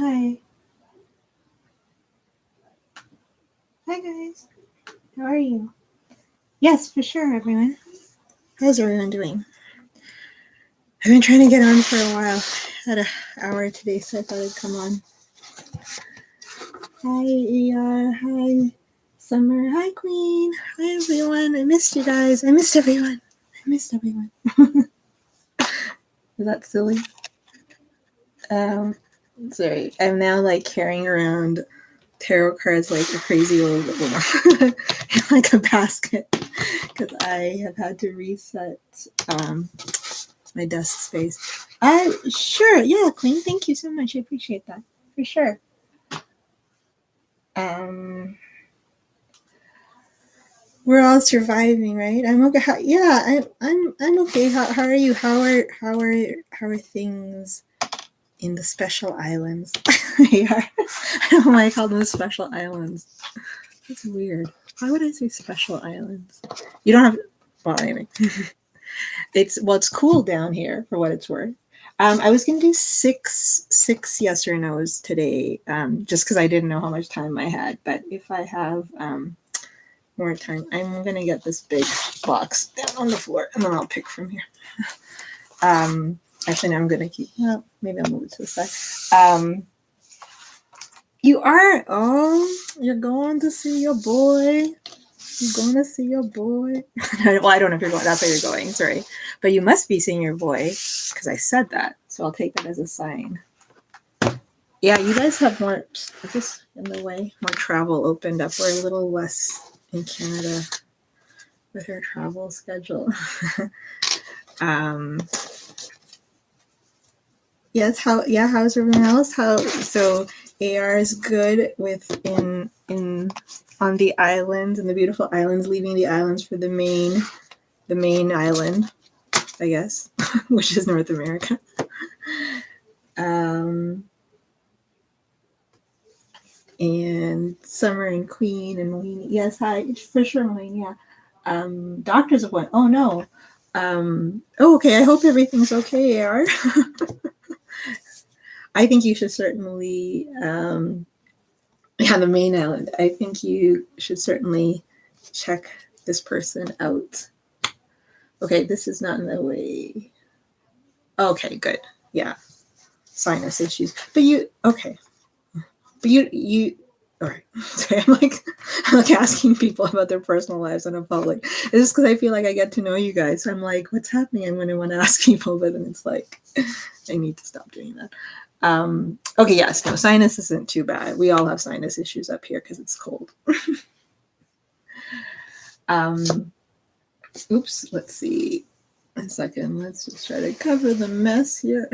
Hi. Hi, guys. How are you? Yes, for sure, everyone. How's everyone doing? I've been trying to get on for a while. I had an hour today, so I thought I'd come on. Hi, AR. Hi, Summer. Hi, Queen. Hi, everyone. I missed you guys. I missed everyone. I missed everyone. Is that silly? Um, Sorry. I'm now like carrying around tarot cards like a crazy old woman in like a basket because I have had to reset my desk space. Sure, yeah, Queen. Thank you so much. I appreciate that for sure. Um, we're all surviving, right? I'm okay. Yeah, I'm okay. How are you? How are things in the special islands? Yeah, I don't know why I call them special islands. That's weird. Why would I say special islands? You don't have. Well, anyway, it's cool down here for what it's worth. I was gonna do six yes or no's today, just because I didn't know how much time I had. But if I have more time, I'm gonna get this big box down on the floor, and then I'll pick from here. Um, Actually, I'm gonna keep. Well, maybe I'll move it to the side. You are. Oh, you're going to see your boy. You're going to see your boy. Well, I don't know if you're going. That's where you're going. Sorry, but you must be seeing your boy because I said that. So I'll take that as a sign. Yeah, you guys have more. Is this in the way? More travel opened up. We're a little less in Canada with our travel schedule. um, yes. How? Yeah. How's everyone else? How? So AR is good with in on the islands and the beautiful islands, leaving the islands for the main island, I guess, which is North America. Um, and Summer and Queen and Malini. Yes, hi, for sure, Malini. Yeah. Doctor's appointment. Oh no. Oh, okay. I hope everything's okay, AR. I think you should certainly, yeah, the main island. I think you should certainly check this person out. Okay, this is not in the way. Okay, good. Yeah, sinus issues. But you, okay. But you, all right. Sorry, I'm like asking people about their personal lives in a public. It's just because I feel like I get to know you guys. So I'm like, what's happening? I'm going to want to ask people, but then it's like, I need to stop doing that. Okay, yes, no, sinus isn't too bad. We all have sinus issues up here because it's cold. um, Oops, let's see. A second, let's just try to cover the mess here.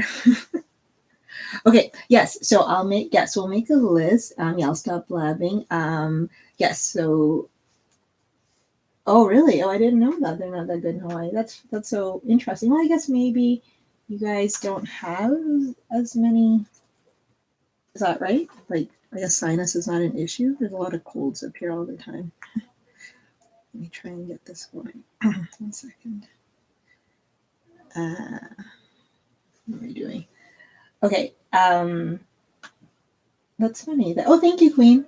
Okay, yes, so we'll make a list. Yeah, I'll stop blabbing. Yes, so oh, really? Oh, I didn't know that. They're not that good in Hawaii. That's so interesting. Well, I guess maybe you guys don't have as many. Is that right? Like, I guess sinus is not an issue. There's a lot of colds up here all the time. Let me try and get this going. 1 second. What are we doing? Okay. That's funny. Oh, thank you, Queen.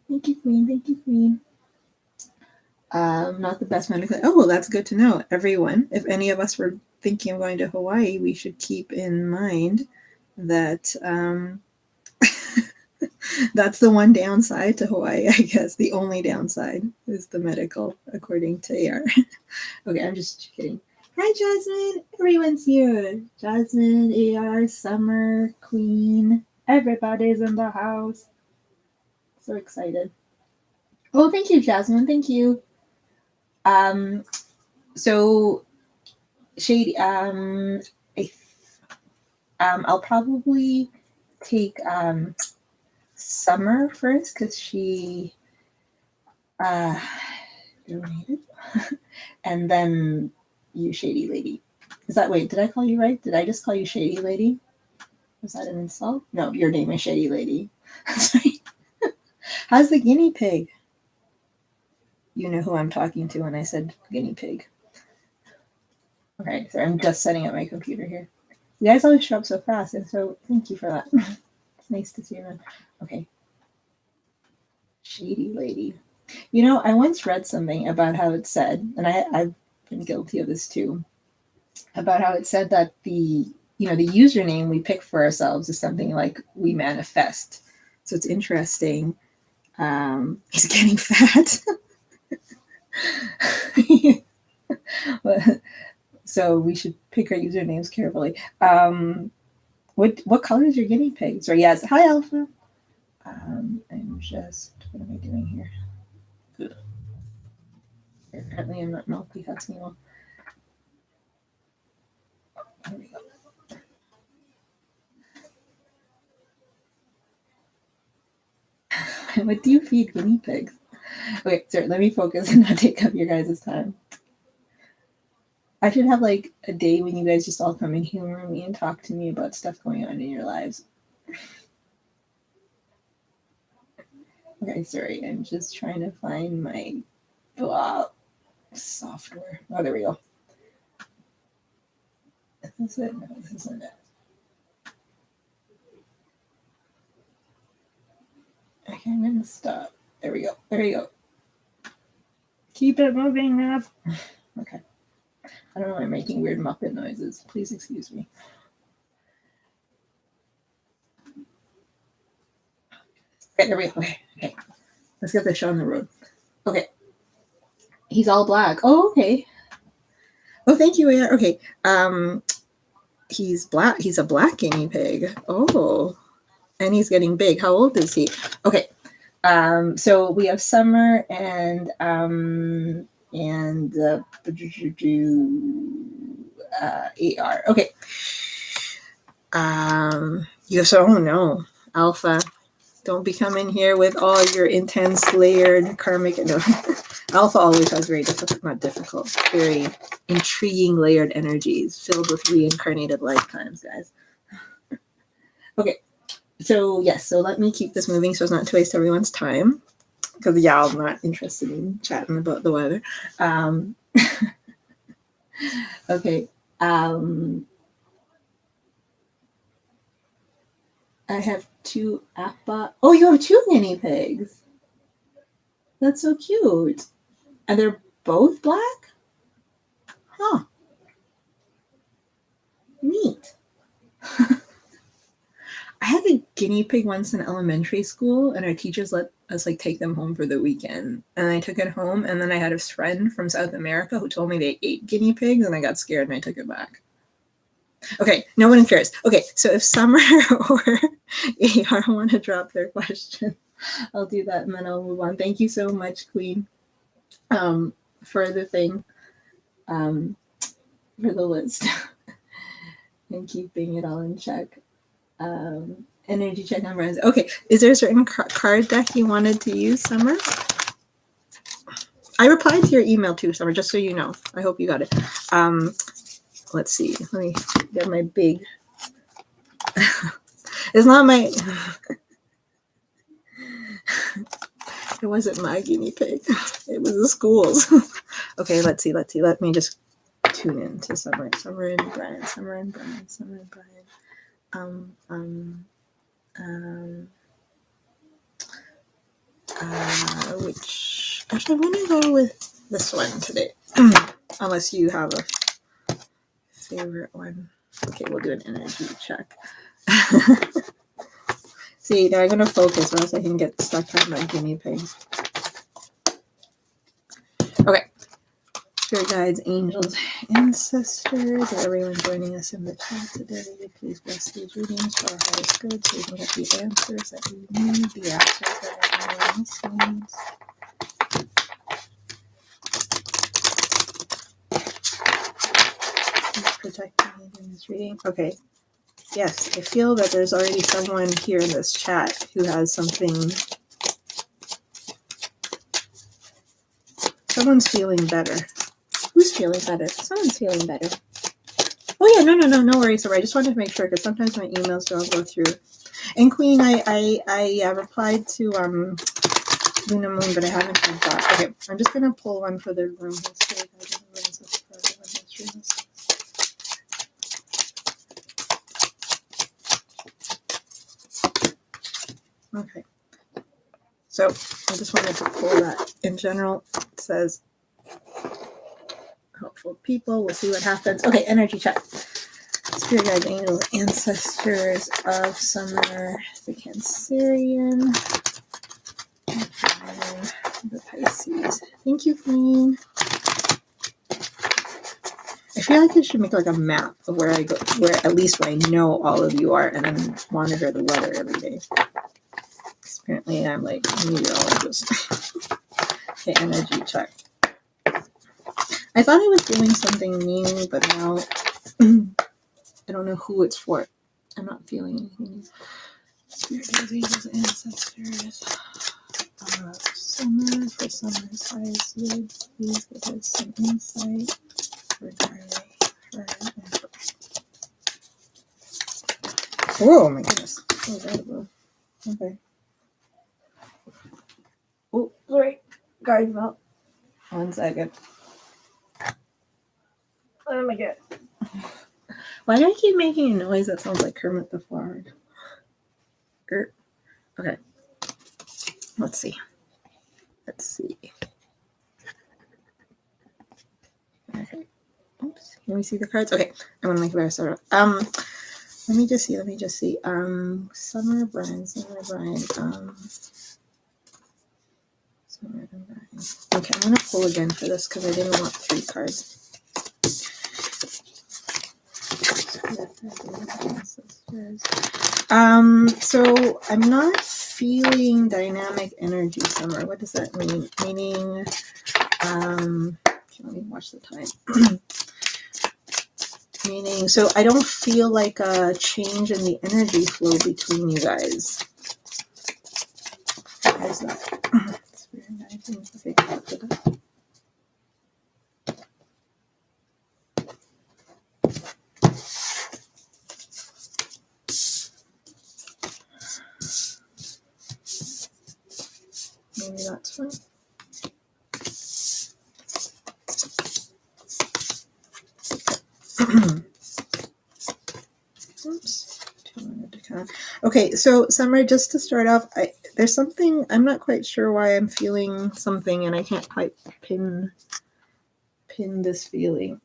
Thank you, Queen. Thank you, Queen. Not the best medical. Oh, well, that's good to know. Everyone, if any of us were thinking of going to Hawaii, we should keep in mind that that's the one downside to Hawaii, I guess. The only downside is the medical, according to AR. Okay, I'm just kidding. Hi, Jasmine. Everyone's here. Jasmine, AR, Summer, Queen. Everybody's in the house. So excited. Oh, thank you, Jasmine. Thank you. Um, so Shady, I, I'll probably take Summer first because she uh, donated, and then you, Shady Lady. Is that wait? Did I call you right? Did I just call you Shady Lady? Was that an insult? No, your name is Shady Lady. Sorry. How's the guinea pig? You know who I'm talking to when I said guinea pig. Okay, so I'm just setting up my computer here. You guys always show up so fast, and so thank you for that. Nice to see you. Okay. Shady lady. You know, I once read something about how it said, and I've been guilty of this too, about how it said that the username we pick for ourselves is something like we manifest. So it's interesting. He's getting fat. So we should pick our usernames carefully. What color is your guinea pig? Sorry, yes. Hi, Alpha. I'm just, what am I doing here? Good. Apparently I'm not multitasking well. There we go. What do you feed guinea pigs? Okay, sorry, let me focus and not take up your guys' time. I should have like a day when you guys just all come and humor me and talk to me about stuff going on in your lives. Okay, sorry, I'm just trying to find my software. Oh, there we go. Is this it? No, this isn't it. Okay, I'm gonna stop. There we go. There you go. Keep it moving up. Okay. I don't know why I'm making weird Muppet noises. Please excuse me. Okay, there we go. Okay. Let's get the show on the road. Okay. He's all black. Oh, okay. Oh, thank you. Okay. He's black. He's a black guinea pig. Oh, and he's getting big. How old is he? Okay. So we have Summer and AR. Okay. Oh no, Alpha. Don't be coming here with all your intense layered karmic. No, Alpha always has very very intriguing layered energies filled with reincarnated lifetimes, guys. Okay, so yes, so let me keep this moving so as not to waste everyone's time, because y'all not interested in chatting about the weather. Okay. I have two appa. Oh, you have two guinea pigs. That's so cute. And they're both black? Huh. Neat. I had a guinea pig once in elementary school, and our teachers let us like take them home for the weekend. And I took it home, and then I had a friend from South America who told me they ate guinea pigs, and I got scared and I took it back. Okay, no one cares. Okay, so if Summer or AR want to drop their question, I'll do that and then I'll move on. Thank you so much, Queen, for the thing, for the list, and keeping it all in check. Energy check on Brian's. Okay, is there a certain card deck you wanted to use, Summer? I replied to your email too, Summer, just so you know. I hope you got it. Let's see. Let me get my big. It's not my. It wasn't my guinea pig. It was the school's. Okay, let's see. Let me just tune in to Summer and Brian. Which actually I'm gonna go with this one today. Unless you have a favorite one. Okay, we'll do an energy check. See, now I'm gonna focus or else I can get stuck on my guinea pigs. Okay. Spirit guides, angels, ancestors, and everyone joining us in the chat today. Please bless these readings for our highest good so we can get the answers that we need, the answers that everyone else needs. Please protect me in this reading. Okay. Yes, I feel that there's already someone here in this chat who has something. Someone's feeling better. Who's feeling better? Someone's feeling better. Oh yeah, no worries. Sorry, I just wanted to make sure because sometimes my emails don't go through. And Queen, I replied to Luna Moon, but I haven't heard back. Okay, I'm just gonna pull one for the room history. Okay. So I just wanted to pull that. In general, it says hopeful people. We'll see what happens. Okay, energy check. Spirit guides, angels, ancestors of summer, the Cancerian, and the Pisces. Thank you, Queen. I feel like I should make like a map of where I go, where at least where I know all of you are, and then monitor the weather every day. Apparently, I'm like a meteorologist. Okay, energy check. I thought I was doing something new, but now I don't know who it's for. I'm not feeling anything new. Spirit guides, angels, ancestors. Summer for summer size lids. Please give us some insight regarding her and her. Oh my goodness. What was that about? Okay. Oh, sorry. Guard mount. 1 second. Oh my god. Why do I keep making a noise that sounds like Kermit the Frog? Okay. Let's see. Okay. Oops. Can we see the cards? Okay. I want to make a better start. Let me just see. Summer Brian. Okay, I'm gonna pull again for this because I didn't want 3 cards. So I'm not feeling dynamic energy, Summer. What does that mean? Meaning, let me watch the time. Meaning, so I don't feel like a change in the energy flow between you guys. Why is that? It's weird. I think okay, maybe that's fine. Oops. Okay, so Summer, just to start off, there's something, I'm not quite sure why I'm feeling something, and I can't quite pin this feeling.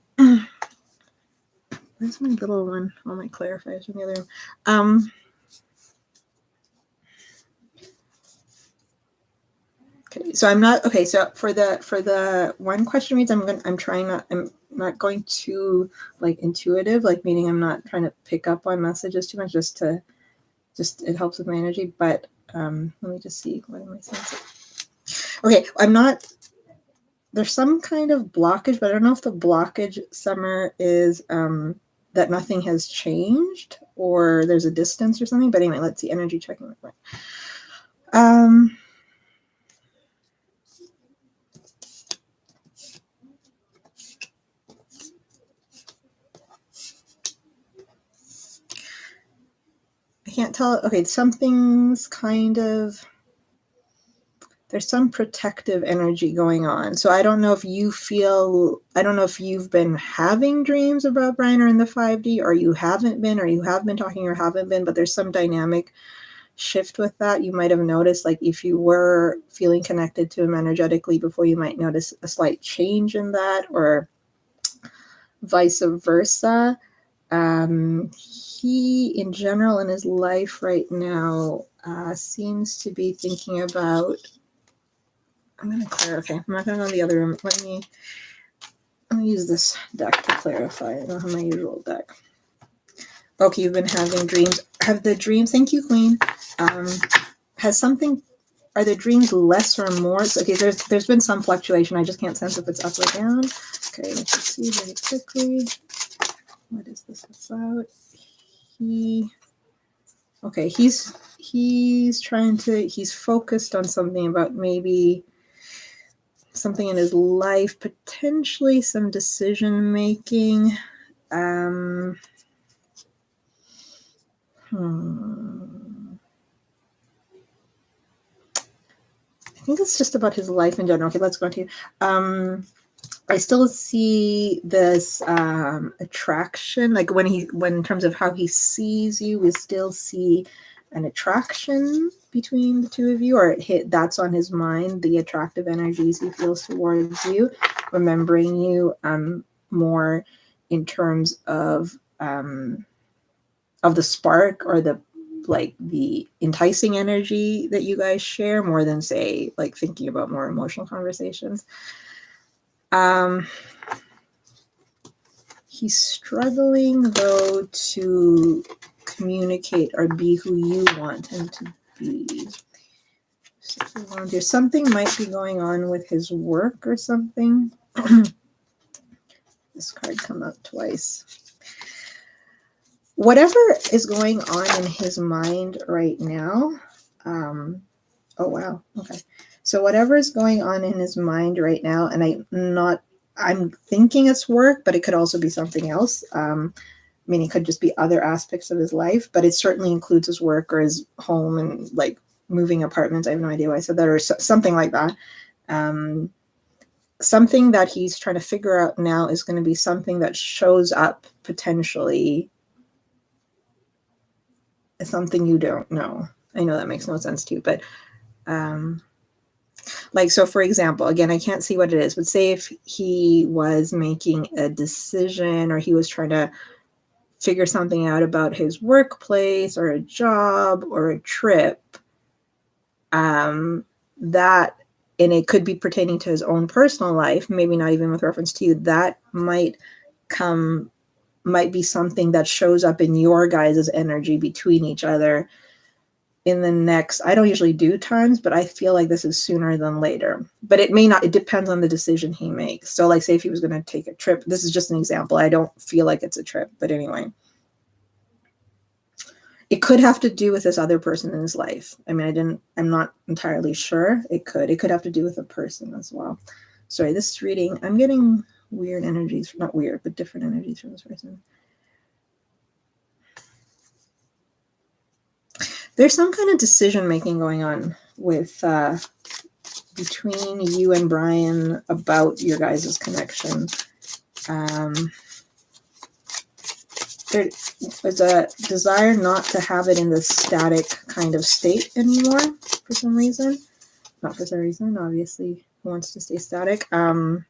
Where's my little one? All my clarifiers from the other room. Okay, so I'm not okay. So for the one question reads, I'm not going too like intuitive, like meaning I'm not trying to pick up on messages too much, just it helps with my energy. But let me just see, what am I sensing? Okay, I'm not. There's some kind of blockage, but I don't know if the blockage, Summer, is that nothing has changed or there's a distance or something. But anyway, let's see. Energy checking. I can't tell. Okay, something's kind of, there's some protective energy going on. So I don't know if you've been having dreams about Brian or in the 5D, or you haven't been, or you have been talking or haven't been, but there's some dynamic shift with that. You might have noticed, like if you were feeling connected to him energetically before, you might notice a slight change in that, or vice versa. He, in general, in his life right now, seems to be thinking about. I'm going to clarify. I'm not going to go in the other room. Let me use this deck to clarify. I don't have my usual deck. Okay, you've been having dreams. Have the dreams? Thank you, Queen. Has something? Are the dreams less or more? So, okay, there's been some fluctuation. I just can't sense if it's up or down. Okay, let's just see very quickly. What is this about? He's focused on something about maybe something in his life, potentially some decision making. I think it's just about his life in general. Okay, let's go into. I still see this attraction, like when in terms of how he sees you, we still see an attraction between the two of you, or that's on his mind, the attractive energies he feels towards you, remembering you more in terms of the spark or the enticing energy that you guys share, more than, say, like thinking about more emotional conversations. He's struggling, though, to communicate or be who you want him to be. There's something might be going on with his work or something. This card come up twice. Whatever is going on in his mind right now. Oh, wow. Okay. So whatever is going on in his mind right now, and I'm thinking it's work, but it could also be something else. I mean, it could just be other aspects of his life, but it certainly includes his work or his home and like moving apartments. I have no idea why I said that, or something like that. Something that he's trying to figure out now is going to be something that shows up potentially as something you don't know. I know that makes no sense to you, but like, so for example, again, I can't see what it is, but say if he was making a decision or he was trying to figure something out about his workplace or a job or a trip, that, and it could be pertaining to his own personal life, maybe not even with reference to you, that might be something that shows up in your guys' energy between each other in the next, I don't usually do times, but I feel like this is sooner than later. But it may not, it depends on the decision he makes. So like, say if he was going to take a trip, this is just an example. I don't feel like it's a trip, but anyway. It could have to do with this other person in his life. I mean, I'm not entirely sure. It could have to do with a person as well. Sorry, this reading, I'm getting weird energies, not weird, but different energies from this person. There's some kind of decision making going on with between you and Brian about your guys' connection. There's a desire not to have it in the static kind of state anymore for some reason. Not for some reason, obviously he wants to stay static. Can't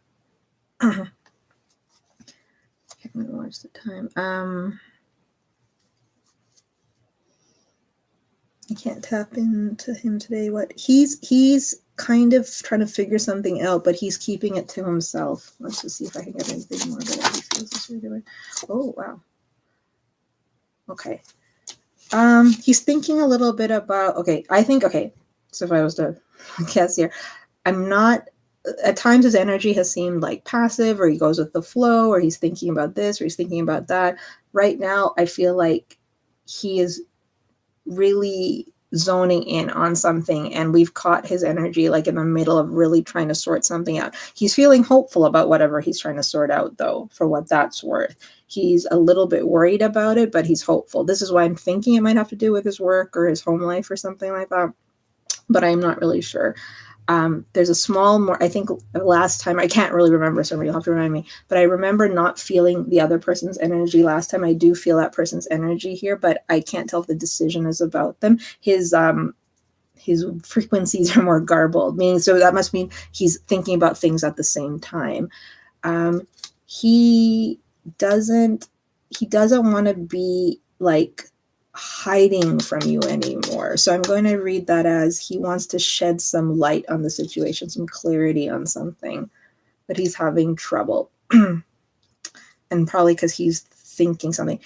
watch the time. I can't tap into him today. What he's kind of trying to figure something out, but he's keeping it to himself. Let's just see if I can get anything more about what he feels this way doing. Oh wow. Okay. He's thinking a little bit about, so if I was to guess here, at times his energy has seemed like passive, or he goes with the flow, or he's thinking about this, or he's thinking about that. Right now, I feel like he is really zoning in on something, and we've caught his energy like in the middle of really trying to sort something out. He's feeling hopeful about whatever he's trying to sort out, though, for what that's worth. He's a little bit worried about it, but he's hopeful. This is why I'm thinking it might have to do with his work or his home life or something like that, but I'm not really sure. There's a small more, I think last time, I can't really remember, somebody will have to remind me, but I remember not feeling the other person's energy last time. I do feel that person's energy here, but I can't tell if the decision is about them. His frequencies are more garbled, meaning, so that must mean he's thinking about things at the same time. He doesn't want to be like hiding from you anymore. So I'm going to read that as he wants to shed some light on the situation, some clarity on something, but he's having trouble. And probably because he's thinking something.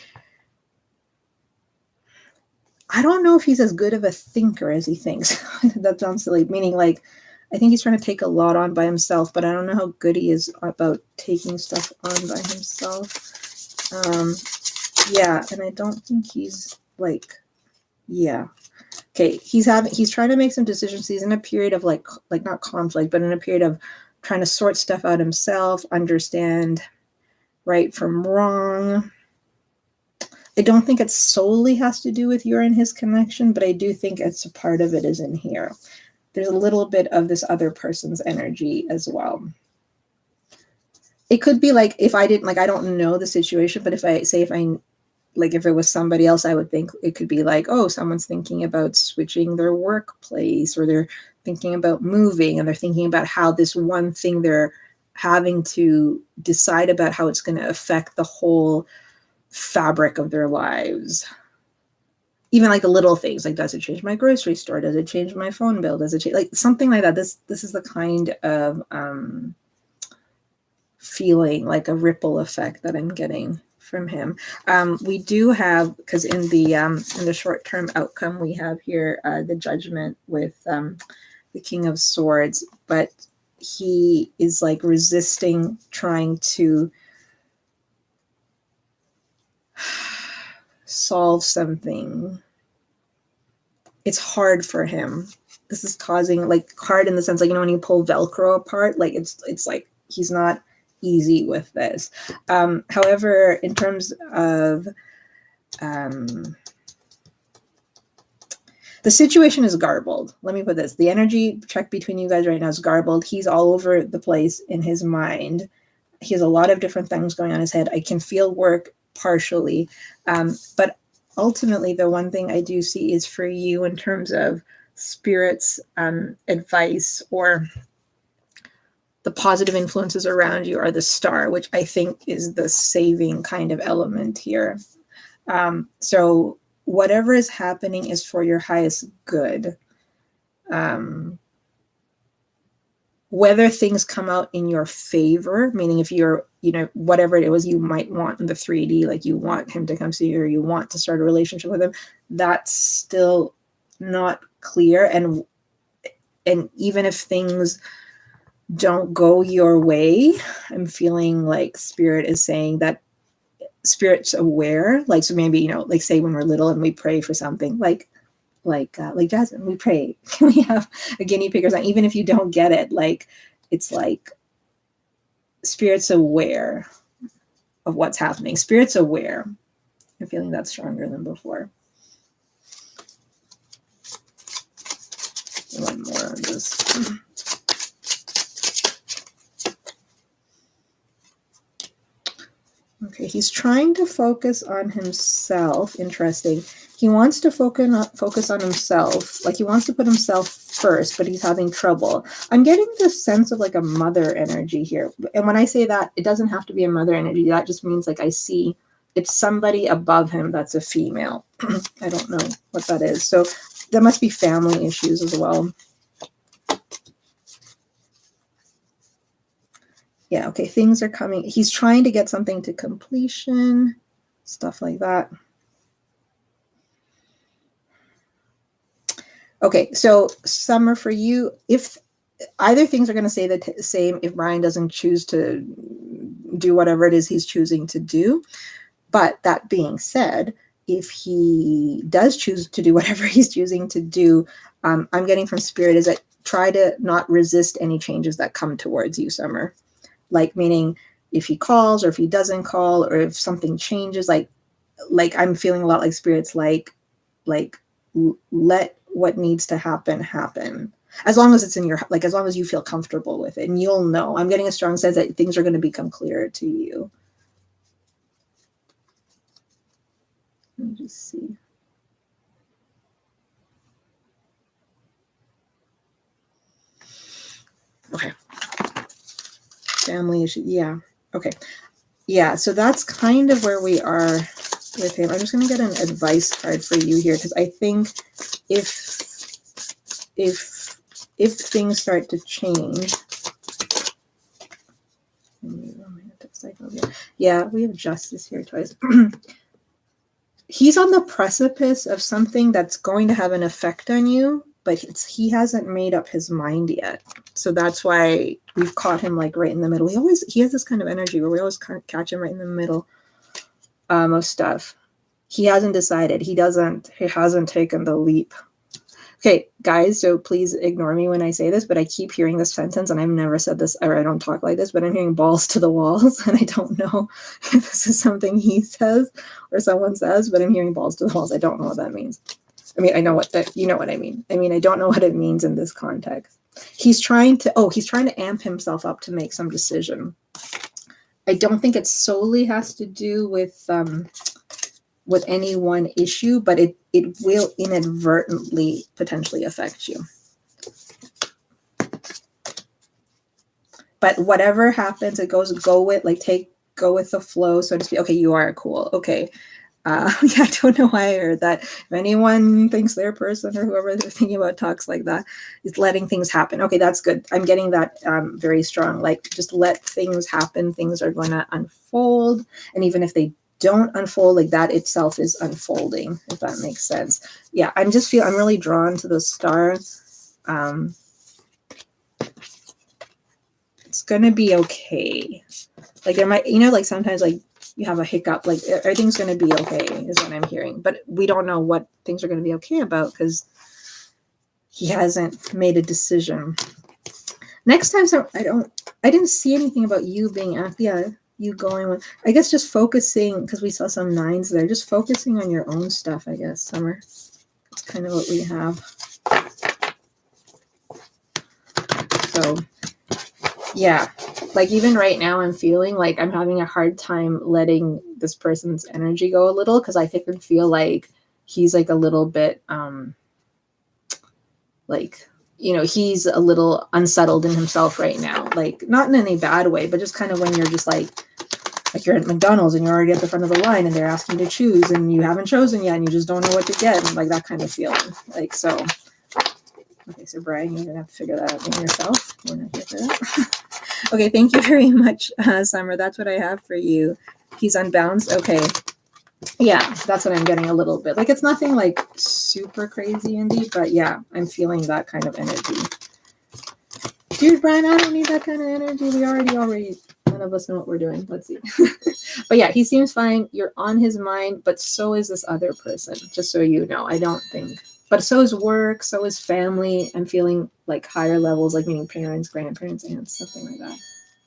I don't know if he's as good of a thinker as he thinks. That sounds silly, meaning like, I think he's trying to take a lot on by himself, but I don't know how good he is about taking stuff on by himself. Yeah, and I don't think he's like, yeah. Okay, he's trying to make some decisions. He's in a period of like not conflict, but in a period of trying to sort stuff out himself, understand right from wrong. I don't think it solely has to do with your and his connection, but I do think it's a part of it is in here. There's a little bit of this other person's energy as well. It could be like, if I didn't, like, I don't know the situation, but if I like if it was somebody else, I would think it could be like, oh, someone's thinking about switching their workplace, or they're thinking about moving, and they're thinking about how this one thing they're having to decide about, how it's going to affect the whole fabric of their lives. Even like the little things, like, does it change my grocery store? Does it change my phone bill? Does it change, like something like that? This is the kind of feeling, like a ripple effect that I'm getting from him. We do have, because in the short-term outcome, we have here the Judgment with the King of Swords, but he is like resisting trying to solve something. It's hard for him. This is causing, like, hard in the sense, like, when you pull Velcro apart, like it's like he's not easy with this. However, in terms of the situation is garbled. Let me put this. The energy check between you guys right now is garbled. He's all over the place in his mind. He has a lot of different things going on in his head. I can feel work partially. But ultimately, the one thing I do see is for you in terms of spirit's advice, or the positive influences around you, are the star, which I think is the saving kind of element here. So whatever is happening is for your highest good. Whether things come out in your favor, meaning if you're, whatever it was you might want in the 3D, like you want him to come see you, or you want to start a relationship with him, that's still not clear. And even if things don't go your way, I'm feeling like spirit is saying that spirit's aware. Like, so maybe, like say when we're little and we pray for something, like Jasmine, we pray, can we have a guinea pig or something? Even if you don't get it, like, it's like spirit's aware of what's happening. Spirit's aware. I'm feeling that's stronger than before. One more on this. Okay, he's trying to focus on himself. Interesting. He wants to focus on himself. Like, he wants to put himself first, but he's having trouble. I'm getting this sense of like a mother energy here. And when I say that, it doesn't have to be a mother energy. That just means like I see it's somebody above him that's a female. I don't know what that is. So there must be family issues as well. Yeah, okay, things are coming. He's trying to get something to completion, stuff like that. Okay, so Summer, for you, if either things are going to stay the same if Brian doesn't choose to do whatever it is he's choosing to do. But that being said, if he does choose to do whatever he's choosing to do, I'm getting from Spirit is that try to not resist any changes that come towards you, Summer. Like, meaning if he calls or if he doesn't call, or if something changes, like I'm feeling a lot like Spirit's like let what needs to happen, as long as it's in your, like, as long as you feel comfortable with it, and you'll know. I'm getting a strong sense that things are going to become clearer to you. Let me just see. Okay. Family issue. Yeah. Okay. Yeah. So that's kind of where we are with him. I'm just going to get an advice card for you here, because I think if things start to change. Yeah, we have Justice here twice. He's on the precipice of something that's going to have an effect on you, but he hasn't made up his mind yet. So that's why we've caught him like right in the middle. He has this kind of energy where we always catch him right in the middle of stuff. He hasn't decided. He hasn't taken the leap. Okay, guys, so please ignore me when I say this, but I keep hearing this sentence, and I've never said this, or I don't talk like this, but I'm hearing balls to the walls, and I don't know if this is something he says or someone says, but I'm hearing balls to the walls. I don't know what that means. I mean, I know you know what I mean. I mean, I don't know what it means in this context. He's trying to amp himself up to make some decision. I don't think it solely has to do with with any one issue, but it will inadvertently potentially affect you. But whatever happens, it go with go with the flow, so to speak. Okay, you are cool. Okay. Yeah, I don't know why I heard that. If anyone thinks their person or whoever they're thinking about talks like that, is letting things happen. Okay, that's good. I'm getting that very strong. Like, just let things happen. Things are going to unfold. And even if they don't unfold, like, that itself is unfolding, if that makes sense. Yeah, I'm really drawn to the star. It's going to be okay. Like, there might, like sometimes, like, you have a hiccup, like everything's going to be okay is what I'm hearing, but we don't know what things are going to be okay about because he hasn't made a decision. Next time, I didn't see anything about you being you going with, I guess, just focusing, because we saw some 9s there, just focusing on your own stuff, I guess. Summer, it's kind of what we have. So yeah, like, even right now, I'm feeling like I'm having a hard time letting this person's energy go a little, because I feel like he's like a little bit like, he's a little unsettled in himself right now, like, not in any bad way, but just kind of when you're just like you're at McDonald's and you're already at the front of the line and they're asking you to choose and you haven't chosen yet and you just don't know what to get, and like that kind of feeling. Like, so okay, so Brian, you're gonna have to figure that out in yourself. We're not here for that. Okay, thank you very much, Summer. That's what I have for you. He's unbalanced. Okay. Yeah, that's what I'm getting a little bit. Like, it's nothing like super crazy and deep, but yeah, I'm feeling that kind of energy. Dude, Brian, I don't need that kind of energy. We already, none of us know what we're doing. Let's see. But yeah, he seems fine. You're on his mind, but so is this other person, just so you know. I don't think. But so is work, so is family. I'm feeling like higher levels, like meaning parents, grandparents, aunts, something like that.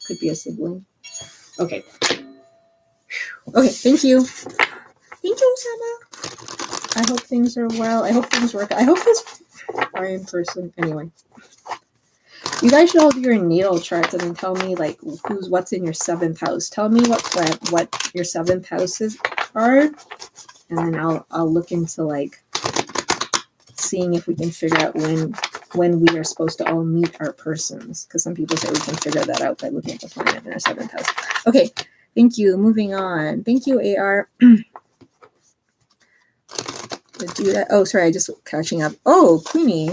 Could be a sibling. Okay. Okay, thank you. Thank you, Summer. I hope things are well. I hope things work. I hope this Brian person. Anyway. You guys should all do your natal charts and then tell me like what's in your 7th house. Tell me what your 7th houses are, and then I'll look into like seeing if we can figure out when we are supposed to all meet our persons, because some people say we can figure that out by looking at the planet in our 7th house. Okay, thank you. Moving on. Thank you, AR. The dude, sorry, I just catching up. Oh, Queenie,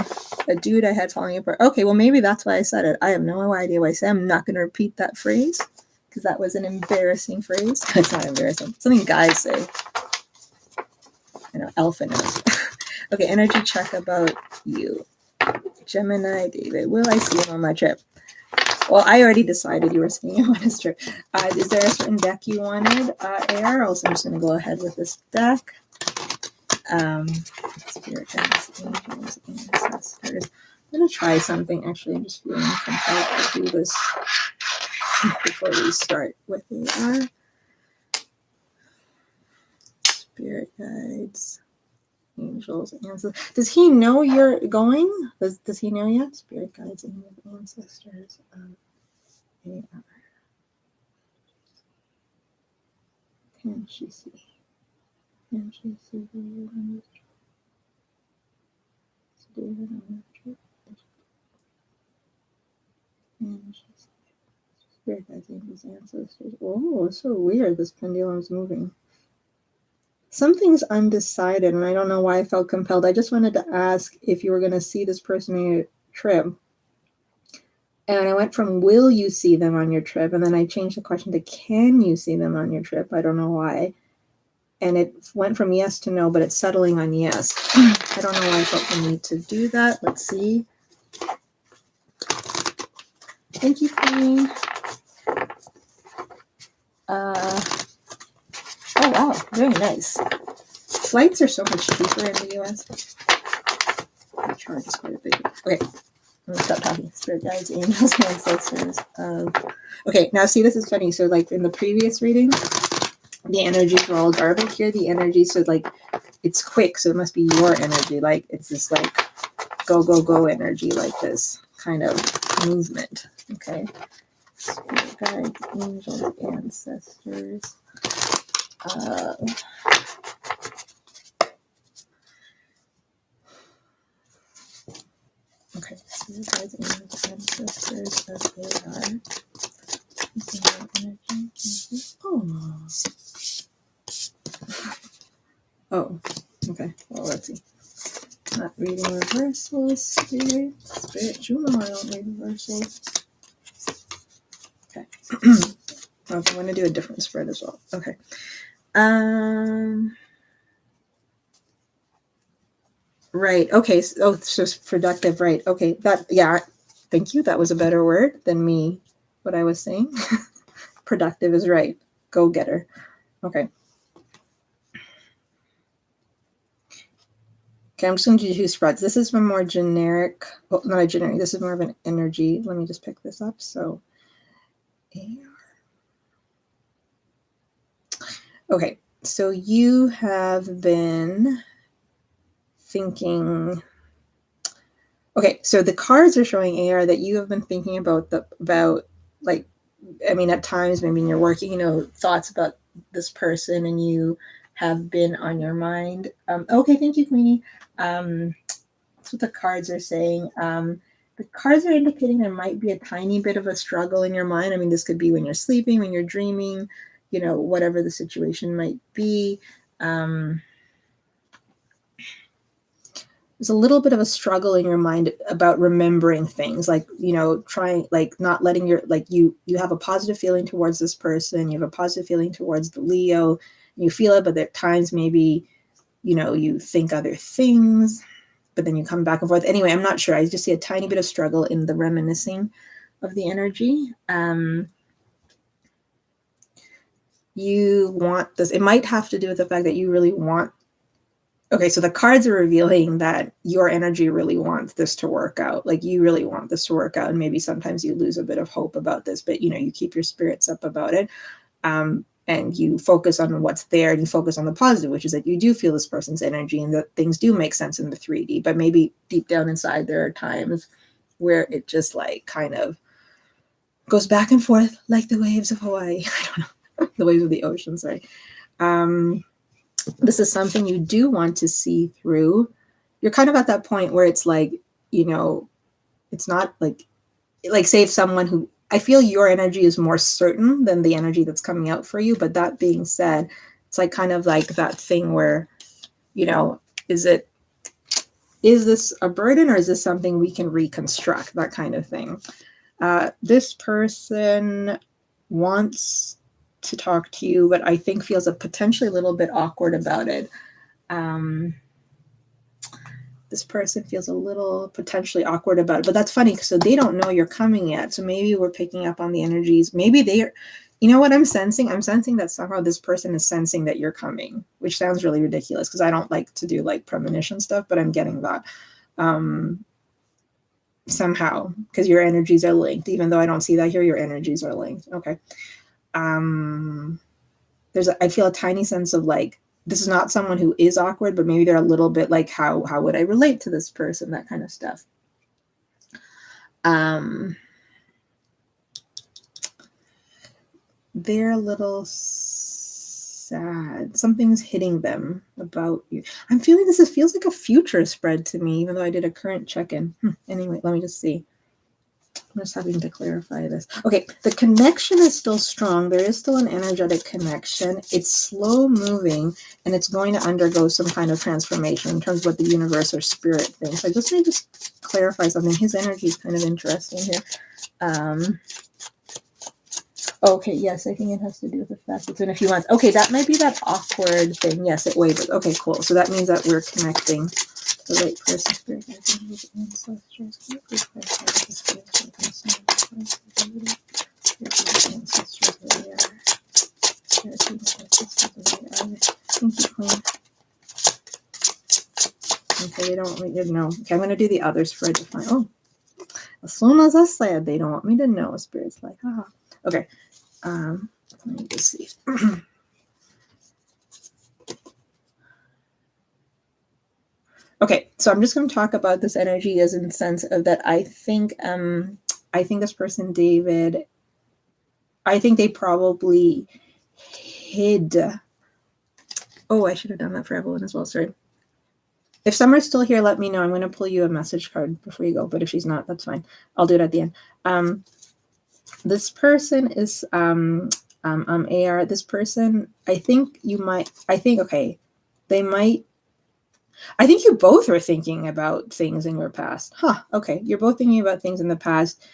a dude I had falling apart. Okay, well, maybe that's why I said it. I have no idea why I said. I'm not going to repeat that phrase because that was an embarrassing phrase. It's not embarrassing. It's something guys say. I know, Alpha knows. Okay, energy check about you. Gemini, David. Will I see him on my trip? Well, I already decided you were seeing him on his trip. Is there a certain deck you wanted, AR? Also, I'm just going to go ahead with this deck. Spirit guides, angels, ancestors. I'm going to try something. Actually, I'm just feeling compelled to do this before we start with AR. Spirit guides, angels, ancestors. Does he know you're going? Does he know yet? Spirit guides, angels, ancestors of AR. Can she see? Can she see David on this trip? Is David on that trip? Can she see? Spirit guides, angels, ancestors. Oh, it's so weird. This pendulum's moving. Something's undecided, and I don't know why I felt compelled. I just wanted to ask if you were going to see this person on your trip. And I went from will you see them on your trip, and then I changed the question to can you see them on your trip? I don't know why. And it went from yes to no, but it's settling on yes. I don't know why I felt the need to do that. Let's see. Thank you, Queen. Oh, wow. Very nice. Flights are so much cheaper in the US. The charge is quite a bit. Okay. I'm going to stop talking. Spirit guides, angels, ancestors. Okay, now see, this is funny. So, like, in the previous reading, the energies were all garbled. Here, the energy, so, like, it's quick. So, it must be your energy. Like, it's this, like, go, go, go energy, like this kind of movement. Okay. Spirit guides, angels, ancestors. Okay, spirit guides and ancestors as they are. Oh, okay. Well, let's see. Not reading reversals, spiritual. No, I don't read reversals. Okay. Okay, I'm going to do a different spread as well. Okay. Right. Okay. So it's productive. Right. Okay. That. Yeah. Thank you. That was a better word than me. What I was saying. Productive is right. Go getter. Okay. Okay, I'm just going to do 2 spreads. This is a more generic, well, not a generic, this is more of an energy. Let me just pick this up. So, okay, so you have been thinking, okay, so the cards are showing AR that you have been thinking about like, I mean, at times maybe you're working, thoughts about this person and you have been on your mind. Okay, thank you, Queenie. That's what the cards are saying. The cards are indicating there might be a tiny bit of a struggle in your mind. I mean, this could be when you're sleeping, when you're dreaming, whatever the situation might be. There's a little bit of a struggle in your mind about remembering things, like, trying, like, not letting you have a positive feeling towards this person, you have a positive feeling towards the Leo, you feel it, but at times maybe, you think other things, but then you come back and forth. Anyway, I'm not sure. I just see a tiny bit of struggle in the reminiscing of the energy. You want this. It might have to do with the fact that you really want. Okay, so the cards are revealing that your energy really wants this to work out. Like, you really want this to work out, and maybe sometimes you lose a bit of hope about this, but you keep your spirits up about it. And you focus on what's there, and you focus on the positive, which is that you do feel this person's energy and that things do make sense in the 3D, but maybe deep down inside there are times where it just like kind of goes back and forth like the waves of Hawaii. I don't know, the waves of the ocean, sorry. This is something you do want to see through. You're kind of at that point where it's like, it's not like say if someone who, I feel your energy is more certain than the energy that's coming out for you. But that being said, it's like kind of like that thing where, is this a burden or is this something we can reconstruct? That kind of thing. This person wants to talk to you, but I think feels potentially a little bit awkward about it. This person feels a little potentially awkward about it, but that's funny. So they don't know you're coming yet. So maybe we're picking up on the energies. Maybe they're, what I'm sensing? I'm sensing that somehow this person is sensing that you're coming, which sounds really ridiculous because I don't like to do like premonition stuff, but I'm getting that somehow because your energies are linked. Even though I don't see that here, your energies are linked. Okay. I feel a tiny sense of like, this is not someone who is awkward, but maybe they're a little bit like, how would I relate to this person? That kind of stuff. They're a little sad. Something's hitting them about you. I'm feeling this feels like a future spread to me, even though I did a current check-in. Anyway, let me just see. I'm just having to clarify this. Okay, the connection is still strong. There is still an energetic connection. It's slow moving, and it's going to undergo some kind of transformation in terms of what the universe or spirit thinks. I just need to clarify something. His energy is kind of interesting here. Okay, yes, I think it has to do with the fact it's in a few months. Okay, that might be that awkward thing. Yes, it wavers. Okay, cool. So that means that we're connecting the right person, spirit, ancestors. Thank you, Queen. Okay, they don't want me to know. Okay, I'm going to do the other spread to find. Oh, as soon as I said they don't want me to know, Spirit's like, ah. Okay, let me just see. Okay, so I'm just going to talk about this energy as in the sense of that I think this person, David, I think they probably hid. Oh, I should have done that for Evelyn as well. Sorry. If Summer's still here, let me know. I'm going to pull you a message card before you go. But if she's not, that's fine. I'll do it at the end. This person is AR. This person, I think okay, they might. I think you both are thinking about things in your past. Huh. Okay. You're both thinking about things in the past,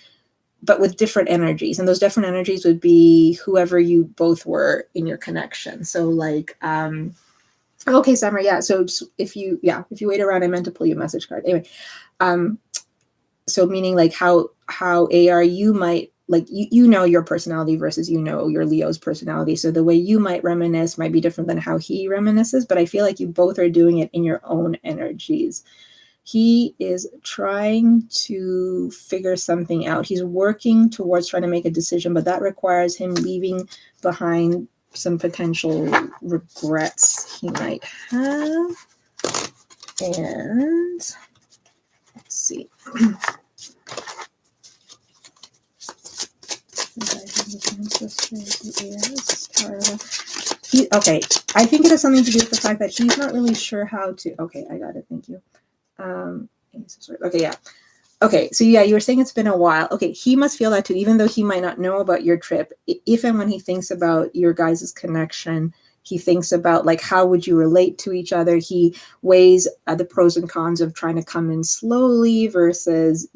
but with different energies. And those different energies would be whoever you both were in your connection. So like, okay, Summer. Yeah. So if you wait around, I meant to pull you a message card. Anyway, so meaning like how AR you might like you know your personality versus your Leo's personality. So the way you might reminisce might be different than how he reminisces, but I feel like you both are doing it in your own energies. He is trying to figure something out. He's working towards trying to make a decision, but that requires him leaving behind some potential regrets he might have. And let's see. Okay, I think it has something to do with the fact that he's not really sure how to. Okay, I got it. Thank you. Okay, yeah. Okay, so yeah, you were saying it's been a while. Okay, he must feel that too, even though he might not know about your trip. If and when he thinks about your guys' connection, he thinks about like how would you relate to each other. He weighs the pros and cons of trying to come in slowly versus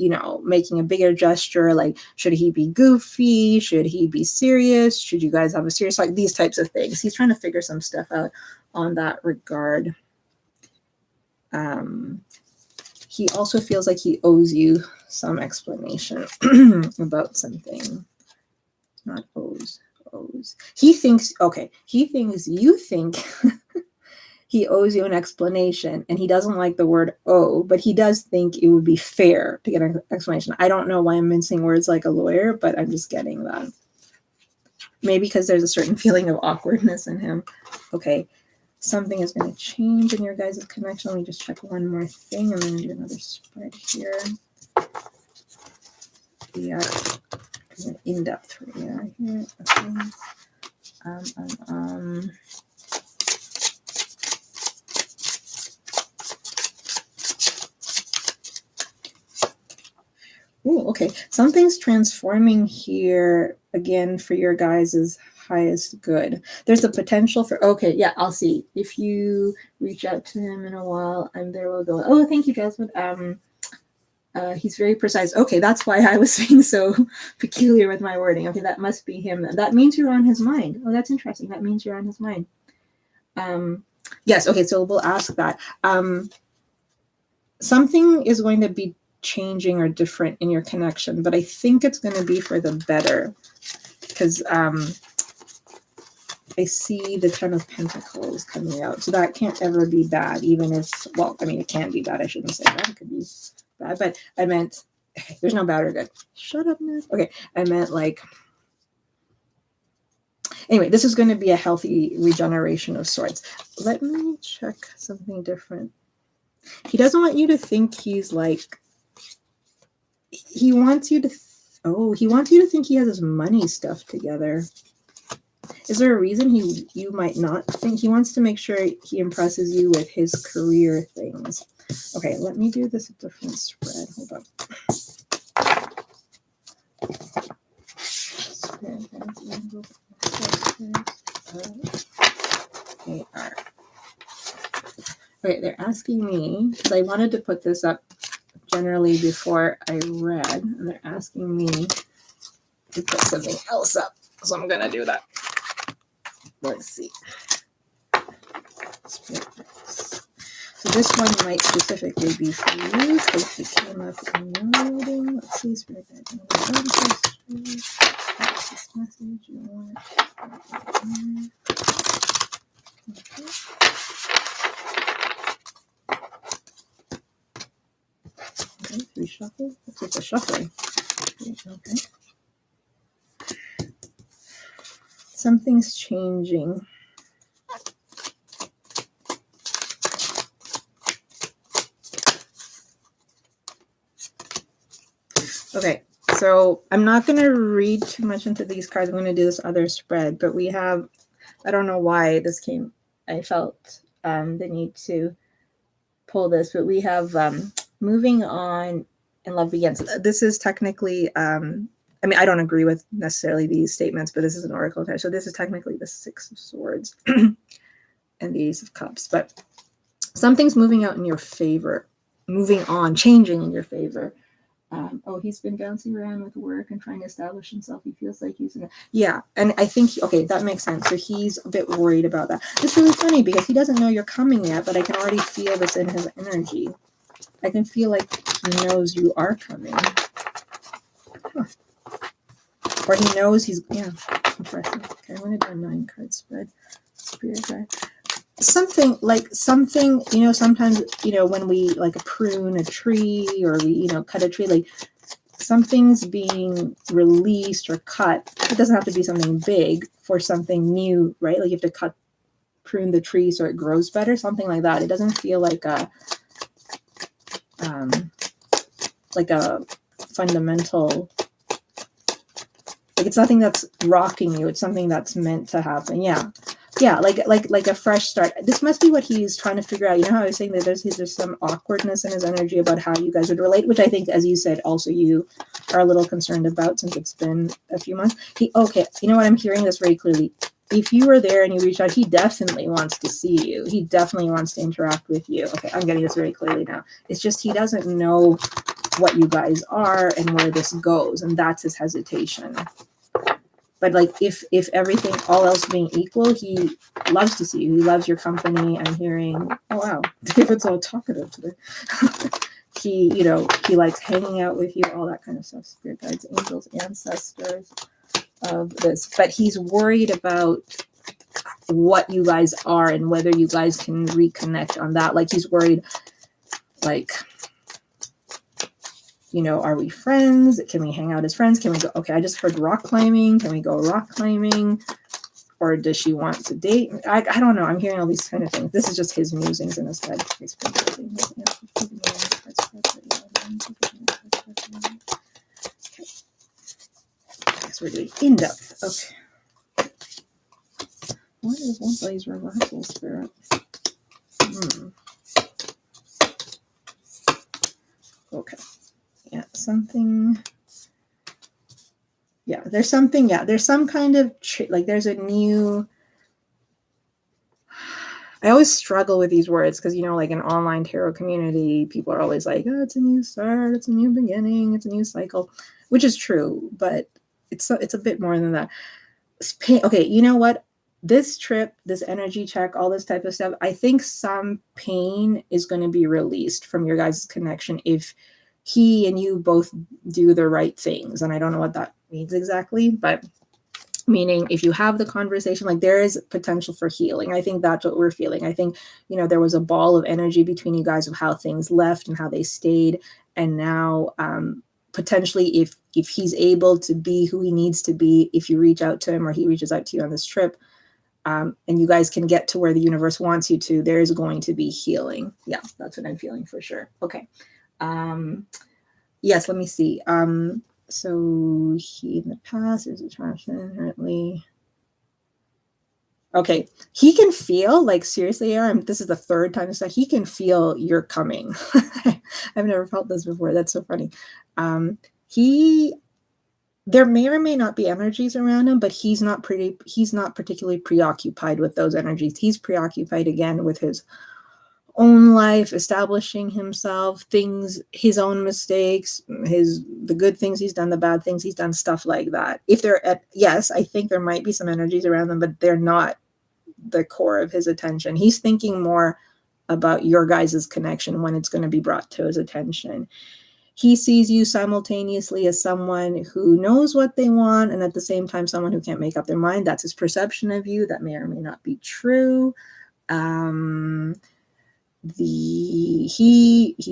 making a bigger gesture. Like, should he be goofy? Should he be serious? Should you guys have a serious, like these types of things? He's trying to figure some stuff out on that regard. He also feels like he owes you some explanation about something. Not owes. He thinks you think he owes you an explanation, and he doesn't like the word owe, but he does think it would be fair to get an explanation. I don't know why I'm mincing words like a lawyer, but I'm just getting that. Maybe because there's a certain feeling of awkwardness in him. Okay. Something is going to change in your guys' connection. Let me just check one more thing and then do another spread here. Yeah, in-depth here. Okay. Ooh, okay. Something's transforming here again for your guys' highest good. There's a potential for, okay, yeah, I'll see. If you reach out to him in a while, I'm there, we'll go. Oh, thank you, Jasmine. He's very precise. Okay, that's why I was being so peculiar with my wording. Okay, that must be him. That means you're on his mind. Oh, that's interesting. That means you're on his mind. Yes, okay, so we'll ask that. Something is going to be changing or different in your connection, but I think it's going to be for the better because I see the Ten of Pentacles coming out. So that can't ever be bad, even if, well, I mean, it can be bad. I shouldn't say that. It could be bad, but I meant, okay, there's no bad or good. Shut up, man. Okay, I meant like, anyway, this is going to be a healthy regeneration of sorts. Let me check something different. He doesn't want you to think he's like, he wants you to think he has his money stuff together. Is there a reason you might not think? He wants to make sure he impresses you with his career things. Okay, let me do this a different spread. Hold on. Okay, they're asking me, because I wanted to put this up generally before I read, and they're asking me to put something else up. So I'm going to do that. Let's see. So this one might specifically be for you because it came up in your reading. Let's see. Spirit guide. What's this message you want? Okay, reshuffle. Let's get the shuffling. Okay. Something's changing. Okay, so I'm not going to read too much into these cards. I'm going to do this other spread, but we have, I don't know why this came, I felt the need to pull this, but we have moving on and love begins. This is technically, I mean, I don't agree with necessarily these statements, but this is an oracle card. So this is technically the Six of Swords and the Ace of Cups. But something's moving out in your favor, moving on, changing in your favor. Oh, he's been bouncing around with work and trying to establish himself. He feels like he's yeah, and I think okay, that makes sense. So he's a bit worried about that. It's really funny because he doesn't know you're coming yet, but I can already feel this in his energy. I can feel like he knows you are coming, or he knows he's impressive. Okay, I'm gonna do a 9-card spread. Spirit guide. Something, you know, sometimes, you know, when we like prune a tree or we, you know, cut a tree, like something's being released or cut. It doesn't have to be something big for something new, right? Like you have to prune the tree so it grows better, something like that. It doesn't feel like a fundamental, like it's nothing that's rocking you. It's something that's meant to happen. Yeah, like a fresh start. This must be what he's trying to figure out. You know how I was saying that there's some awkwardness in his energy about how you guys would relate, which I think, as you said, also you are a little concerned about since it's been a few months. Okay, you know what? I'm hearing this very clearly. If you were there and you reached out, he definitely wants to see you. He definitely wants to interact with you. Okay, I'm getting this very clearly now. It's just he doesn't know what you guys are and where this goes, and that's his hesitation. But like if everything, all else being equal, he loves to see you. He loves your company. I'm hearing, oh wow, David's all talkative today. He, you know, he likes hanging out with you, all that kind of stuff. Spirit guides, angels, ancestors of this. But he's worried about what you guys are and whether you guys can reconnect on that. Like he's worried, like, you know, are we friends? Can we hang out as friends? Can we go? Okay, I just heard rock climbing. Can we go rock climbing? Or does she want to date? I don't know. I'm hearing all these kind of things. This is just his musings in his head. Okay. Guess we're doing in depth. Okay. What is one blaze reversal, Spirit? Okay. Yeah, something. Yeah, there's something. Yeah, there's some kind of like there's a new. I always struggle with these words because, you know, like in online tarot community, people are always like, oh, it's a new start, it's a new beginning, it's a new cycle, which is true, but it's a bit more than that. Okay, you know what? This trip, this energy check, all this type of stuff, I think some pain is going to be released from your guys' connection if he and you both do the right things. And I don't know what that means exactly, but meaning if you have the conversation, like there is potential for healing. I think that's what we're feeling. I think, you know, there was a ball of energy between you guys of how things left and how they stayed. And now potentially if he's able to be who he needs to be, if you reach out to him or he reaches out to you on this trip, and you guys can get to where the universe wants you to, there is going to be healing. Yeah, that's what I'm feeling for sure. Okay. Yes, let me see. So he in the past is attraction inherently. Okay, he can feel, like seriously, Aaron, this is the third time this, he can feel you're coming. I've never felt this before. That's so funny. There may or may not be energies around him, but he's not particularly preoccupied with those energies. He's preoccupied again with his own life, establishing himself, things, his own mistakes, the good things he's done, the bad things he's done, stuff like that. If they're yes, I think there might be some energies around them, but they're not the core of his attention. He's thinking more about your guys' connection when it's going to be brought to his attention. He sees you simultaneously as someone who knows what they want and at the same time someone who can't make up their mind. That's his perception of you. That may or may not be true. He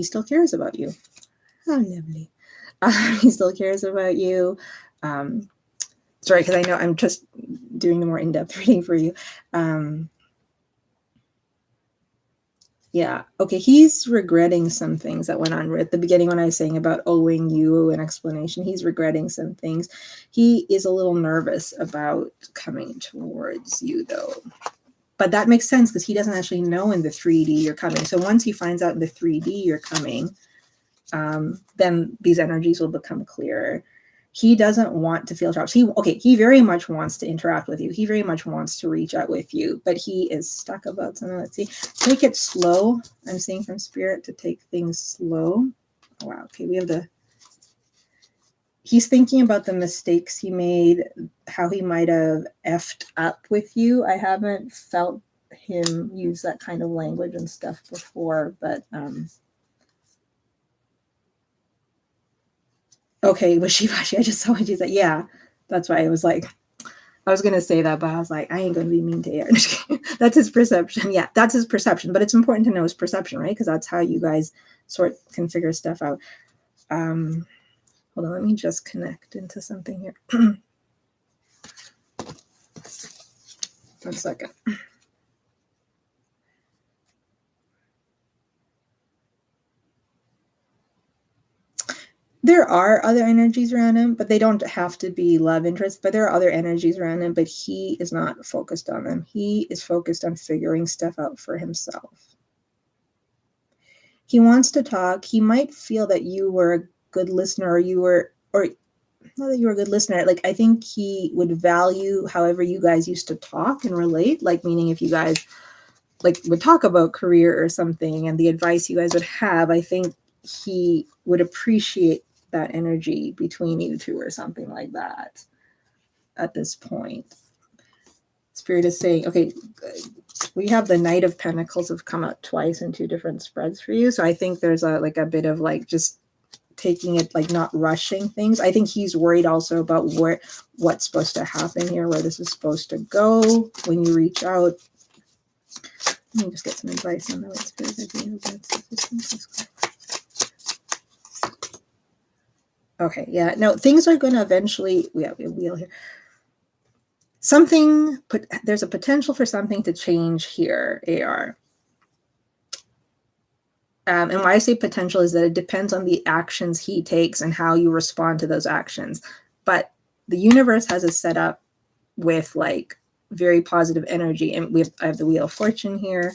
still cares about you. How lovely. He still cares about you. Sorry, because I know I'm just doing the more in-depth reading for you. Yeah. Okay. He's regretting some things that went on at the beginning when I was saying about owing you an explanation. He's regretting some things. He is a little nervous about coming towards you, though. but that makes sense because he doesn't actually know in the 3D you're coming. So once he finds out in the 3D you're coming, then these energies will become clearer. He doesn't want to feel trapped. He very much wants to interact with you. He very much wants to reach out with you, but he is stuck about something. Let's see. Take it slow. I'm seeing from Spirit to take things slow. Oh, wow. Okay, we have he's thinking about the mistakes he made, how he might have effed up with you. I haven't felt him use that kind of language and stuff before, but okay, wishy-washy. I just saw what you said. Yeah, that's why I was like, I was gonna say that, but I was like, I ain't gonna be mean to Aaron. That's his perception. Yeah, that's his perception. But it's important to know his perception, right? Because that's how you guys can figure stuff out. Hold on, let me just connect into something here. 1 second. There are other energies around him, but they don't have to be love interests. But there are other energies around him, but he is not focused on them. He is focused on figuring stuff out for himself. He wants to talk. He might feel that you were a good listener, or not that you were a good listener. Like, I think he would value however you guys used to talk and relate. Like, meaning if you guys like would talk about career or something and the advice you guys would have, I think he would appreciate that energy between you two or something like that at this point. Spirit is saying, okay, we have the Knight of Pentacles have come out twice in 2 different spreads for you. So I think there's a bit of like just taking it, like not rushing things. I think he's worried also about what's supposed to happen here, where this is supposed to go when you reach out. Let me just get some advice on what Spirit is doing. Okay, yeah, no, things are going to eventually, we have a wheel here. There's a potential for something to change here, AR. And why I say potential is that it depends on the actions he takes and how you respond to those actions. But the universe has a setup with like very positive energy. And I have the Wheel of Fortune here.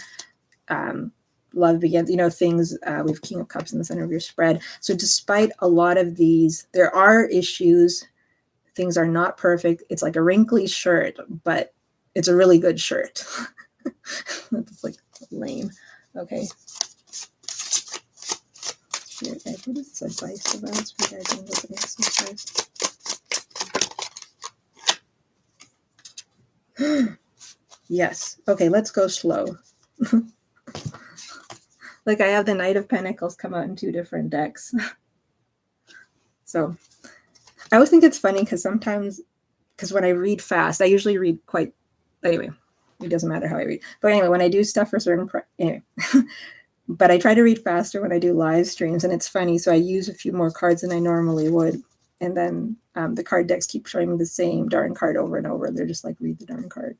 Love begins, things, we have King of Cups in the center of your spread. So despite a lot of these, there are issues. Things are not perfect. It's like a wrinkly shirt, but it's a really good shirt. That's like lame. Okay. Spirit, what is this advice about? Spirit, yes. Okay, let's go slow. Like I have the Knight of Pentacles come out in 2 different decks. So I always think it's funny because sometimes, when I read fast, I usually read anyway, it doesn't matter how I read. But anyway, when I do stuff for certain, anyway, but I try to read faster when I do live streams, and it's funny. So I use a few more cards than I normally would. And then the card decks keep showing me the same darn card over and over. They're just like, read the darn card.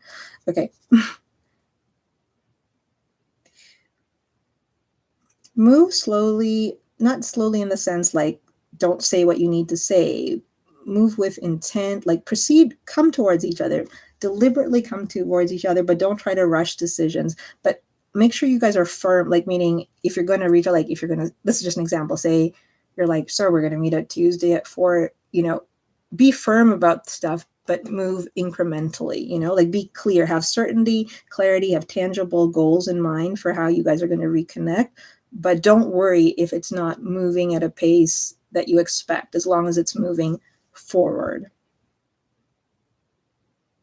Okay. Move slowly, not slowly in the sense like don't say what you need to say. Move with intent, like come towards each other, deliberately come towards each other, but don't try to rush decisions. But make sure you guys are firm, like meaning if you're going to reach out, like if you're going to, this is just an example, say you're like, sir, we're going to meet at Tuesday at 4, be firm about stuff, but move incrementally, like be clear, have certainty, clarity, have tangible goals in mind for how you guys are going to reconnect. But don't worry if it's not moving at a pace that you expect, as long as it's moving forward.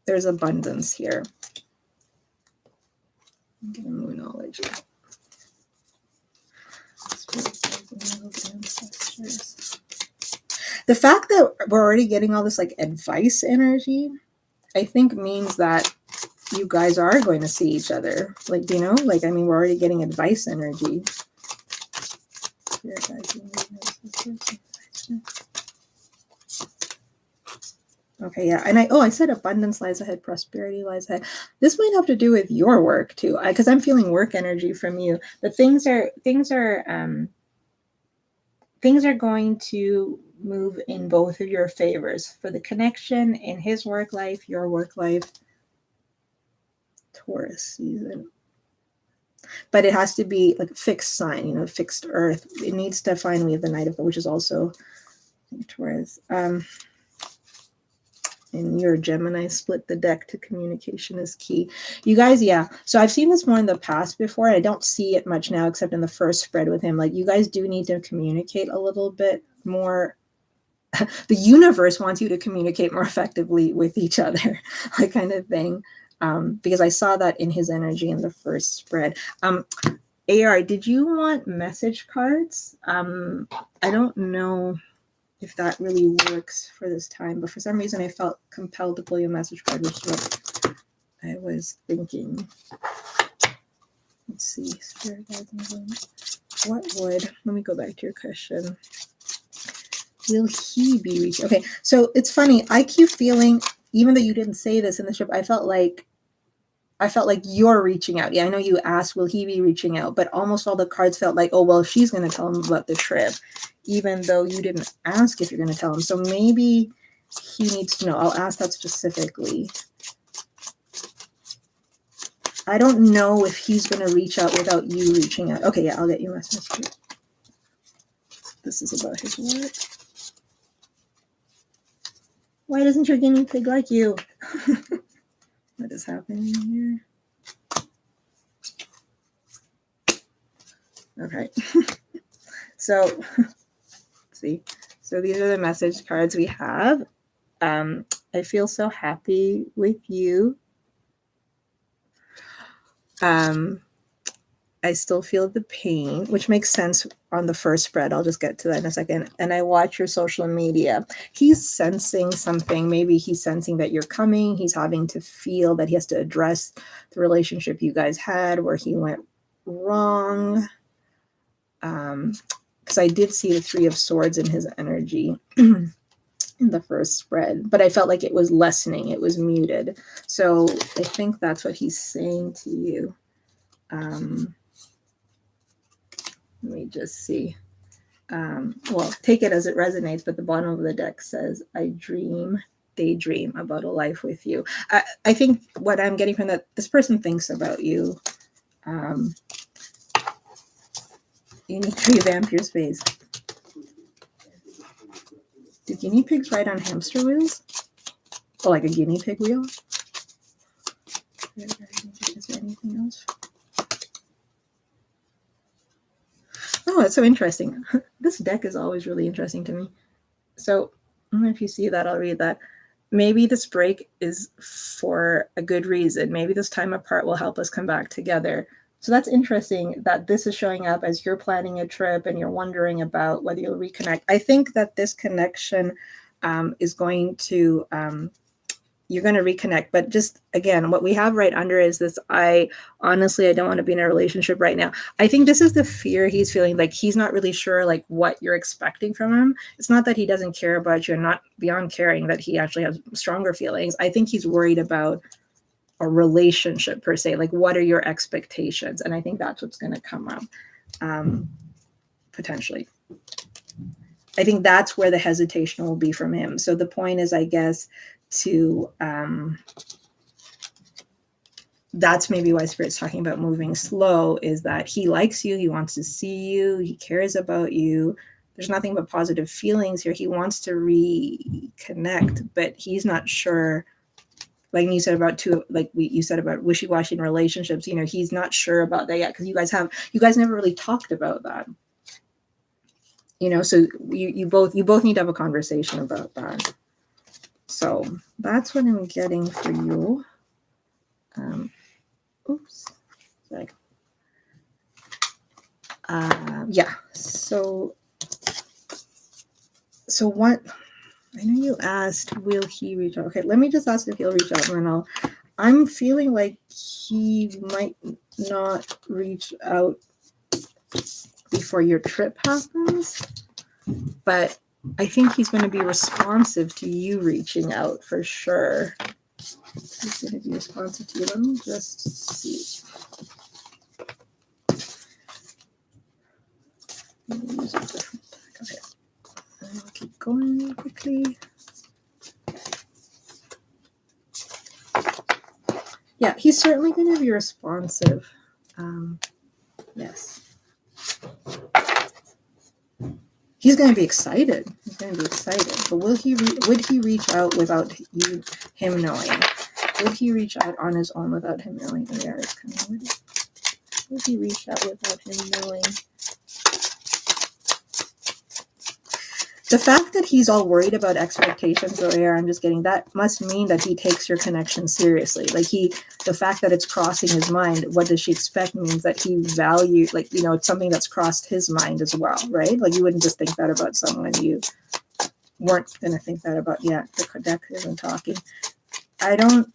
There's abundance here. I'm getting more knowledge. The fact that we're already getting all this like advice energy, I think means that you guys are going to see each other. Like, we're already getting advice energy. Okay, yeah, and I said abundance lies ahead, prosperity lies ahead. This might have to do with your work too, because I'm feeling work energy from you. But things are going to move in both of your favors for the connection in his work life, your work life. Taurus season. But it has to be like a fixed sign, you know, fixed earth. It needs to finally have the Knight of, which is also Taurus. And your Gemini, split the deck to communication is key. You guys, yeah. So I've seen this more in the past before. I don't see it much now, except in the first spread with him. Like, you guys do need to communicate a little bit more. The universe wants you to communicate more effectively with each other, like kind of thing. Because I saw that in his energy in the first spread. AR, did you want message cards? I don't know if that really works for this time, but for some reason I felt compelled to pull you a message card, which is what I was thinking. Let's see, Spirit guides. What would, let me go back to your question. Will he be reaching? Okay, so it's funny. I keep feeling, even though you didn't say this in the trip, I felt like you're reaching out. Yeah, I know you asked, will he be reaching out? But almost all the cards felt like, oh, well, she's going to tell him about the trip, even though you didn't ask if you're going to tell him. So maybe he needs to know. I'll ask that specifically. I don't know if he's going to reach out without you reaching out. Okay, yeah, I'll get you a message. This is about his work. Why doesn't your guinea pig like you? What is happening here? Okay. So, let's see. So these are the message cards we have. I feel so happy with you. I still feel the pain, which makes sense on the first spread. I'll just get to that in a second. And I watch your social media. He's sensing something. Maybe he's sensing that you're coming. He's having to feel that he has to address the relationship you guys had, where he went wrong. Because I did see the Three of Swords in his energy in the first spread, but I felt like it was lessening. It was muted. So I think that's what he's saying to you. Let me just see. Well, take it as it resonates, but the bottom of the deck says, I daydream about a life with you. I think what I'm getting from that, this person thinks about you. You need to revamp your space. Do guinea pigs ride on hamster wheels? Oh, like a guinea pig wheel? Is there anything else? Oh, it's so interesting. This deck is always really interesting to me. So I don't know if you see that, I'll read that. Maybe this break is for a good reason. Maybe this time apart will help us come back together. So that's interesting that this is showing up as you're planning a trip and you're wondering about whether you'll reconnect. I think that this connection is going to, you're going to reconnect. But just, again, what we have right under is this, I honestly don't want to be in a relationship right now. I think this is the fear he's feeling, like he's not really sure like what you're expecting from him. It's not that he doesn't care about you, and not beyond caring that he actually has stronger feelings. I think he's worried about a relationship per se, like what are your expectations? And I think that's what's going to come up potentially. I think that's where the hesitation will be from him. So the point is, I guess, to that's maybe why Spirit's talking about moving slow, is that he likes you, he wants to see you, he cares about you. There's nothing but positive feelings here. He wants to reconnect, but he's not sure. Like you said about you said about wishy-washy in relationships, you know, he's not sure about that yet, because you guys never really talked about that. You know, so you both need to have a conversation about that. So that's what I'm getting for you. Oops. Sorry. Yeah. So what? I know you asked, will he reach out? Okay, let me just ask if he'll reach out, and then I'm feeling like he might not reach out before your trip happens, but I think he's going to be responsive to you reaching out for sure. He's going to be responsive to you. Let me just see. Okay. I'll keep going quickly. Yeah, he's certainly going to be responsive. Yes. He's going to be excited. He's going to be excited. But would he reach out without him knowing? Would he reach out on his own without him knowing? Yeah, it's kind of weird. Would he reach out without him knowing? The fact that he's all worried about expectations or I'm just getting that must mean that he takes your connection seriously. Like the fact that it's crossing his mind, what does she expect means that he values, like, you know, it's something that's crossed his mind as well, right? Like you wouldn't just think that about someone you weren't going to think that about. Yeah, the deck isn't talking. I don't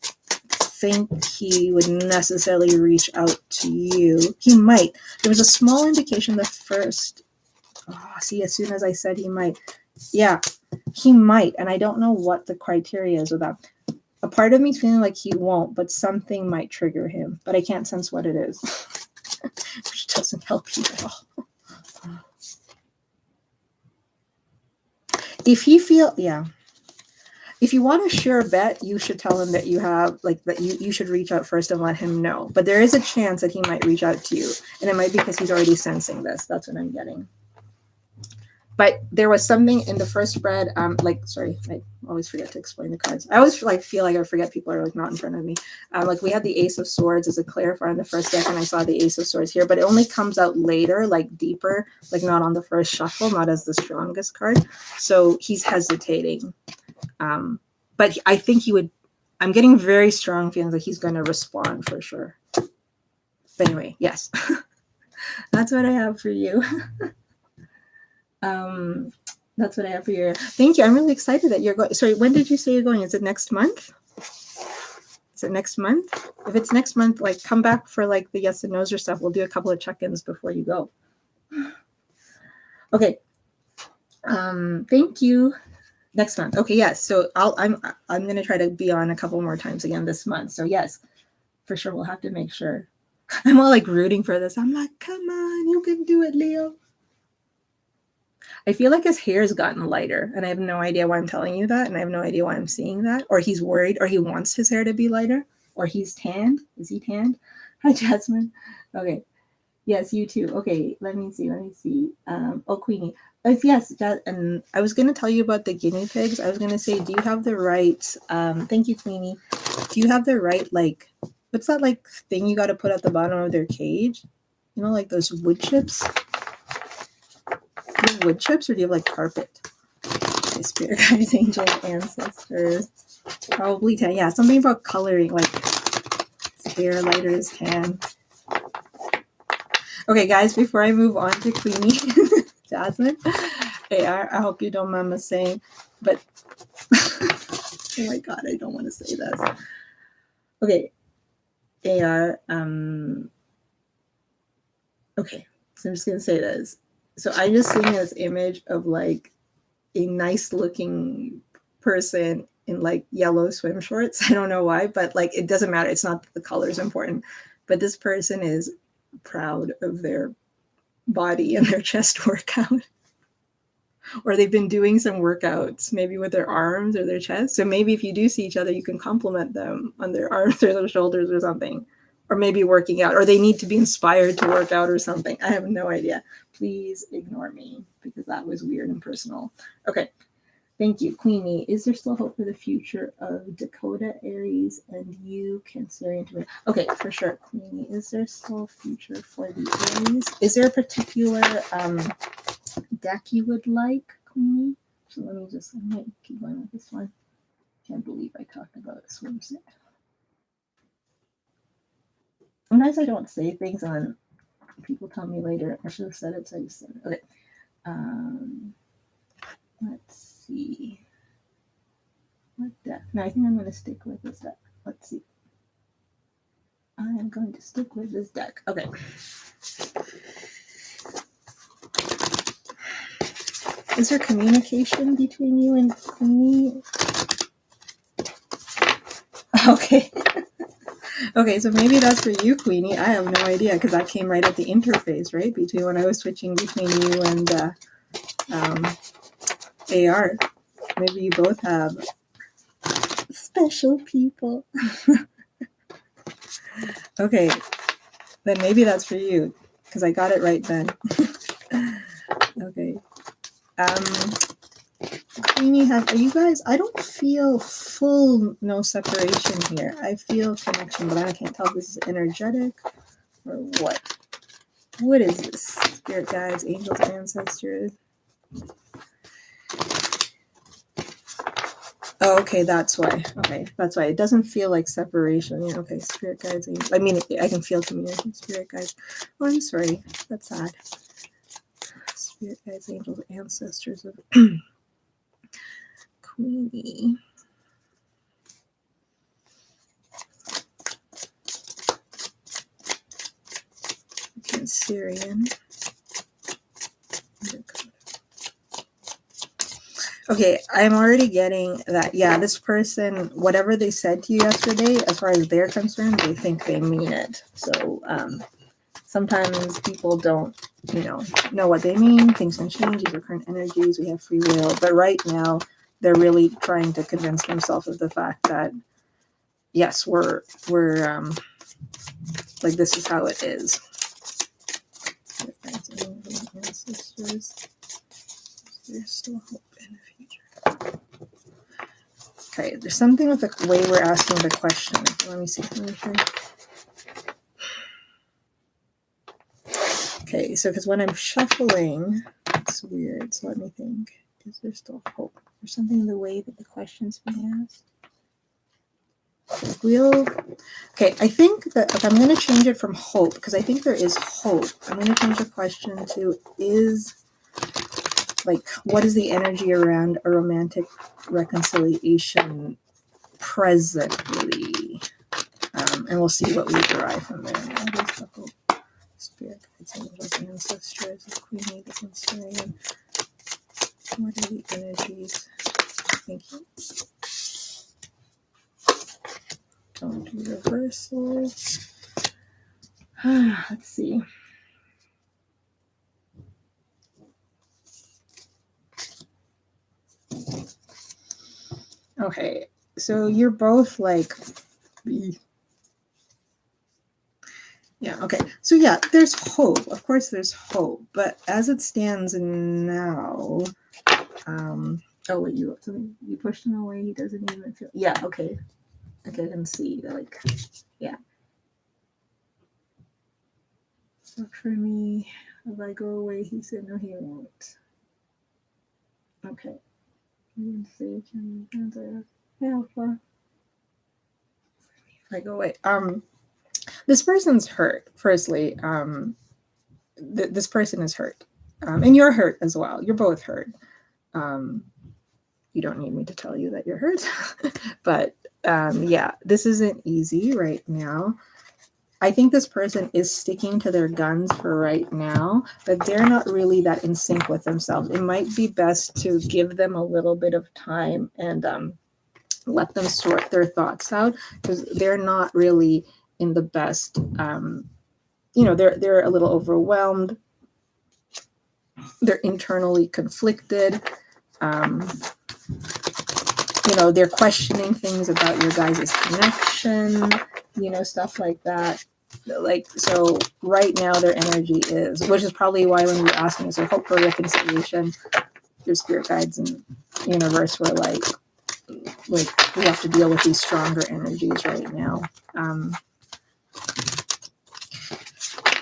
think he would necessarily reach out to you. He might. There was a small indication the first. See, as soon as I said he might, yeah, he might, and I don't know what the criteria is with that. A part of me's feeling like he won't, but something might trigger him, but I can't sense what it is, which doesn't help you at all. If he if you want a sure bet, you should tell him that you have, like, that you should reach out first and let him know. But there is a chance that he might reach out to you, and it might be because he's already sensing this. That's what I'm getting. But there was something in the first spread, sorry, I always forget to explain the cards. I always feel like I forget people are like not in front of me. Like we had the Ace of Swords as a clarifier in the first deck, and I saw the Ace of Swords here, but it only comes out later, like deeper, like not on the first shuffle, not as the strongest card. So he's hesitating. But I think I'm getting very strong feelings that he's going to respond for sure. But anyway, yes, that's what I have for you. That's what I have for you. Thank you. I'm really excited that you're going. Sorry, when did you say you're going? Is it next month? Is it next month? If it's next month, like come back for like the yes and no's or stuff. We'll do a couple of check-ins before you go. Okay. Thank you. Next month. Okay, yes. So I'm gonna try to be on a couple more times again this month. So yes, for sure we'll have to make sure. I'm all like rooting for this. I'm like, come on, you can do it, Leo. I feel like his hair has gotten lighter, and I have no idea why I'm telling you that, and I have no idea why I'm seeing that. Or he's worried, or he wants his hair to be lighter, or he's tanned. Is he tanned? Hi, Jasmine. Okay. Yes, you too. Okay, let me see. Oh, Queenie. Yes, and I was going to tell you about the guinea pigs. I was going to say, do you have the right, thank you, Queenie. Do you have the right, like, what's that, like, thing you got to put at the bottom of their cage? You know, like those wood chips? Do you have wood chips, or do you have, like, carpet? Okay, spirit guides, angels, ancestors. Probably tan. Yeah, something about coloring, like, his hair lighter is tan. Okay, guys, before I move on to Queenie, Jasmine, AR, I hope you don't mind me saying, but oh my God, I don't want to say this. Okay, AR, okay, so I'm just going to say this. So I'm just seeing this image of like a nice looking person in like yellow swim shorts. I don't know why, but like it doesn't matter. It's not that the color is important, but this person is proud of their body and their chest workout. Or they've been doing some workouts, maybe with their arms or their chest. So maybe if you do see each other, you can compliment them on their arms or their shoulders or something. Or maybe working out, or they need to be inspired to work out or something. I have no idea. Please ignore me because that was weird and personal. Okay. Thank you. Queenie, is there still hope for the future of Dakota, Aries, and you, Cancerian? Okay, for sure. Queenie, is there still a future for the Aries? Is there a particular deck you would like, Queenie? So let me just, I might keep going with this one. Can't believe I talked about a swimsuit. Sometimes I don't say things and people tell me later. I should have said it, so I just said it. Okay. Let's see. What deck? No, I think I'm going to stick with this deck. Let's see. I am going to stick with this deck. Okay. Is there communication between you and Queenie? Okay. Okay, so maybe that's for you, Queenie. I have no idea because that came right at the interface, right? Between when I was switching between you and AR. Maybe you both have special people. Okay, then maybe that's for you, because I got it right then. Okay. Queenie, are you guys? I don't feel full no separation here. I feel connection, but I can't tell if this is energetic or what. What is this? Spirit guides, angels, ancestors. Oh, okay, that's why. Okay, that's why. It doesn't feel like separation. Yeah, okay, spirit guides. I mean, I can feel community. Spirit guides. Oh, I'm sorry. That's sad. Spirit guides, angels, ancestors of Queenie. Cancerian. Okay, I'm already getting that. Yeah, this person, whatever they said to you yesterday, as far as they're concerned, they think they mean it. So sometimes people don't, know what they mean. Things can change. These are current energies. We have free will. But right now, they're really trying to convince themselves of the fact that, yes, we're like, this is how it is. There's still hope in the future. Okay, there's something with the way we're asking the question. Let me see. Okay, so because when I'm shuffling, it's weird. So let me think. Is there still hope? There's something in the way that the question's being asked. Okay, I think that if I'm going to change it from hope, because I think there is hope, I'm going to change the question to what is the energy around a romantic reconciliation presently? And we'll see what we derive from there. What is the hope? Spirit guides, angels, ancestors, the Queenie, the Cancerian. What are the energies? Thank you. Don't do reversals. Let's see. Okay, so you're both like, yeah, okay. So yeah, there's hope. Of course there's hope, but as it stands now, oh wait, you pushed him away, he doesn't even feel, yeah, okay. Okay, I can see, like, yeah. So for me, if I go away, he said no, he won't. Okay. If I go away, this person's hurt. Firstly, this person is hurt, and you're hurt as well. You're both hurt. You don't need me to tell you that you're hurt, but yeah, this isn't easy right now. I think this person is sticking to their guns for right now, but they're not really that in sync with themselves. It might be best to give them a little bit of time and let them sort their thoughts out, because they're not really in the best. They're a little overwhelmed. They're internally conflicted. They're questioning things about your guys' connection. Stuff like that. So right now their energy is, which is probably why when we were asking, is there hope for reconciliation, your spirit guides and universe were like we have to deal with these stronger energies right now.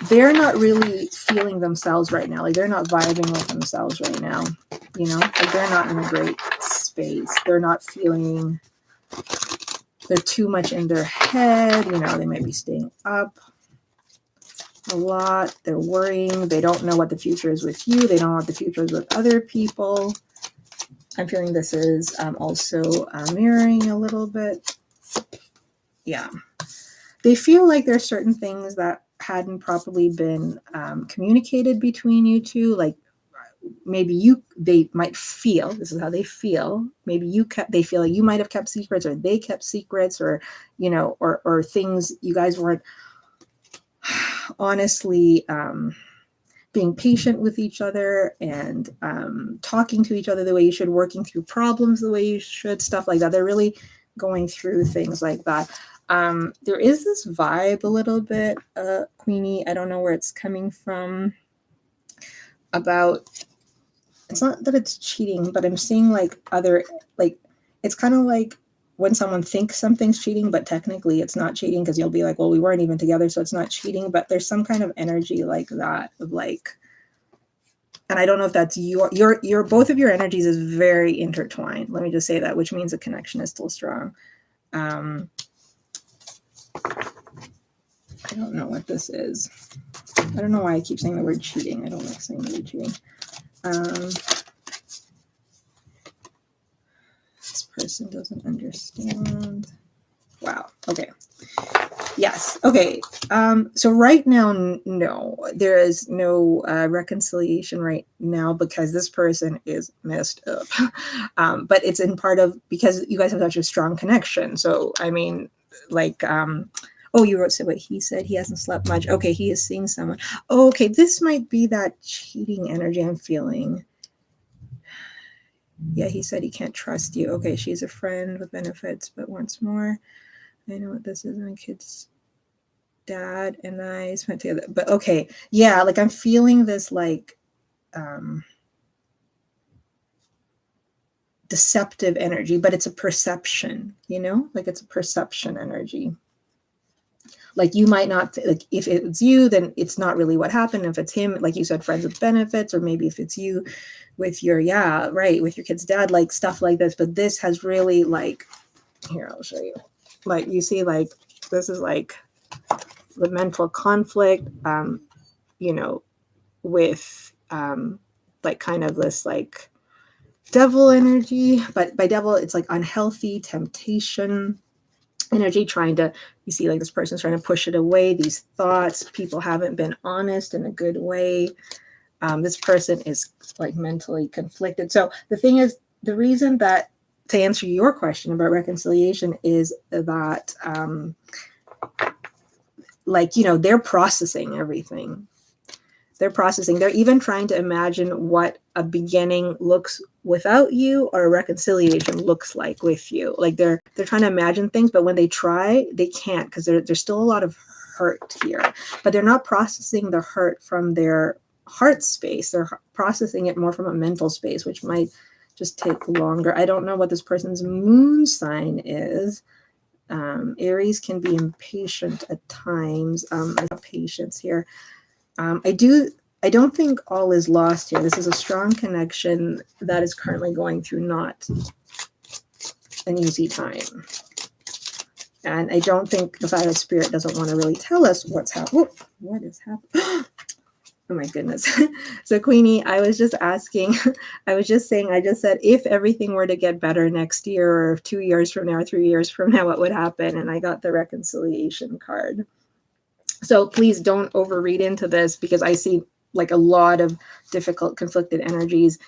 They're not really feeling themselves right now. Like, they're not vibing with themselves right now. Like, they're not in a great space. They're not feeling, they're too much in their head. They might be staying up a lot. They're worrying. They don't know what the future is with you. They don't know what the future is with other people. I'm feeling this is also mirroring a little bit. Yeah. They feel like there's certain things that hadn't properly been communicated between you two. Like, maybe they might feel, this is how they feel. Maybe they feel like you might have kept secrets, or they kept secrets, or, or things you guys weren't honestly being patient with each other and talking to each other the way you should, working through problems the way you should, stuff like that. They're really going through things like that. There is this vibe a little bit, Queenie. I don't know where it's coming from. About, it's not that it's cheating, but I'm seeing like other, like, it's kind of like when someone thinks something's cheating, but technically it's not cheating, because you'll be like, well, we weren't even together, so it's not cheating. But there's some kind of energy like that of like, and I don't know if that's your both of your energies is very intertwined. Let me just say that, which means the connection is still strong. I don't know what this is. I don't know why I keep saying the word cheating. I don't like saying the word cheating. This person doesn't understand. Wow. Okay. Yes. Okay. So right now, no, there is no reconciliation right now because this person is messed up. But it's in part of because you guys have such a strong connection. So I mean, like, oh, you wrote, so what he said, he hasn't slept much. Okay, he is seeing someone. Oh, okay, this might be that cheating energy I'm feeling. Yeah, he said he can't trust you. Okay, she's a friend with benefits, but wants more. I know what this is. My kid's dad and I spent together. But okay, yeah, like I'm feeling this like deceptive energy, but it's a perception, you know? Like it's a perception energy. Like you might not, like if it's you, then it's not really what happened. If it's him, like you said, friends with benefits, or maybe if it's you with your, yeah, right, with your kid's dad, like stuff like this. But this has really like, here, I'll show you. Like you see, like this is like the mental conflict, you know, with like kind of this like devil energy, but by devil, it's like unhealthy temptation energy, trying to, you see like this person's trying to push it away, these thoughts, people haven't been honest in a good way. This person is like mentally conflicted. So the thing is, the reason that, to answer your question about reconciliation, is that like, you know, they're processing everything. They're processing. They're even trying to imagine what a beginning looks without you, or a reconciliation looks like with you. Like they're trying to imagine things, but when they try, they can't, because there's still a lot of hurt here. But they're not processing the hurt from their heart space. They're processing it more from a mental space, which might just take longer. I don't know what this person's moon sign is. Aries can be impatient at times. I have patience here. I don't think all is lost here. This is a strong connection that is currently going through not an easy time. And I don't think the fact that Spirit doesn't want to really tell us what's happening. What is happening? Oh my goodness. So Queenie, I was just asking, I just said, if everything were to get better next year, or 2 years from now, or 3 years from now, what would happen? And I got the reconciliation card. So please don't overread into this, because I see like a lot of difficult, conflicted energies,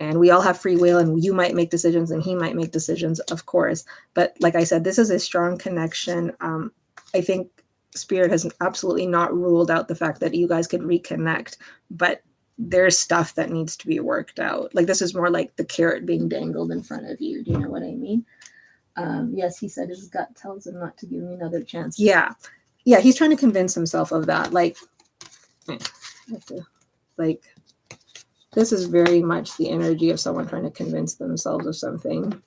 and we all have free will, and you might make decisions and he might make decisions, of course. But like I said, this is a strong connection. I think Spirit has absolutely not ruled out the fact that you guys could reconnect, but there's stuff that needs to be worked out. Like this is more like the carrot being dangled in front of you. Do you know what I mean? Yes, he said his gut tells him not to give me another chance. Yeah, he's trying to convince himself of that. Like this is very much the energy of someone trying to convince themselves of something.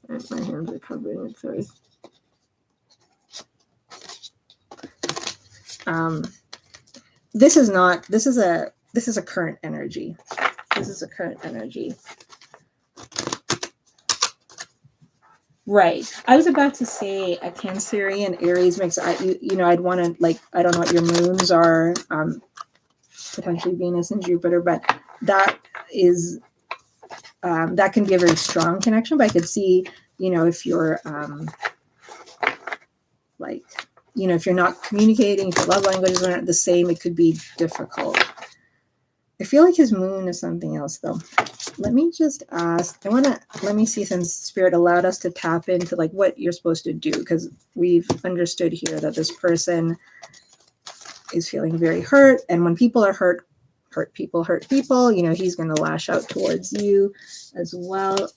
And my hands are covering it, sorry. This is a current energy. This is a current energy. Right. I was about to say a Cancerian Aries mix. I'd want to, like, I don't know what your moons are, potentially Venus and Jupiter, but that is, that can be a very strong connection. But I could see, if you're, if you're not communicating, if your love languages aren't the same, it could be difficult. I feel like his moon is something else, though. Let me just ask. Let me see, since Spirit allowed us to tap into like what you're supposed to do, because we've understood here that this person is feeling very hurt. And when people are hurt, hurt people, you know, he's going to lash out towards you as well.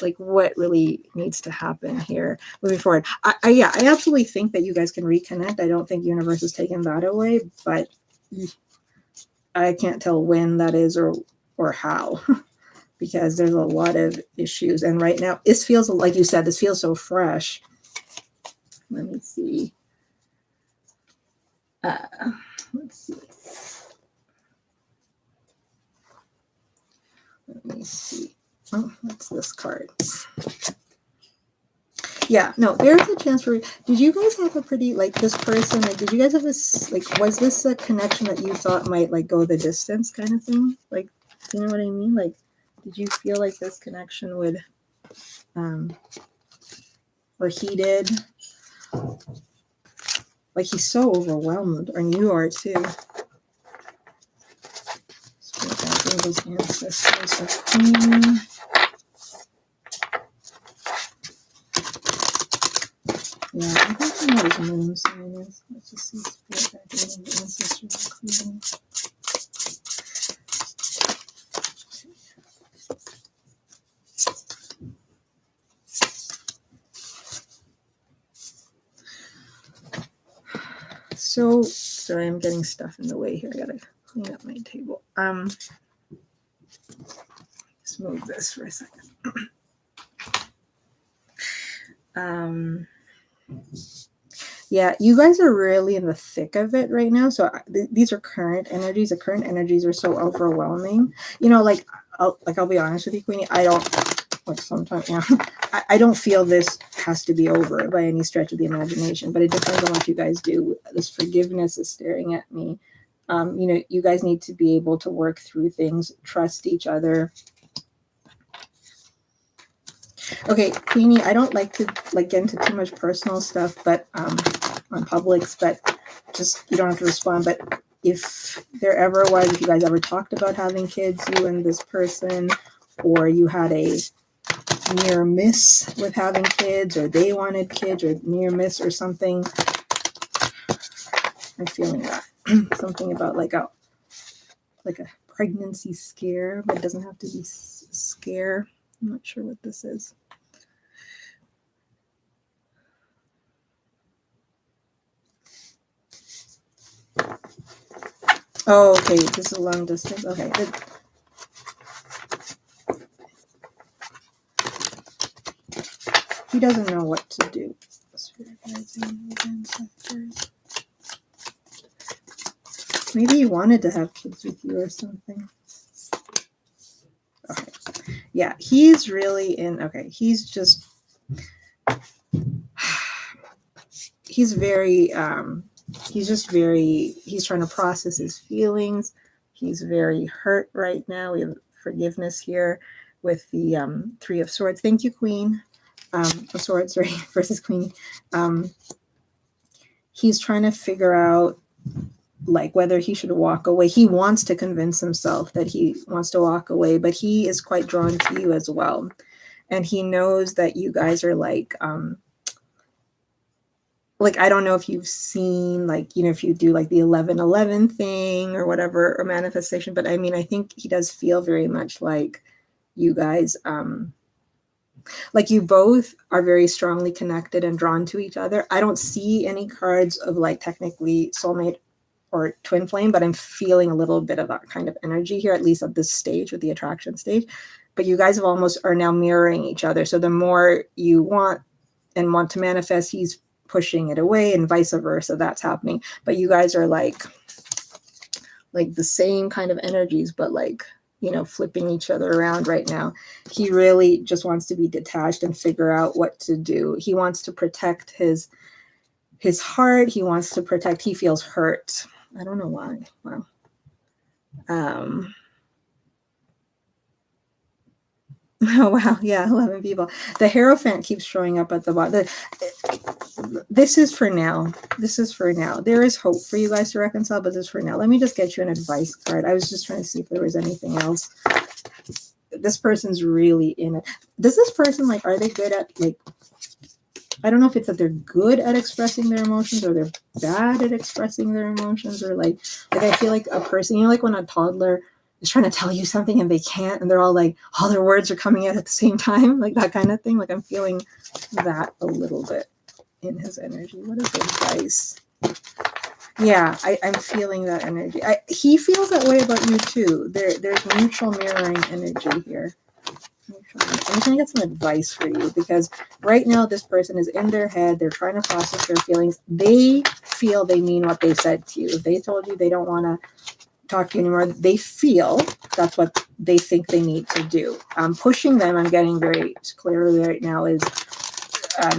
Like what really needs to happen here moving forward? Yeah, I absolutely think that you guys can reconnect. I don't think universe is taking that away, but I can't tell when that is or how. Because there's a lot of issues, and right now this feels, like you said, this feels so fresh. Let me see. Let's see. Let me see. Oh, what's this card? Yeah, no, there's a chance for. Did you guys have a pretty, like, this person? Like, did you guys have this, like, was this a connection that you thought might, like, go the distance kind of thing? Like, you know what I mean? Like, did you feel like this connection would, or he did? Like, he's so overwhelmed, and you are too. Those ancestors of Queen. Yeah, I think I know what his moon sign is. Let's just see spirit guiding the ancestors of Queen. So sorry, I'm getting stuff in the way here. I gotta clean up my table. Let's move this for a second. Yeah, you guys are really in the thick of it right now. So these are current energies. The current energies are so overwhelming. You know, like I'll be honest with you, Queenie. I don't, like, sometimes, you know, I don't feel this has to be over by any stretch of the imagination. But it depends on what you guys do. This forgiveness is staring at me. You know, you guys need to be able to work through things, trust each other. Okay, Queenie, I don't like to get into too much personal stuff, but on Publix, but just, you don't have to respond. But if there ever was, if you guys ever talked about having kids, you and this person, or you had a near miss with having kids, or they wanted kids, or near miss or something, I'm feeling that. Something about like a pregnancy scare, but it doesn't have to be scare. I'm not sure what this is. Oh, okay. This is a long distance. Okay. He doesn't know what to do. Maybe he wanted to have kids with you or something. Okay. Yeah, he's really in. Okay, he's just. He's very. He's just very. He's trying to process his feelings. He's very hurt right now. We have forgiveness here with the Three of Swords. Thank you, Queen. Of Swords, right? Versus Queen. He's trying to figure out, like, whether he should walk away. He wants to convince himself that he wants to walk away, but he is quite drawn to you as well. And he knows that you guys are like I don't know if you've seen, like, you know, if you do like the 11:11 thing or whatever, or manifestation, but I mean, I think he does feel very much like you guys, like, you both are very strongly connected and drawn to each other. I don't see any cards of, like, technically soulmate or twin flame, but I'm feeling a little bit of that kind of energy here, at least at this stage with the attraction stage. But you guys are now mirroring each other. So the more you want to manifest, he's pushing it away, and vice versa. That's happening. But you guys are like the same kind of energies, but, like, you know, flipping each other around right now. He really just wants to be detached and figure out what to do. He wants to protect his heart. He wants to protect. He feels hurt. I don't know why. Wow. Oh, wow. Yeah, 11 people. The Hierophant keeps showing up at the bottom. This is for now. This is for now. There is hope for you guys to reconcile, but this is for now. Let me just get you an advice card. I was just trying to see if there was anything else. This person's really in it. Does this person, like, are they good at, like, I don't know if it's that they're good at expressing their emotions or they're bad at expressing their emotions, or like I feel like a person, you know, like when a toddler is trying to tell you something and they can't, and they're all like, all their words are coming out at the same time, like that kind of thing. Like I'm feeling that a little bit in his energy. What is advice? Yeah, I'm feeling that energy. He feels that way about you too. There's mutual mirroring energy here. I'm trying to get some advice for you, because right now this person is in their head. They're trying to process their feelings. They feel they mean what they said to you. If they told you they don't want to talk to you anymore, they feel that's what they think they need to do. Pushing them, I'm getting very clearly right now, is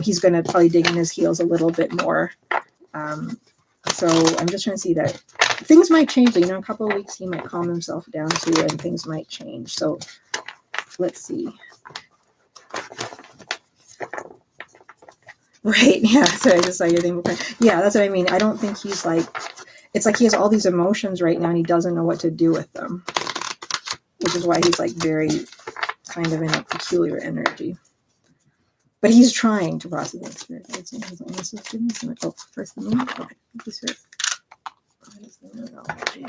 he's going to probably dig in his heels a little bit more. So I'm just trying to see that things might change. You know, in a couple of weeks he might calm himself down too, and things might change. So let's see. Right. Yeah. So I just saw your thing. Yeah, that's what I mean. I don't think he's like, it's like he has all these emotions right now and he doesn't know what to do with them, which is why he's like very kind of in a peculiar energy. But he's trying to process the experience. Oh, first the moon. Okay. This is the numerology.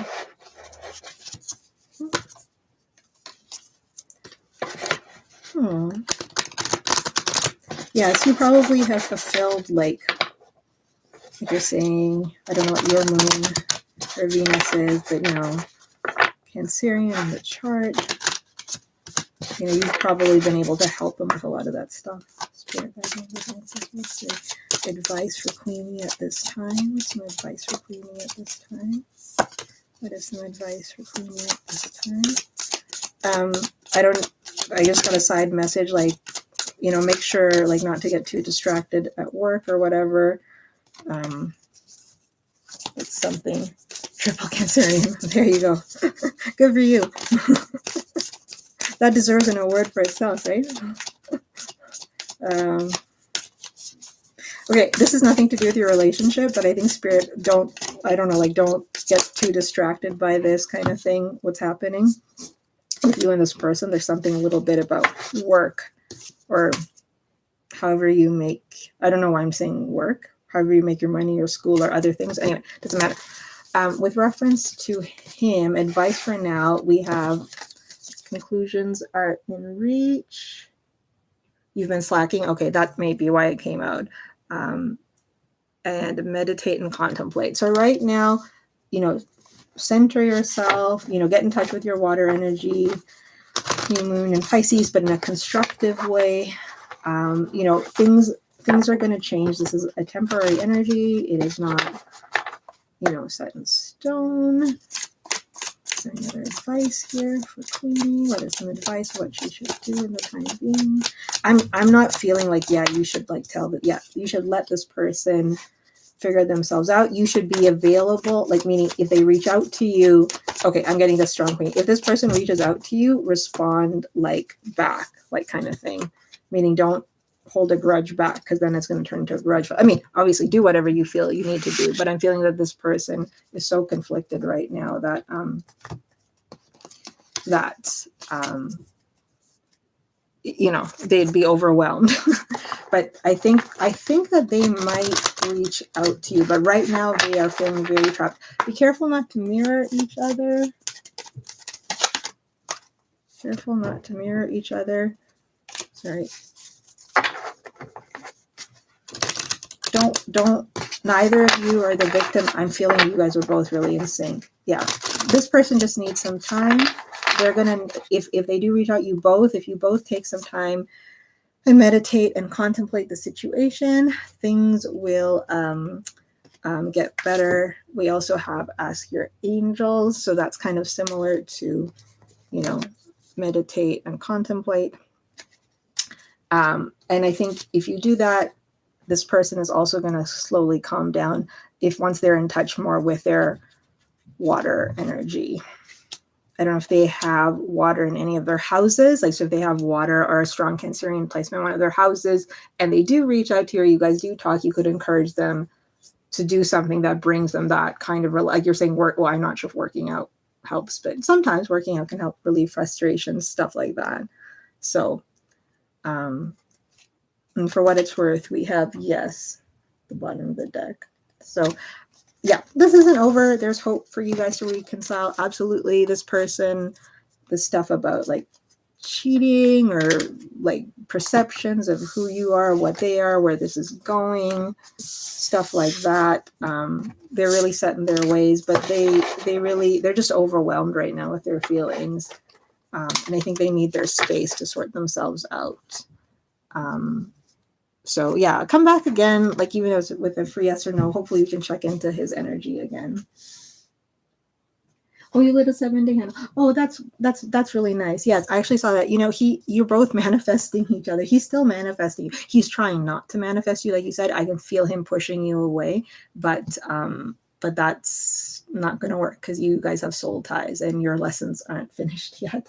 Yes, you probably have fulfilled, like you're saying, I don't know what your moon or Venus is, but you know, Cancerian in the chart. You know, you've probably been able to help him with a lot of that stuff. Spirit advice for Queenie at this time. What's some advice for Queenie at this time? What is some advice for Queenie at this time? I just got a side message, like, you know, make sure, like, not to get too distracted at work or whatever. It's something. Triple Cancerian. There you go. Good for you. That deserves an award for itself, right? Okay, this has nothing to do with your relationship, but I think Spirit, don't get too distracted by this kind of thing, what's happening with you and this person. There's something a little bit about work, or however you make, I don't know why I'm saying work, however you make your money, or school, or other things. Anyway, doesn't matter. With reference to him, advice for now, we have conclusions are in reach. You've been slacking. Okay, that may be why it came out. And meditate and contemplate. So right now, you know, center yourself, you know, get in touch with your water energy, new moon and Pisces, but in a constructive way. You know, things are going to change. This is a temporary energy. It is not, you know, set in stone. Is there any other advice here for Queenie? What is some advice what she should do in the time being? I'm not feeling like, yeah, you should like tell that, yeah, you should let this person figure themselves out. You should be available, like, meaning if they reach out to you, okay, I'm getting this strong Queen. If this person reaches out to you, respond like back, like kind of thing. Meaning don't hold a grudge back, because then it's going to turn into a grudge. I mean, obviously do whatever you feel you need to do, but I'm feeling that this person is so conflicted right now that you know, they'd be overwhelmed. But I think that they might reach out to you, but right now they are feeling very trapped. Be careful not to mirror each other. Careful not to mirror each other. Sorry. Don't, neither of you are the victim. I'm feeling you guys are both really in sync. Yeah. This person just needs some time. They're gonna, if they do reach out, if you both take some time and meditate and contemplate the situation, things will get better. We also have ask your angels. So that's kind of similar to, you know, meditate and contemplate. And I think if you do that, this person is also going to slowly calm down once they're in touch more with their water energy. I don't know if they have water in any of their houses. Like, so if they have water or a strong Cancerian placement in one of their houses, and they do reach out to you, or you guys do talk, you could encourage them to do something that brings them that kind of, like you're saying, work. Well, I'm not sure if working out helps, but sometimes working out can help relieve frustration, stuff like that. So, And for what it's worth, we have yes, the bottom of the deck. So yeah, this isn't over. There's hope for you guys to reconcile. Absolutely. This person, the stuff about like cheating or like perceptions of who you are, what they are, where this is going, stuff like that. They're really set in their ways, but they're just overwhelmed right now with their feelings. And I think they need their space to sort themselves out. So yeah, come back again, like even as with a free yes or no, hopefully you can check into his energy again. Oh, you lit a 7-day candle. Oh, that's really nice. Yes, I actually saw that. You're both manifesting each other. He's still manifesting you. He's trying not to manifest you, like you said. I can feel him pushing you away, but that's not going to work because you guys have soul ties and your lessons aren't finished yet.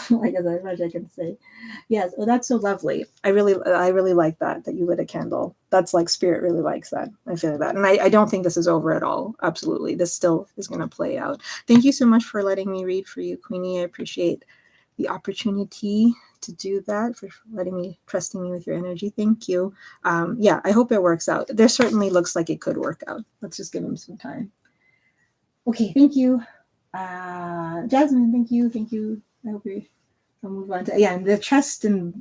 Like as much I can say. Yes. Oh, that's so lovely. I really like that you lit a candle. That's like spirit really likes that. I feel that. And I don't think this is over at all. Absolutely. This still is going to play out. Thank you so much for letting me read for you, Queenie. I appreciate the opportunity to do that, for trusting me with your energy. Thank you. Yeah, I hope it works out. There certainly looks like it could work out. Let's just give him some time. Okay, thank you. Jasmine, thank you. Thank you. I hope I'll move on to, yeah, and the chest and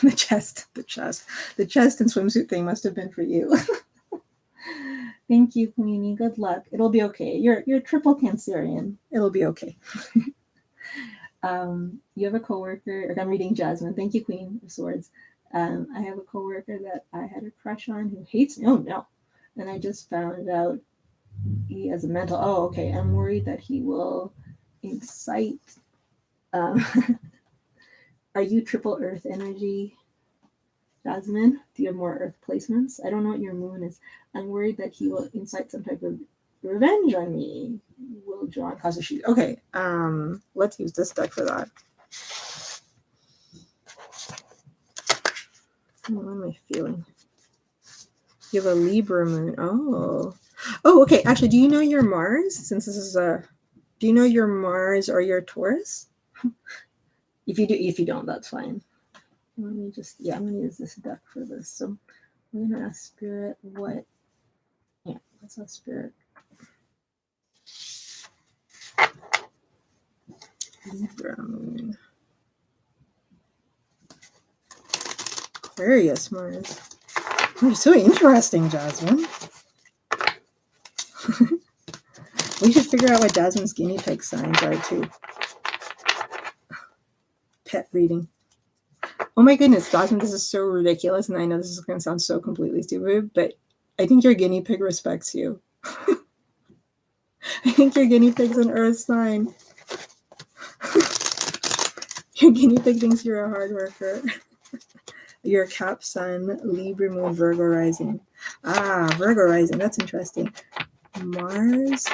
the chest and swimsuit thing must have been for you. Thank you, Queenie. Good luck. It'll be okay. You're triple Cancerian. It'll be okay. You have a coworker. I'm reading Jasmine. Thank you, Queen of Swords. I have a coworker that I had a crush on who hates me. Oh no! And I just found out he has a mental. Oh, okay. I'm worried that he will incite. Are you triple Earth energy, Jasmine? Do you have more Earth placements? I don't know what your moon is. I'm worried that he will incite some type of revenge on me. Will John cause a shoot? Okay, let's use this deck for that. What am I feeling? You have a Libra moon. Oh, okay. Actually, do you know your Mars? Since this is do you know your Mars or your Taurus? If you do, if you don't, that's fine. Let me I'm gonna use this deck for this. So I'm gonna ask Spirit what. Yeah, let's ask Spirit. Libra moon. Aquarius Mars. Oh, so interesting, Jasmine. We should figure out what Jasmine's guinea pig signs are too. Pet reading. Oh my goodness, Jasmine, this is so ridiculous, and I know this is going to sound so completely stupid, but I think your guinea pig respects you. I think your guinea pig's an earth sign. Your guinea pig thinks you're a hard worker. Your Cap Sun, Libra Moon, Virgo rising. Virgo rising. That's interesting. Mars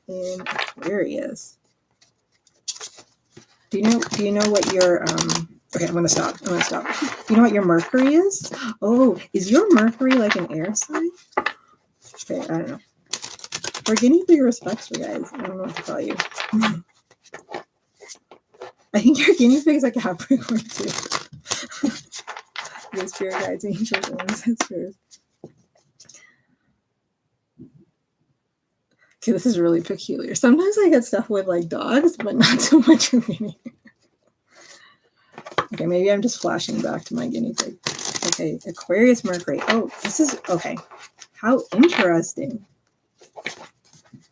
in Aquarius. Do you know what your okay, I'm gonna stop. Do you know what your Mercury is? Oh, is your Mercury like an air sign? Okay, I don't know. Or guinea pig respects you guys. I don't know what to tell you. I think your guinea pig is like a Capricorn too. Your spirit guides, angels, and ancestors. Okay, this is really peculiar. Sometimes I get stuff with like dogs, but not so much with guinea pig. Okay, maybe I'm just flashing back to my guinea pig. Okay, Aquarius Mercury. Oh, this is okay. How interesting.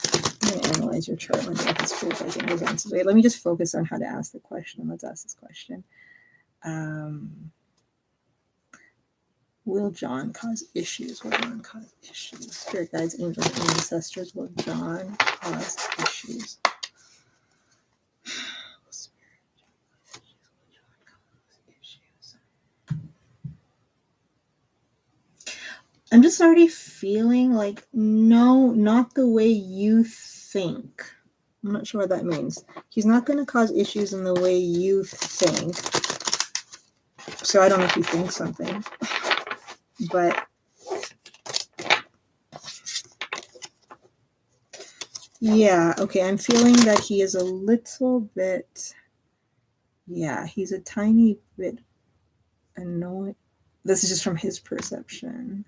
I'm going to analyze your chart. Wait, let me just focus on how to ask the question. Let's ask this question. Will John cause issues? Will John cause issues? Spirit guides, angels, and ancestors. Will John cause issues? I'm just already feeling like, no, not the way you think. I'm not sure what that means. He's not going to cause issues in the way you think. So I don't know if you think something. But yeah, okay, I'm feeling that he is a little bit, yeah, he's a tiny bit annoying. This is just from his perception.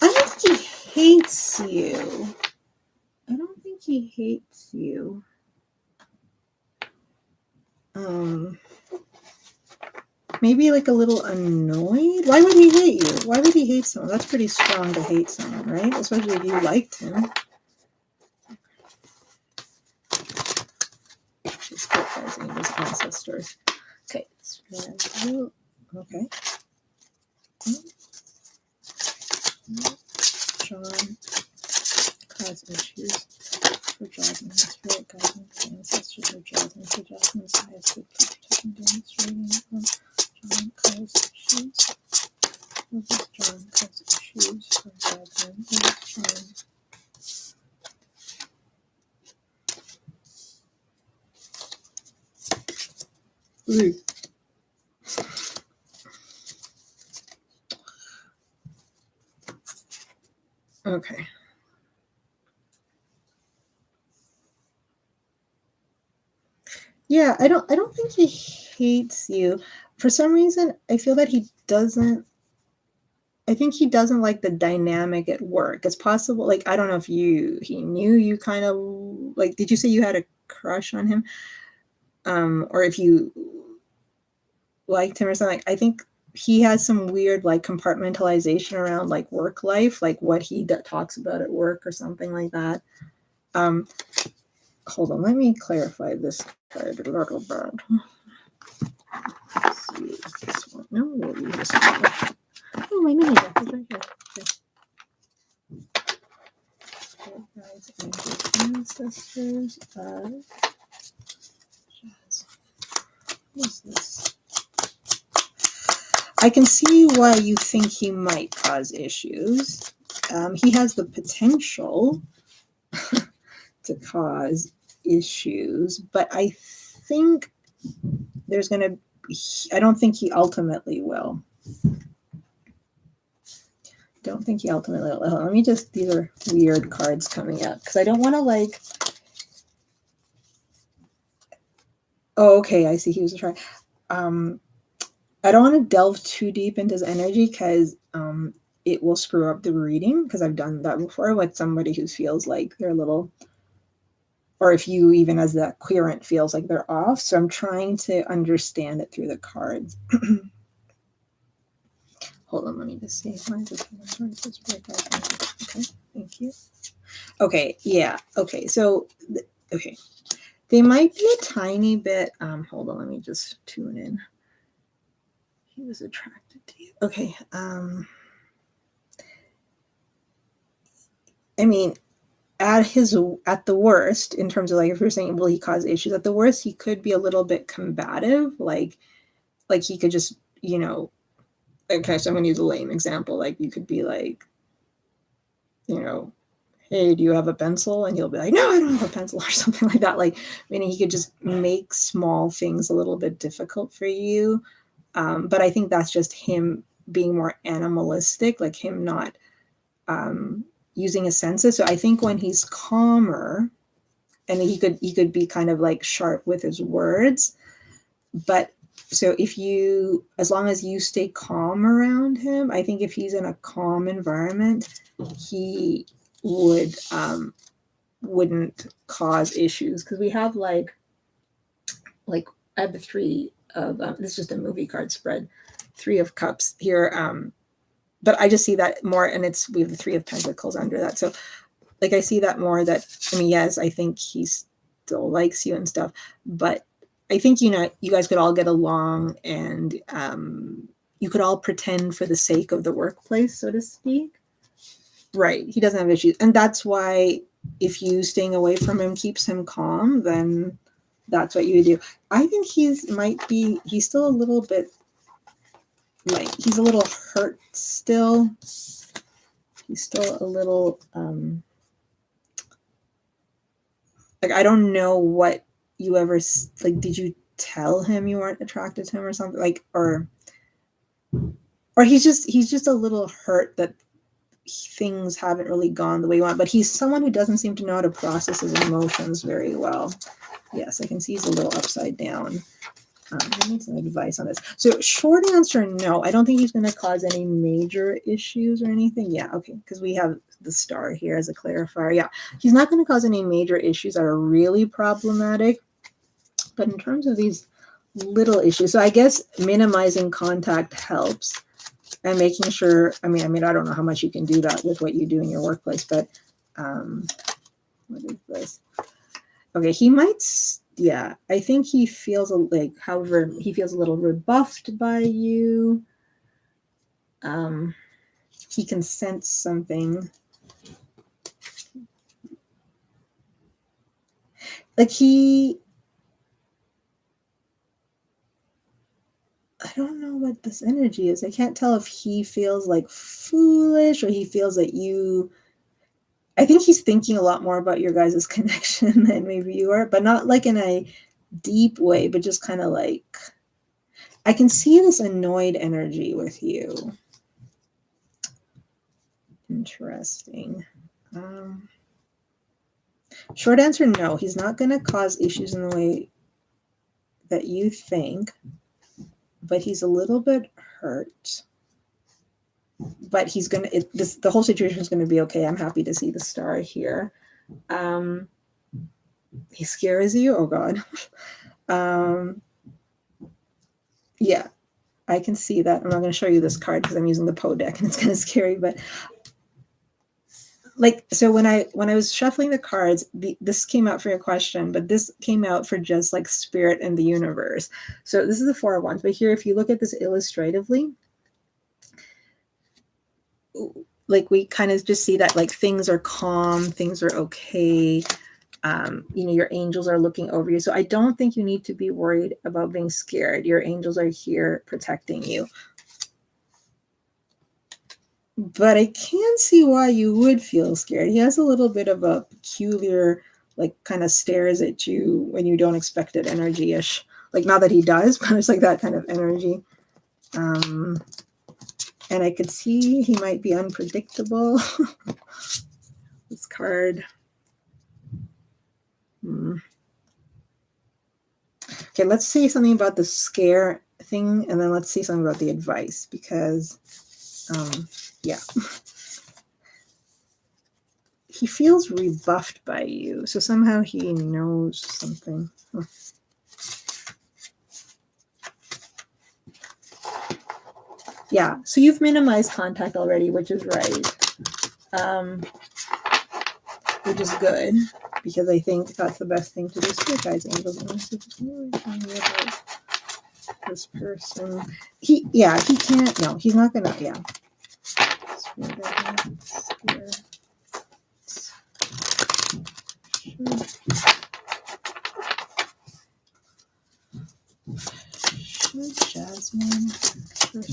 I don't think he hates you. I don't think he hates you. Maybe like a little annoyed. Why would he hate you? Why would he hate someone? That's pretty strong to hate someone, right? Especially if you liked him. Just criticizing his ancestors. Okay. Okay. John caused issues for Jasmine. His spirit guidance ancestors of Jasmine. So Jasmine's highest good protection demonstrating John caused issues. What does John cause issues for Jasmine? What does John? Ooh. Okay. Yeah, I don't think he hates you. For some reason, I feel that he doesn't. I think he doesn't like the dynamic at work. It's possible, like I don't know if he knew you kind of like. Did you say you had a crush on him, or if you liked him or something? I think he has some weird like compartmentalization around like work life, like what he talks about at work or something like that. Hold on, let me clarify this card a little bit. Let's see this one. No, we'll use this one. Oh, my mini deck is right here. Okay. Guides and ancestors of Jazz. What is this? I can see why you think he might cause issues. He has the potential to cause issues, but I think there's going to be, I don't think he ultimately will. Don't think he ultimately will. Let me just, these are weird cards coming up because I don't want to like, oh, okay, I see he was a try. I don't want to delve too deep into his energy because it will screw up the reading because I've done that before with somebody who feels like they're a little, or if you even as the querent feels like they're off. So I'm trying to understand it through the cards. Hold on, let me just see. Okay, thank you. Okay, yeah. Okay, so okay, they might be a tiny bit. Hold on, let me just tune in. He was attracted to you. Okay. I mean, at the worst, in terms of like if you're saying will he cause issues, at the worst he could be a little bit combative, like he could just, you know, okay, so I'm gonna use a lame example, like you could be like, you know, hey, do you have a pencil? And you'll be like, no, I don't have a pencil, or something like that. Like, meaning he could just make small things a little bit difficult for you. But I think that's just him being more animalistic, like him not using his senses. So I think when he's calmer, and he could be kind of like sharp with his words. But so if you, as long as you stay calm around him, I think if he's in a calm environment, he wouldn't cause issues, because we have like I have the three of this is just a movie card spread, 3 of Cups here, but I just see that more, and we have the 3 of Pentacles under that. So like I see that more, that I mean, yes, I think he still likes you and stuff, but I think, you know, you guys could all get along, and you could all pretend for the sake of the workplace, so to speak. Right. He doesn't have issues. And that's why if you staying away from him keeps him calm, then that's what you do. I think he's still a little bit, like, he's a little hurt still. He's still a little, like, I don't know what you ever, like, did you tell him you weren't attracted to him or something? Like, or he's just a little hurt that things haven't really gone the way you want, but he's someone who doesn't seem to know how to process his emotions very well. Yes, I can see he's a little upside down. I need some advice on this. So short answer, no. I don't think he's going to cause any major issues or anything. Yeah, okay, because we have the star here as a clarifier. Yeah, he's not going to cause any major issues that are really problematic. But in terms of these little issues, so I guess minimizing contact helps. And making sure, I mean, I don't know how much you can do that with what you do in your workplace, but what is this? Okay, he might, yeah, I think he feels like, however, he feels a little rebuffed by you. He can sense something. Like I don't know what this energy is. I can't tell if he feels like foolish or he feels that you, I think he's thinking a lot more about your guys' connection than maybe you are, but not like in a deep way, but just kind of like, I can see this annoyed energy with you. Interesting. Short answer, no. He's not going to cause issues in the way that you think, but he's a little bit hurt. But he's going to, the whole situation is going to be okay. I'm happy to see the star here. He scares you? Oh, God. Yeah, I can see that. I'm not going to show you this card because I'm using the Poe deck and it's kind of scary, but like, so when I was shuffling the cards, this came out for your question, but this came out for just like spirit and the universe. So this is the Four of Wands, but here, if you look at this illustratively, like we kind of just see that like things are calm, things are okay. Your angels are looking over you. So I don't think you need to be worried about being scared. Your angels are here protecting you. But I can see why you would feel scared. He has a little bit of a peculiar, like, kind of stares at you when you don't expect it energy-ish. Like, not that he does, but it's like that kind of energy. And I could see he might be unpredictable. This card. Okay, let's say something about the scare thing, and then let's see something about the advice, because, yeah. He feels rebuffed by you, so somehow he knows something. Yeah, so you've minimized contact already, which is right, which is good, because I think that's the best thing to do. Spirit guides, angels, and this person. He can't. No, he's not gonna. Yeah. Jasmine.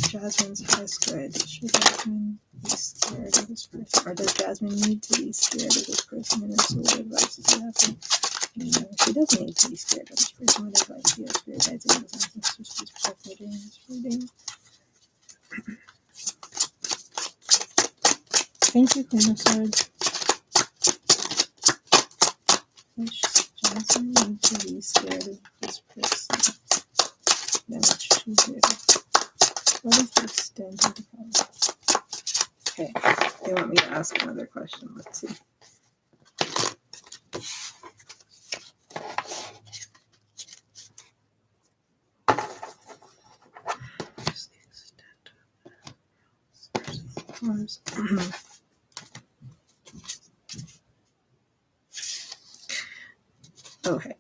Jasmine's has good. Should Jasmine be scared of this person? Or does Jasmine need to be scared of this person? And so what advice does he have? She doesn't need to be scared of this person. What advice do you have? Spirit guides, angels, ancestors, please protect me during this reading. Thank you, Queen of Swords. Does Jasmine need to be scared of this person? Then what should she do? What is the extent of the problem? Okay, they want me to ask another question. Let's see. Okay.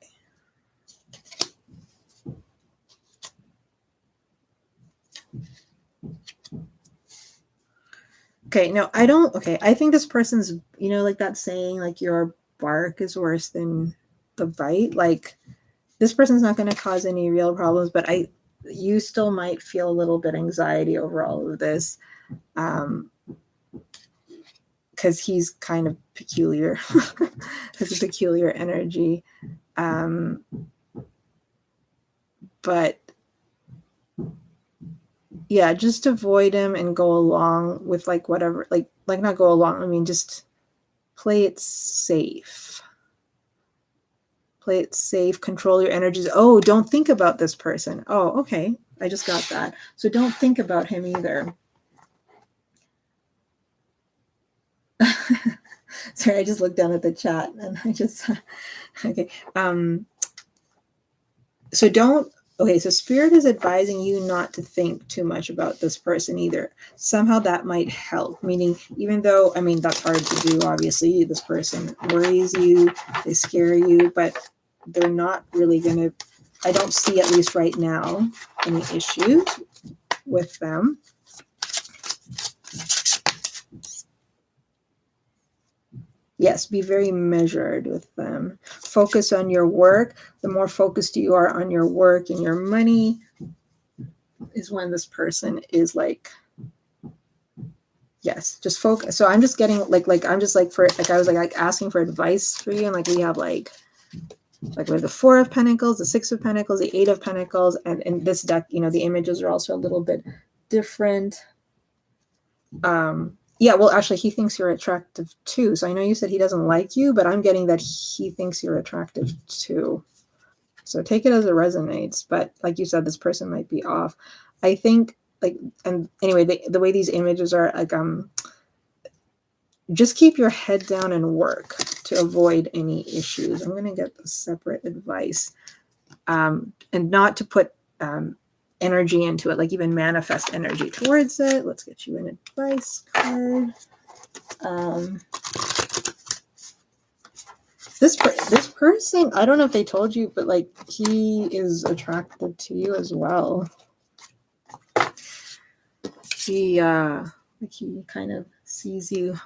Okay, no, I don't. Okay, I think this person's, like that saying, like your bark is worse than the bite. Like this person's not going to cause any real problems, but you still might feel a little bit anxiety over all of this, because he's kind of peculiar, has a peculiar energy, but yeah, just avoid him and go along with like whatever, like not go along. I mean, just play it safe. Play it safe. Control your energies. Oh, don't think about this person. Oh, okay. I just got that. So don't think about him either. Sorry, I just looked down at the chat and I just okay. So don't okay, so spirit is advising you not to think too much about this person either. Somehow that might help, meaning even though, I mean, that's hard to do, obviously. This person worries you, they scare you, but they're not really going to, I don't see, at least right now, any issues with them. Yes, be very measured with them. Focus on your work. The more focused you are on your work and your money is when this person is like, yes, just focus. So I'm just getting like I'm just like for like I was like asking for advice for you, and like we have like we have the 4 of Pentacles, the 6 of Pentacles, the 8 of Pentacles, and in this deck, you know, the images are also a little bit different. Yeah, well, actually, he thinks you're attractive too. So I know you said he doesn't like you, but I'm getting that he thinks you're attractive too. So take it as it resonates. But like you said, this person might be off. I think like, and anyway, the way these images are like, just keep your head down and work to avoid any issues. I'm going to get the separate advice, and not to put energy into it, like even manifest energy towards it. Let's get you an advice card. This person, I don't know if they told you, but like he is attracted to you as well. He like he kind of sees you.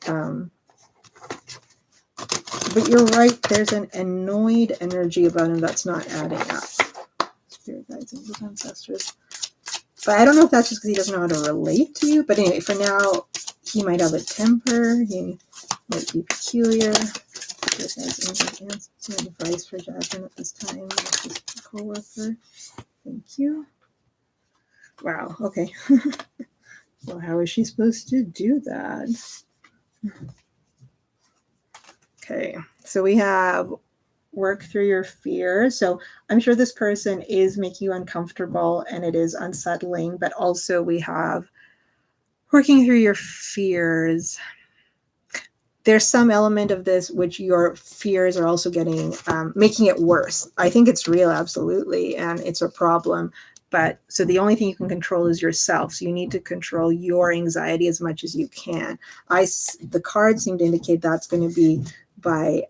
But you're right, there's an annoyed energy about him that's not adding up. Spirit guides and his ancestors. But I don't know if that's just because he doesn't know how to relate to you. But anyway, for now, he might have a temper. He might be peculiar. Some advice for Jasmine at this time. This co-worker. Thank you. Wow. Okay. Well, how is she supposed to do that? Okay. So we have work through your fears. So I'm sure this person is making you uncomfortable and it is unsettling, but also we have working through your fears. There's some element of this which your fears are also getting, making it worse. I think it's real, absolutely, and it's a problem. But so the only thing you can control is yourself. So you need to control your anxiety as much as you can. The cards seem to indicate that's going to be by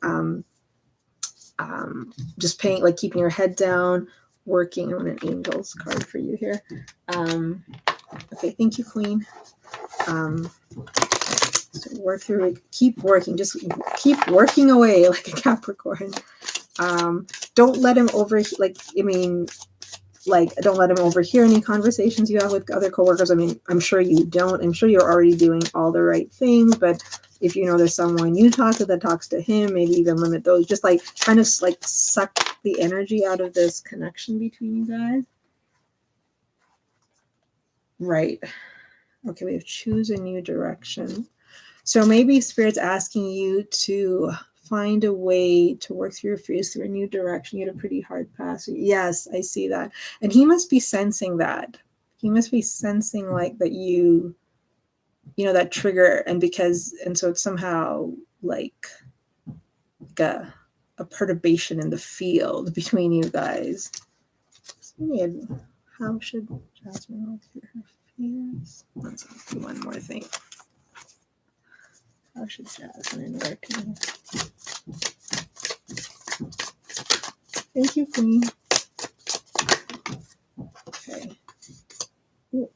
just paying, like keeping your head down, working on an angel's card for you here. Okay, thank you, Queen. So work through it, keep working, just keep working away like a Capricorn. Don't let him don't let him overhear any conversations you have with other coworkers. I mean, I'm sure you don't. I'm sure you're already doing all the right things, but if you know there's someone you talk to that talks to him, maybe even limit those. Just like kind of like suck the energy out of this connection between you guys. Right. Okay, we have choose a new direction. So maybe Spirit's asking you to find a way to work through your fears through a new direction. You had a pretty hard past. Yes, I see that. And he must be sensing that. He must be sensing like that you know, that trigger. And so it's somehow like a perturbation in the field between you guys. How should Jasmine work through her fears? Let's do one more thing. How should Jasmine work? Thank you, Queen. Okay. Ooh.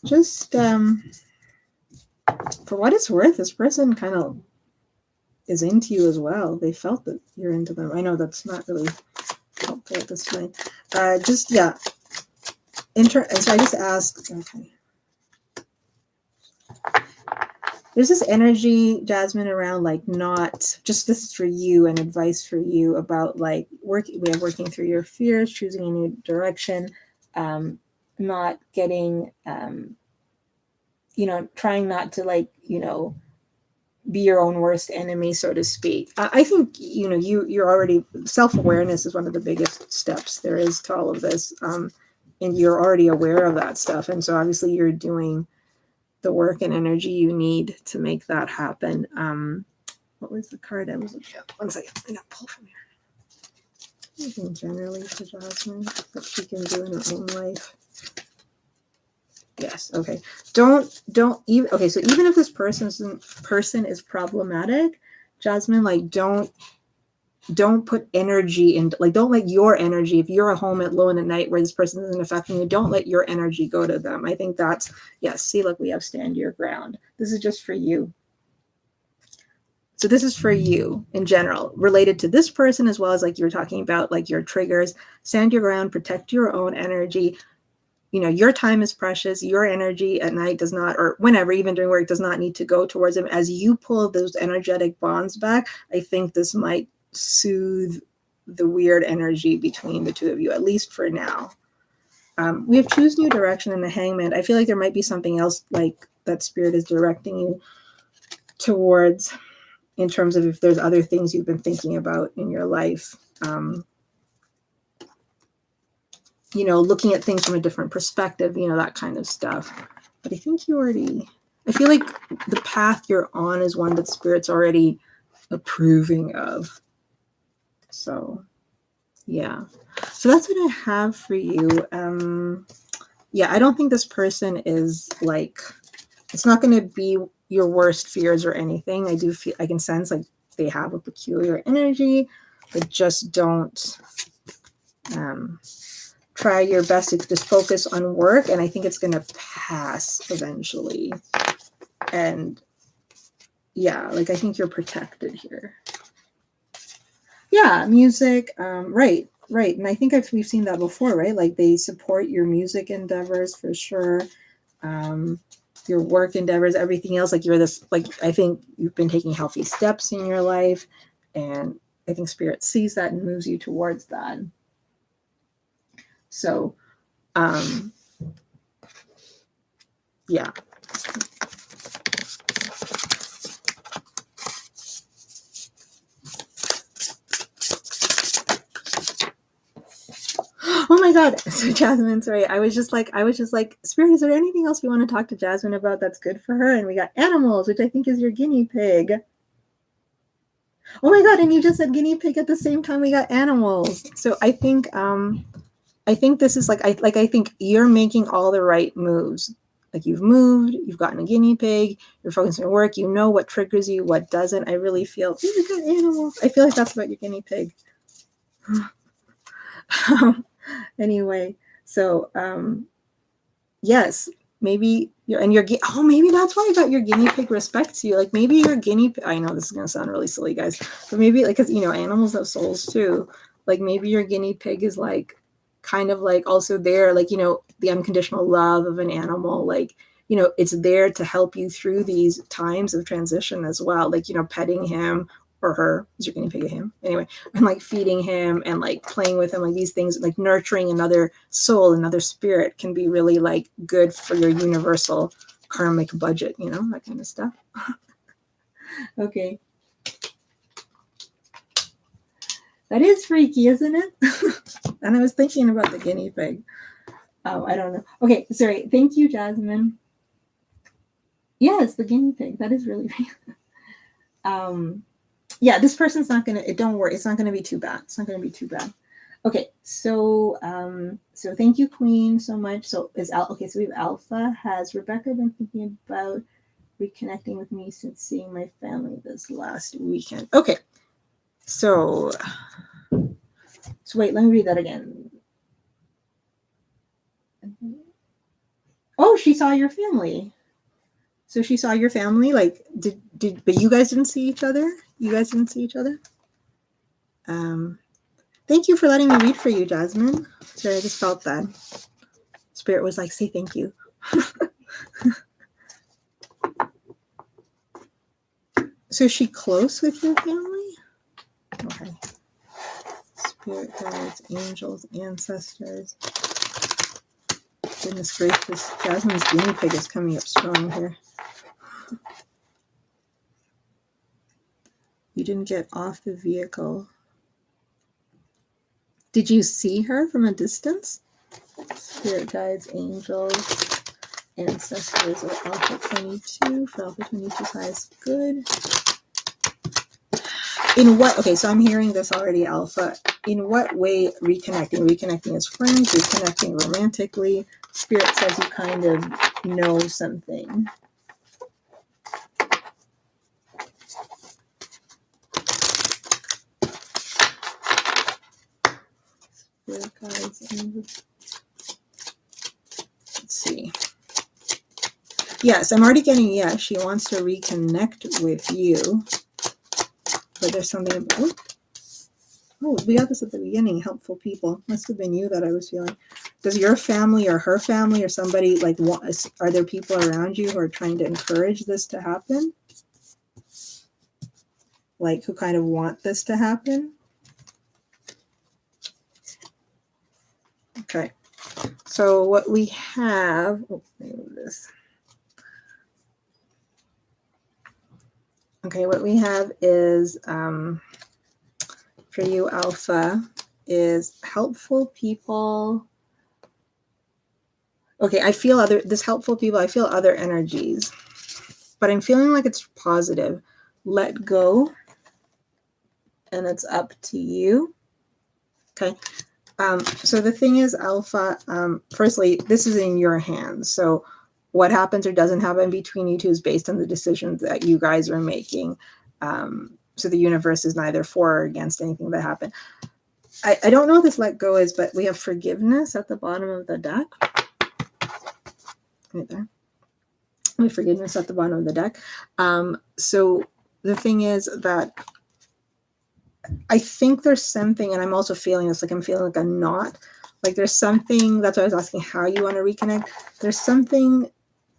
Just for what it's worth, this person kind of is into you as well. They felt that you're into them. I know that's not really helpful at this point. Just yeah. And so I just asked. Okay. There's this energy, Jasmine, around like not just, this is for you and advice for you about like we have working through your fears, choosing a new direction. not getting, trying not to like, be your own worst enemy, so to speak. I think, you're already, self-awareness is one of the biggest steps there is to all of this. And you're already aware of that stuff. And so obviously you're doing the work and energy you need to make that happen. What was the card I was looking at? One second, I got pulled from here. Anything generally for Jasmine that she can do in her own life? Yes. Okay. Don't even. Okay. So even if this person is problematic, Jasmine, like don't put energy in. Like don't let your energy. If you're at home alone at night where this person isn't affecting you, don't let your energy go to them. I think that's yes. See, look, we have stand your ground. This is just for you. So this is for you in general, related to this person as well as like you were talking about, like your triggers. Stand your ground. Protect your own energy. Your time is precious. Your energy at night does not, or whenever, even during work, does not need to go towards them. As you pull those energetic bonds back, I think this might soothe the weird energy between the two of you, at least for now. We have choose new direction in the Hangman. I feel like there might be something else like that Spirit is directing you towards in terms of if there's other things you've been thinking about in your life. Looking at things from a different perspective, that kind of stuff. But I think I feel like the path you're on is one that Spirit's already approving of. So, yeah. So that's what I have for you. Yeah, I don't think this person is like, it's not going to be your worst fears or anything. I do feel, I can sense like they have a peculiar energy, but just don't, try your best to just focus on work, and I think it's going to pass eventually. And yeah, like I think you're protected here. Yeah, music, right. And I think we've seen that before, right? Like they support your music endeavors for sure. Your work endeavors, everything else. Like you're this, like I think you've been taking healthy steps in your life, and I think Spirit sees that and moves you towards that. So, yeah. Oh my God. So Jasmine, sorry. I was just like, Spirit, is there anything else you want to talk to Jasmine about that's good for her? And we got animals, which I think is your guinea pig. Oh my God. And you just said guinea pig at the same time we got animals. So I think this is like, I think you're making all the right moves. Like you've moved, you've gotten a guinea pig, you're focusing on work, you know what triggers you, what doesn't. I really feel, we got animals. I feel like that's about your guinea pig. Anyway, so yes, maybe maybe that's why I got your guinea pig respects you. Like maybe your guinea pig, I know this is gonna sound really silly, guys, but maybe like, because animals have souls too. Like maybe your guinea pig is like kind of like also there, like the unconditional love of an animal, like it's there to help you through these times of transition as well, like petting him or her, is your guinea pig a him anyway, and like feeding him and like playing with him, like these things, like nurturing another soul, another spirit can be really like good for your universal karmic budget, that kind of stuff. Okay, that is freaky, isn't it? And I was thinking about the guinea pig. Oh, I don't know. Okay, sorry. Thank you, Jasmine. Yes, the guinea pig. That is really yeah, this person's not gonna, don't worry, it's not gonna be too bad. It's not gonna be too bad. Okay, so so thank you, Queen, so much. So okay, so we have Alpha. Has Rebecca been thinking about reconnecting with me since seeing my family this last weekend? Okay, so wait, let me read that again. Oh, she saw your family. So she saw your family, like but you guys didn't see each other? You guys didn't see each other? Thank you for letting me read for you, Jasmine. Sorry, I just felt that. Spirit was like, say thank you. So is she close with your family? Okay. Spirit guides, angels, ancestors. Goodness gracious, Jasmine's guinea pig is coming up strong here. You didn't get off the vehicle. Did you see her from a distance? Spirit guides, angels, ancestors of Alpha 22. For Alpha 22 size, good. In what, okay, so I'm hearing this already, Alpha. In what way reconnecting? Reconnecting as friends, reconnecting romantically. Spirit says you kind of know something. Spirit guides, angels. Let's see. Yes, I'm already getting yes. She wants to reconnect with you. But there's something about, oh, we got this at the beginning. Helpful people. Must have been you that I was feeling. Does your family or her family or somebody like want, are there people around you who are trying to encourage this to happen? Like who kind of want this to happen? Okay. So what we have, oh, let me move this. Okay, what we have is for you, Alpha, is helpful people. Okay, I feel this helpful people, I feel other energies, but I'm feeling like it's positive. Let go, and it's up to you. Okay. So the thing is, Alpha, firstly, this is in your hands. So what happens or doesn't happen between you two is based on the decisions that you guys are making. So the universe is neither for or against anything that happened. I don't know what this let go is, but we have forgiveness at the bottom of the deck. Right there. We have forgiveness at the bottom of the deck. So the thing is that I think there's something, and I'm also feeling this, like I'm feeling like a knot. Like there's something, that's why I was asking how you want to reconnect. There's something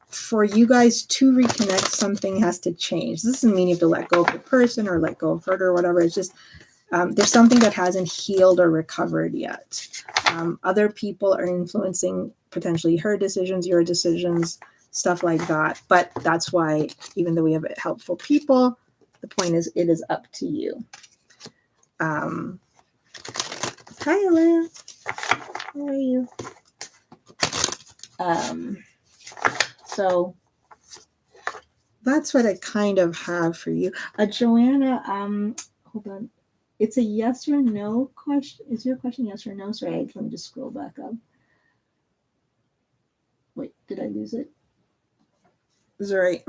for you guys to reconnect, something has to change. This doesn't mean you have to let go of the person or let go of her or whatever. It's just there's something that hasn't healed or recovered yet. Other people are influencing potentially her decisions, your decisions, stuff like that. But that's why, even though we have helpful people, the point is it is up to you. Hi, Alana. How are you? So that's what I kind of have for you. Joanna, hold on. It's a yes or no question. Is your question yes or no? Sorry, let me just scroll back up. Wait, did I lose it? Sorry.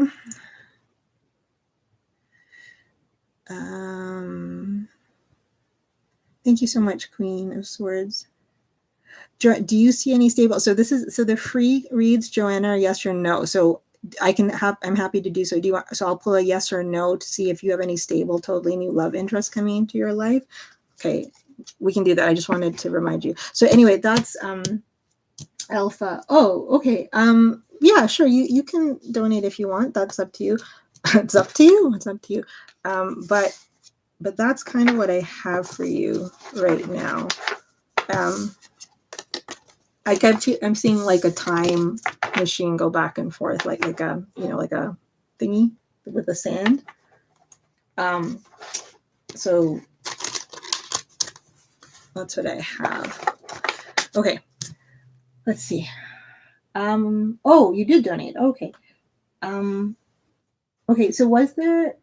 Thank you so much, Queen of Swords. Do you see any stable? So this is, so the free reads, Joanna, are yes or no. So I can have, I'm happy to do so. Do you want, so I'll pull a yes or no to see if you have any stable, totally new love interest coming into your life. Okay, we can do that. I just wanted to remind you. So anyway, that's Alpha. Oh, okay. Yeah, sure. You can donate if you want. That's up to you. It's up to you. It's up to you. But that's kind of what I have for you right now. I'm seeing like a time machine go back and forth, like a, you know, like a thingy with the sand. So that's what I have. Okay, let's see. Oh, you did donate. Okay. Okay, so was there,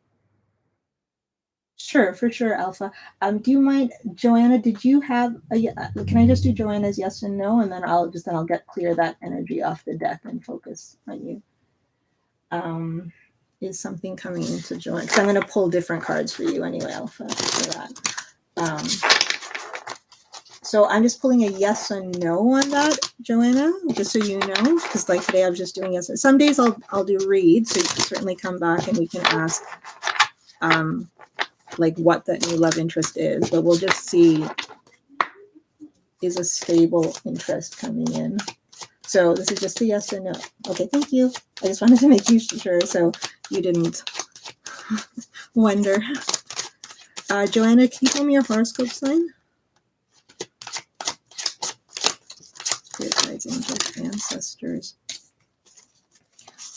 sure, for sure, Alpha. Do you mind, Joanna, did you have can I just do Joanna's yes and no, and then I'll get clear that energy off the deck and focus on you. Is something coming into Joanna? Because I'm going to pull different cards for you anyway, Alpha, for that. So I'm just pulling a yes or no on that, Joanna, just so you know, because like today I was just doing yes. Some days I'll do reads, so you can certainly come back and we can ask like what that new love interest is, but we'll just see, is a stable interest coming in. So this is just a yes or no. Okay, thank you. I just wanted to make you sure so you didn't wonder. Joanna, can you tell me your horoscope sign? Spirit guides, angels, ancestors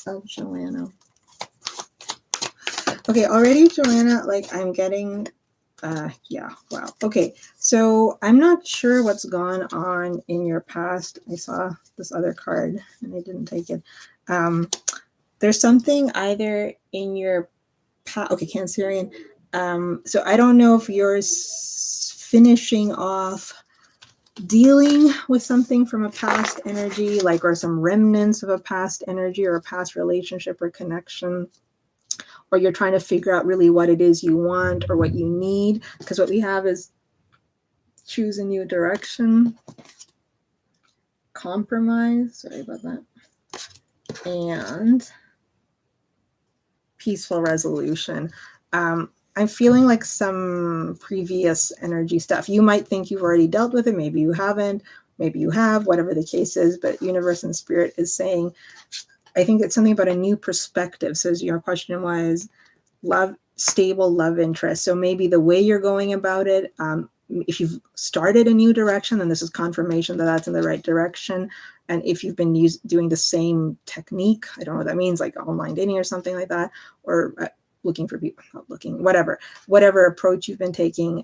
of Joanna. Okay, already, Joanna, like I'm getting, yeah, wow. Okay, so I'm not sure what's gone on in your past. I saw this other card and I didn't take it. There's something either in your past, okay, Cancerian. So I don't know if you're finishing off dealing with something from a past energy, like, or some remnants of a past energy or a past relationship or connection, or you're trying to figure out really what it is you want or what you need, because what we have is choose a new direction, compromise, sorry about that, and peaceful resolution. I'm feeling like some previous energy stuff. You might think you've already dealt with it. Maybe you haven't. Maybe you have, whatever the case is. But universe and spirit is saying, I think it's something about a new perspective. So your question was love, stable love interest. So maybe the way you're going about it, if you've started a new direction, then this is confirmation that that's in the right direction. And if you've been doing the same technique, I don't know what that means, like online dating or something like that, or looking for people, not looking, whatever approach you've been taking,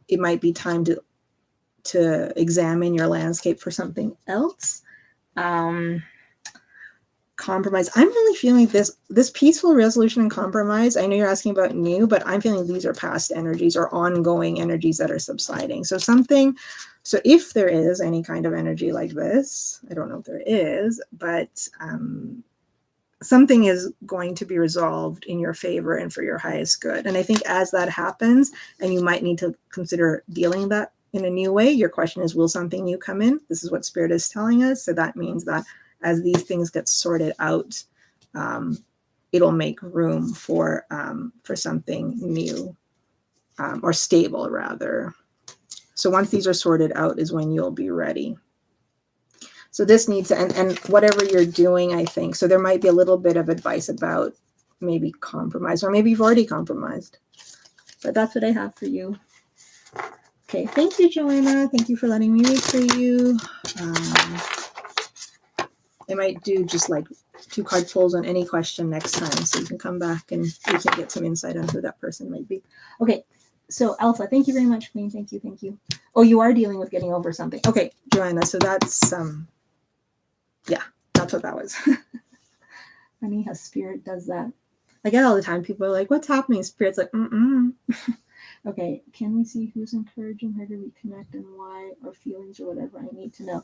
it might be time to examine your landscape for something else. Compromise. I'm really feeling this peaceful resolution and compromise. I know you're asking about new, but I'm feeling these are past energies or ongoing energies that are subsiding. So if there is any kind of energy like this, I don't know if there is, but something is going to be resolved in your favor and for your highest good. And I think as that happens, and you might need to consider dealing that in a new way, your question is, will something new come in? This is what Spirit is telling us. So that means that as these things get sorted out, it'll make room for something new, or stable rather. So once these are sorted out is when you'll be ready. So this needs to, and whatever you're doing, I think, so there might be a little bit of advice about maybe compromise, or maybe you've already compromised. But that's what I have for you. Okay, thank you, Joanna. Thank you for letting me read for you. I might do just like 2 card pulls on any question next time, so you can come back and we can get some insight on who that person might be. Okay, so Alpha, thank you very much, Queen. Thank you, thank you. Oh, you are dealing with getting over something. Okay, Joanna, so that's yeah, that's what that was. Funny how Spirit does that. I get all the time. People are like, what's happening? Spirit's like, Okay, can we see who's encouraging her to reconnect and why, or feelings or whatever I need to know?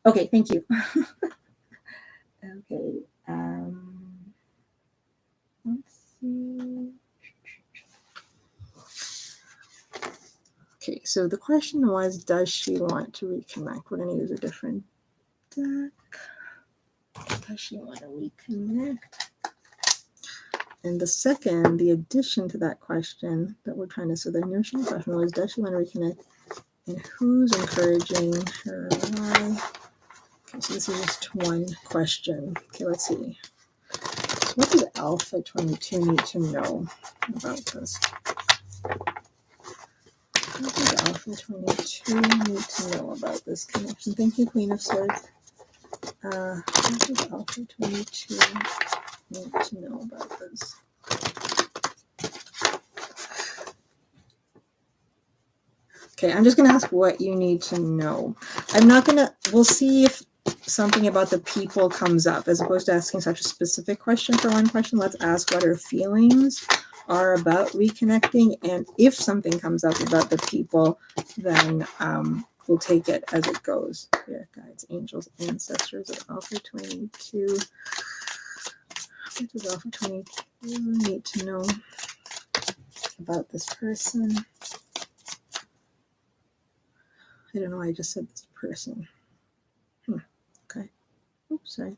Okay, thank you. Okay, let's see. Okay, so the question was, does she want to reconnect? We're going to use a different deck. Does she want to reconnect? And the addition to that question that we're trying to, so the initial question was, does she want to reconnect? And who's encouraging her? Why? Okay, so this is just one question. Okay, let's see. So what does Alpha 22 need to know about this? What does Alpha 22 need to know about this connection? Thank you, Queen of Swords. What does Alpha 22 need to know about this? Okay, I'm just going to ask what you need to know. I'm not going to, we'll see if something about the people comes up, as opposed to asking such a specific question for one question. Let's ask what her feelings are about reconnecting. And if something comes up about the people, then we'll take it as it goes. Spirit guides, angels, ancestors of Alpha 22. What does Alpha 22 need to know about this person? I don't know, I just said this person. Okay. Oops, sorry.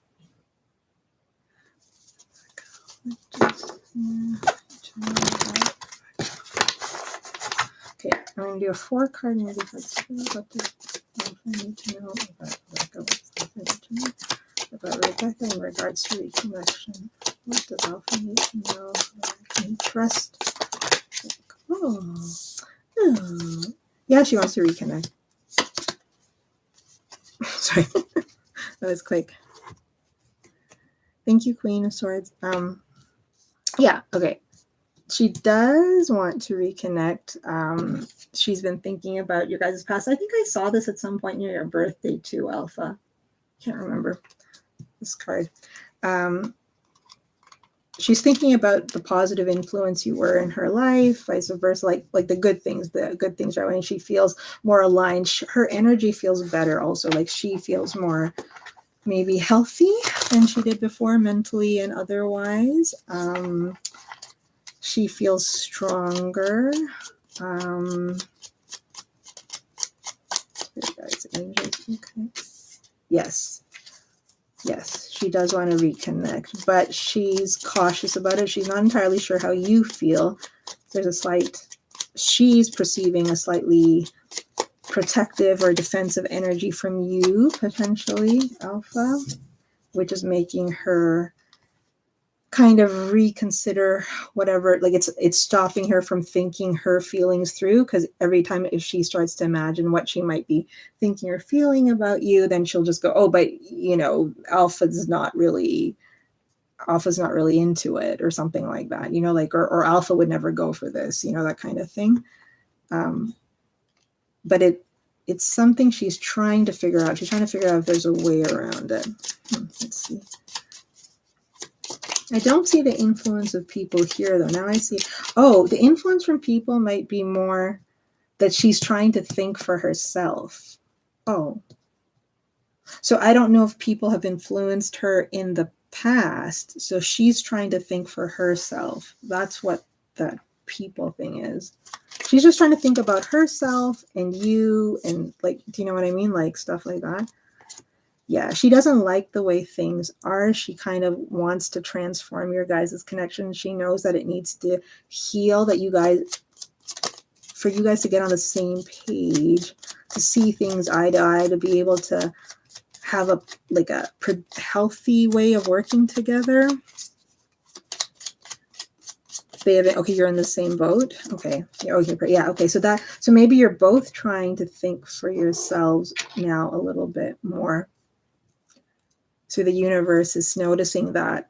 Okay, I'm going to do a 4-card maybe for what does Alpha need to know about Rebecca in regards to reconnection? What does Alpha need to know about trust? Oh. Yeah, she wants to reconnect. Sorry. That was quick. Thank you, Queen of Swords. Yeah, okay. She does want to reconnect. She's been thinking about your guys' past. I think I saw this at some point near your birthday too, Alpha. Can't remember this card. She's thinking about the positive influence you were in her life, vice versa, like the good things, right? When she feels more aligned, her energy feels better also. Like she feels more maybe healthy than she did before, mentally and otherwise. She feels stronger. Guys, angels, okay. Yes, she does want to reconnect, but she's cautious about it. She's not entirely sure how you feel. She's perceiving a slightly protective or defensive energy from you, potentially, Alpha, which is making her kind of reconsider whatever, like it's stopping her from thinking her feelings through, because every time if she starts to imagine what she might be thinking or feeling about you, then she'll just go, oh, but Alpha's not really into it, or something like that, like, or Alpha would never go for this, that kind of thing. But it's something she's trying to figure out. She's trying to figure out if there's a way around it. Let's see. I don't see the influence of people here, though. Now I see, the influence from people might be more that she's trying to think for herself. Oh. So I don't know if people have influenced her in the past. So she's trying to think for herself. That's what that people thing is. She's just trying to think about herself and you, and like, do you know what I mean? Like stuff like that. Yeah, she doesn't like the way things are. She kind of wants to transform your guys' connection. She knows that it needs to heal, for you guys to get on the same page, to see things eye to eye, to be able to have a healthy way of working together. Okay, you're in the same boat. Okay. Yeah. Okay. So maybe you're both trying to think for yourselves now a little bit more. So the universe is noticing that.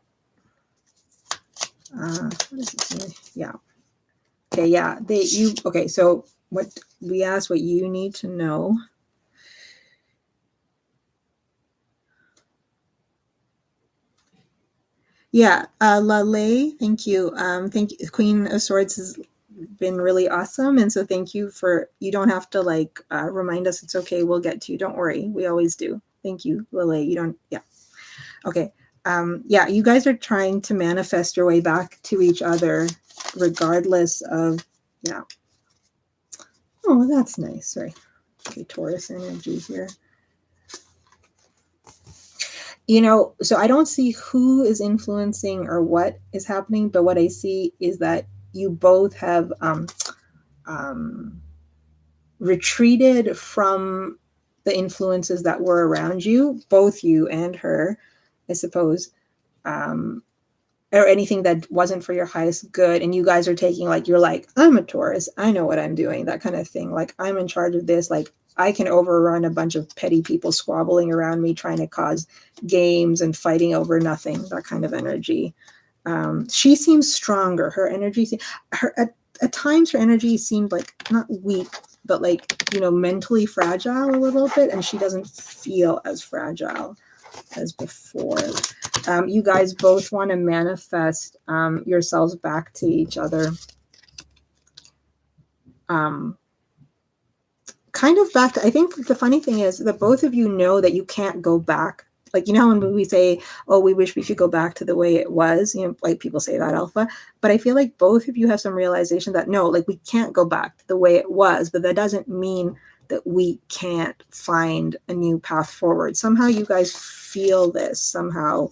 What does this mean? Yeah. Okay. Yeah. Okay. So what we asked, what you need to know. Yeah. Lale, thank you. Thank you. Queen of Swords has been really awesome. And so thank you you don't have to remind us. It's okay. We'll get to you. Don't worry. We always do. Thank you, Lale. Yeah. Okay. Yeah, you guys are trying to manifest your way back to each other, regardless of, yeah. Oh, that's nice. Sorry. Okay, Taurus energy here. So I don't see who is influencing or what is happening, but what I see is that you both have retreated from the influences that were around you, both you and her, I suppose. Or anything that wasn't for your highest good, and you guys are taking you're like, I'm a Taurus, I know what I'm doing, that kind of thing, like I'm in charge of this, like I can overrun a bunch of petty people squabbling around me trying to cause games and fighting over nothing, that kind of energy. She seems stronger. Her energy, at times her energy seemed not weak, but mentally fragile a little bit, and she doesn't feel as fragile as before. You guys both want to manifest yourselves back to each other. Kind of back to, I think the funny thing is that both of you know that you can't go back. When we say, oh, we wish we could go back to the way it was, people say that, Alpha. But I feel like both of you have some realization that no, we can't go back to the way it was, but that doesn't mean that we can't find a new path forward. Somehow you guys feel this somehow,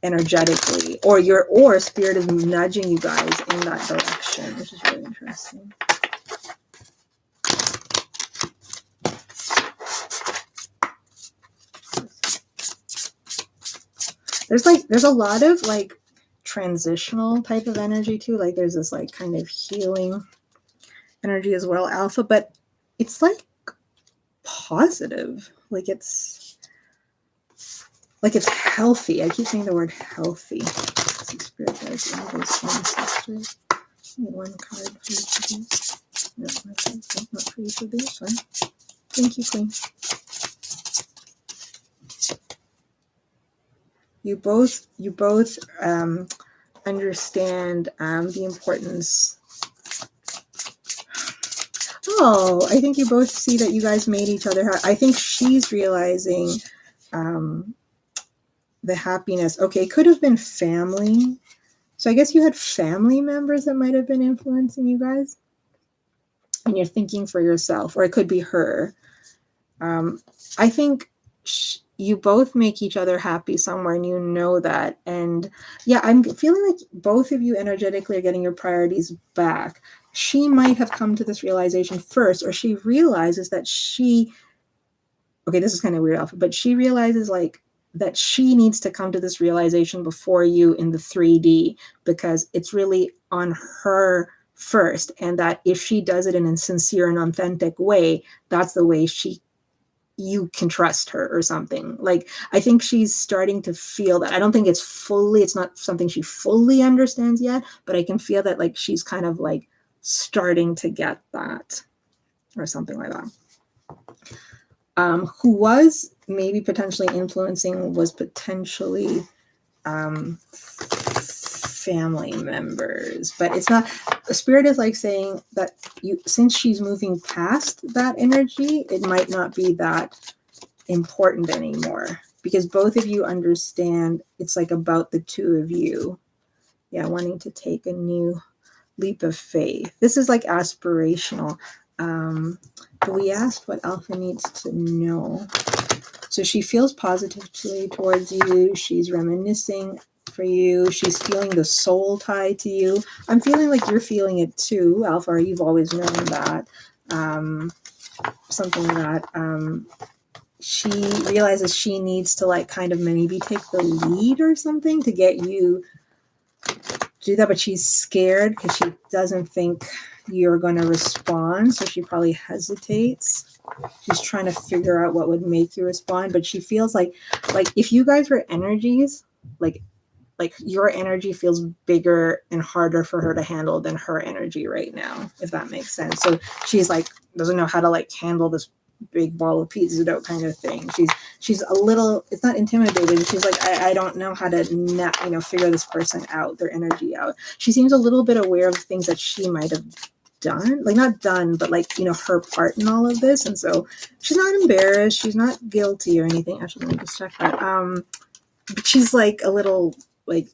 energetically, or spirit is nudging you guys in that direction, which is really interesting. There's a lot of transitional type of energy too. There's this kind of healing energy as well, Alpha, but it's positive. Like it's healthy. I keep saying the word healthy. Spirit guides, angels, ancestors. One card for each of these. No, not for each of these. Sorry. Thank you, Queen. You both understand the importance. Oh, I think you both see that you guys made each other happy. I think she's realizing the happiness. Okay, it could have been family. So I guess you had family members that might have been influencing you guys. And you're thinking for yourself, or it could be her. I think you both make each other happy somewhere, and you know that. And yeah, I'm feeling like both of you energetically are getting your priorities back. She might have come to this realization first, or she realizes that okay, this is kind of weird, Alpha, but she realizes like that she needs to come to this realization before you in the 3D, because it's really on her first. And that if she does it in a sincere and authentic way, that's the way you can trust her or something. Like, I think she's starting to feel that. I don't think it's not something she fully understands yet, but I can feel that like she's kind of like starting to get that or something like that. Who was maybe potentially influencing was potentially family members, but it's not. The spirit is like saying that since she's moving past that energy, it might not be that important anymore, because both of you understand it's like about the two of you. Yeah, wanting to take a new leap of faith. This is like aspirational. But we asked what Alpha needs to know. So she feels positively towards you. She's reminiscing for you. She's feeling the soul tie to you. I'm feeling like you're feeling it too, Alpha, or you've always known that. Something that she realizes she needs to like kind of maybe take the lead or something to get you to do that, but she's scared because she doesn't think you're going to respond, so she probably hesitates. She's trying to figure out what would make you respond, but she feels like if you guys were energies, like your energy feels bigger and harder for her to handle than her energy right now, if that makes sense. So she's like doesn't know how to like handle this big ball of pizza dough kind of thing. She's a little, it's not intimidated. She's like, I don't know how to figure this person out, their energy out. She seems a little bit aware of things that she might have done, like not done, but like, her part in all of this. And so she's not embarrassed. She's not guilty or anything. Actually, let me just check that. But she's like a little like,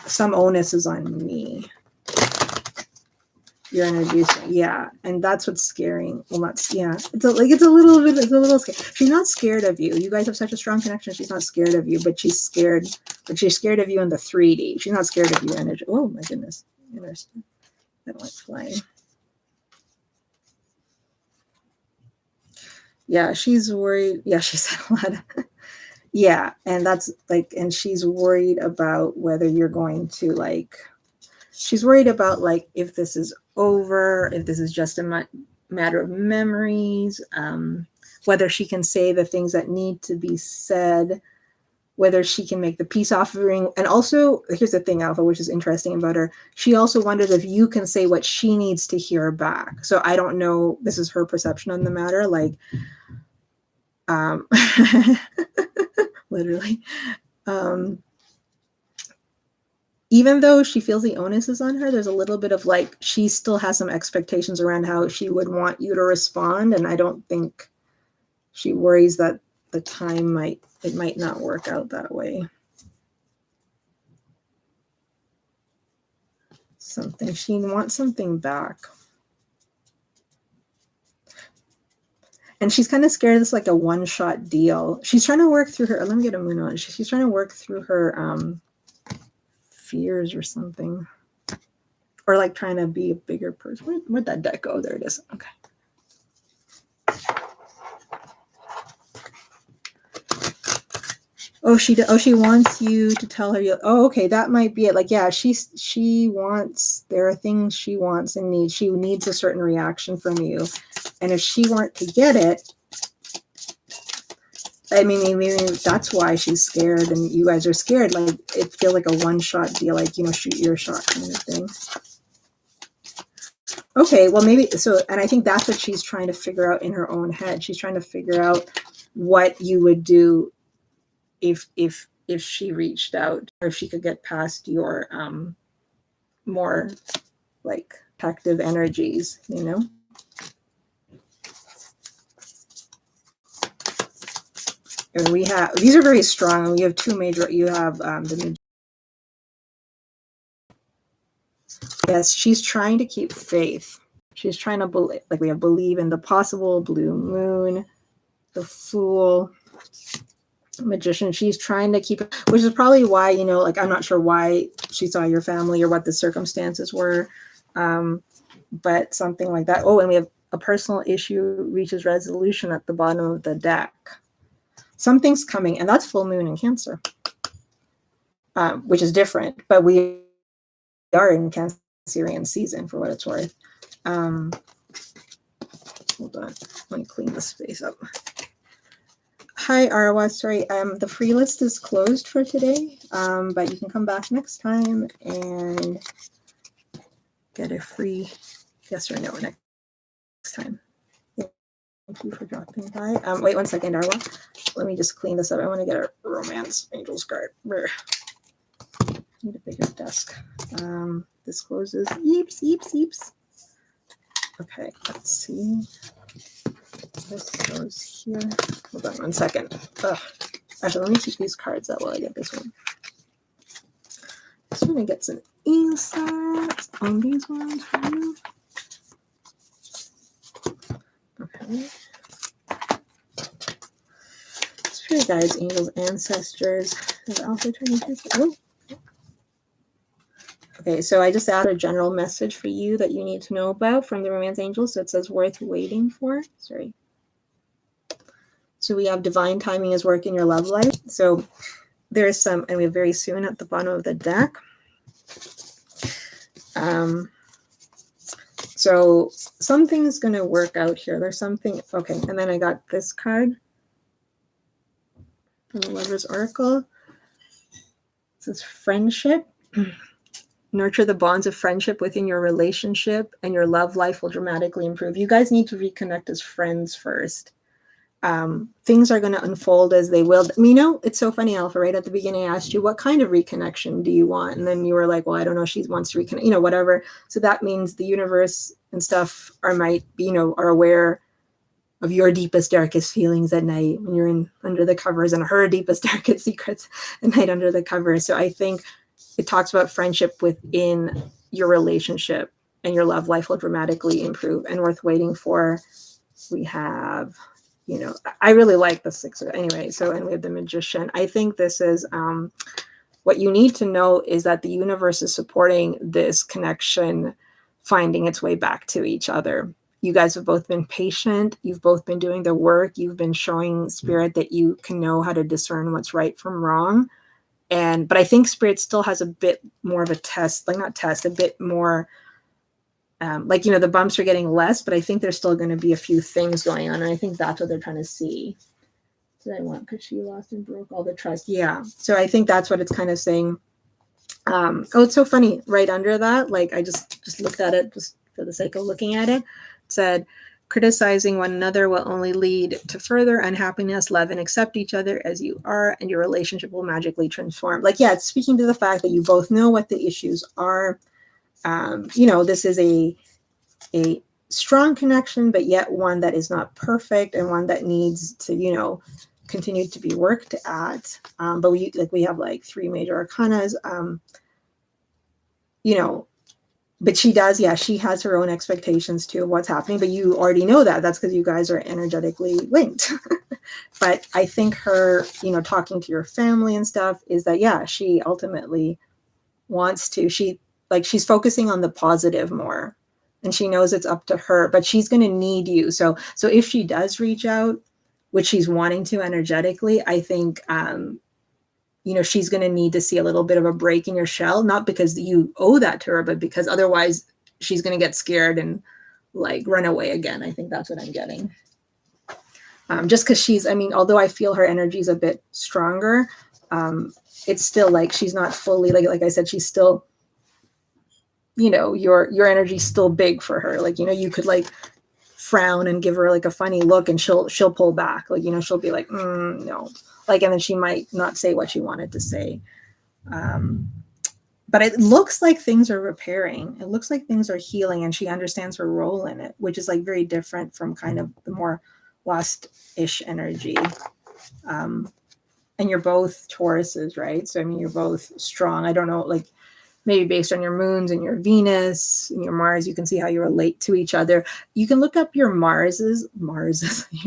some onus is on me. Your energy, yeah, and that's what's scaring. Well, it's a little scary. She's not scared of you. You guys have such a strong connection. She's not scared of you, but she's scared. But she's scared of you in the 3D. She's not scared of you energy. Oh my goodness, I don't like flying. Yeah, she's worried. Yeah, she said a lot. Yeah, and that's like, and she's worried about whether you're going to like. She's worried about like if this is over, if this is just a matter of memories, whether she can say the things that need to be said, whether she can make the peace offering. And also, here's the thing, Alpha, which is interesting about her. She also wonders if you can say what she needs to hear back. So I don't know. This is her perception on the matter. Like, literally. Even though she feels the onus is on her, there's a little bit of like, she still has some expectations around how she would want you to respond. And I don't think she worries that the time might not work out that way. She wants something back. And she's kind of scared it's like a one-shot deal. She's trying to work through her, let me get a moon on. She's trying to work through her fears or something. Or like trying to be a bigger person. Where'd that deck go? There it is. Okay. she wants you to tell her. Oh, okay, that might be it. Like, yeah, she wants. There are things she wants and needs. She needs a certain reaction from you, and if she weren't to get it, I mean, maybe that's why she's scared, and you guys are scared. Like, it feels like a one-shot deal, like, shoot your shot kind of thing. Okay, well, maybe so, and I think that's what she's trying to figure out in her own head. She's trying to figure out what you would do if she reached out, or if she could get past your more like protective energies, And we have, these are very strong, and we have two major. You have yes, she's trying to keep faith. She's trying to believe, like we have believe in the possible, blue moon, the Fool, Magician. She's trying to keep, which is probably why, like, I'm not sure why she saw your family or what the circumstances were, but something like that. Oh, and we have a personal issue reaches resolution at the bottom of the deck. Something's coming, and that's full moon in Cancer, which is different, but we are in Cancerian season for what it's worth. Hold on, let me clean this space up. Hi, Arwa. Sorry, the free list is closed for today, but you can come back next time and get a free yes or no next time. Thank you for dropping by. Wait 1 second, Arwa. Let me just clean this up. I want to get a Romance Angels card. Need a bigger desk. This closes. Yeeps, yeeps, yeeps. Okay, let's see. This goes here. Hold on 1 second. Ugh. Actually, let me keep these cards out while I get this one. Just want to get some insights on these ones for you. Okay. Spirit guides, angels, ancestors. Is Alpha turning to? Okay, so I just added a general message for you that you need to know about from the Romance Angels. So it says worth waiting for. Sorry. So we have divine timing is work in your love life. So there's some, and we have very soon at the bottom of the deck. So something's going to work out here. There's something. Okay, and then I got this card from the Lover's Oracle. It says friendship. Nurture the bonds of friendship within your relationship, and your love life will dramatically improve. You guys need to reconnect as friends first. Things are going to unfold as they will. It's so funny, Alpha, right at the beginning I asked you, what kind of reconnection do you want? And then you were like, well, I don't know, she wants to reconnect, whatever. So that means the universe and stuff are aware of your deepest, darkest feelings at night when you're under the covers, and her deepest, darkest secrets at night under the covers. So I think it talks about friendship within your relationship, and your love life will dramatically improve and worth waiting for. We have, I really like the Six. Anyway, and we have the Magician. I think this is what you need to know is that the universe is supporting this connection, finding its way back to each other. You guys have both been patient. You've both been doing the work. You've been showing Spirit that you can know how to discern what's right from wrong. But I think Spirit still has a bit more of a test, like not test, a bit more the bumps are getting less, but I think there's still going to be a few things going on. And I think that's what they're trying to see. Did I want, because she lost and broke all the trust? Yeah. So I think that's what it's kind of saying. It's so funny. Right under that, like I just looked at it just for the sake of looking at it. It said, criticizing one another will only lead to further unhappiness. Love and accept each other as you are, and your relationship will magically transform. It's speaking to the fact that you both know what the issues are. This is a strong connection, but yet one that is not perfect, and one that needs to, continue to be worked at. But we have like 3 major arcanas, but she does, she has her own expectations too of what's happening, but you already know that. That's because you guys are energetically linked. But I think her, talking to your family and stuff is that, she ultimately wants to, she's focusing on the positive more, and she knows it's up to her, but she's going to need you. So if she does reach out, which she's wanting to energetically, I think she's going to need to see a little bit of a break in your shell, not because you owe that to her, but because otherwise she's going to get scared and like run away again. I think that's what I'm getting. Just because although I feel her energy is a bit stronger, it's still like she's not fully, like I said, she's still, your energy's still big for her. Like, you could like frown and give her like a funny look and she'll pull back. Like, she'll be like, no. Like, and then she might not say what she wanted to say. But it looks like things are repairing. It looks like things are healing, and she understands her role in it, which is like very different from kind of the more lost-ish energy. And you're both Tauruses, right? So, you're both strong. I don't know, like maybe based on your moons and your Venus and your Mars, you can see how you relate to each other. You can look up your your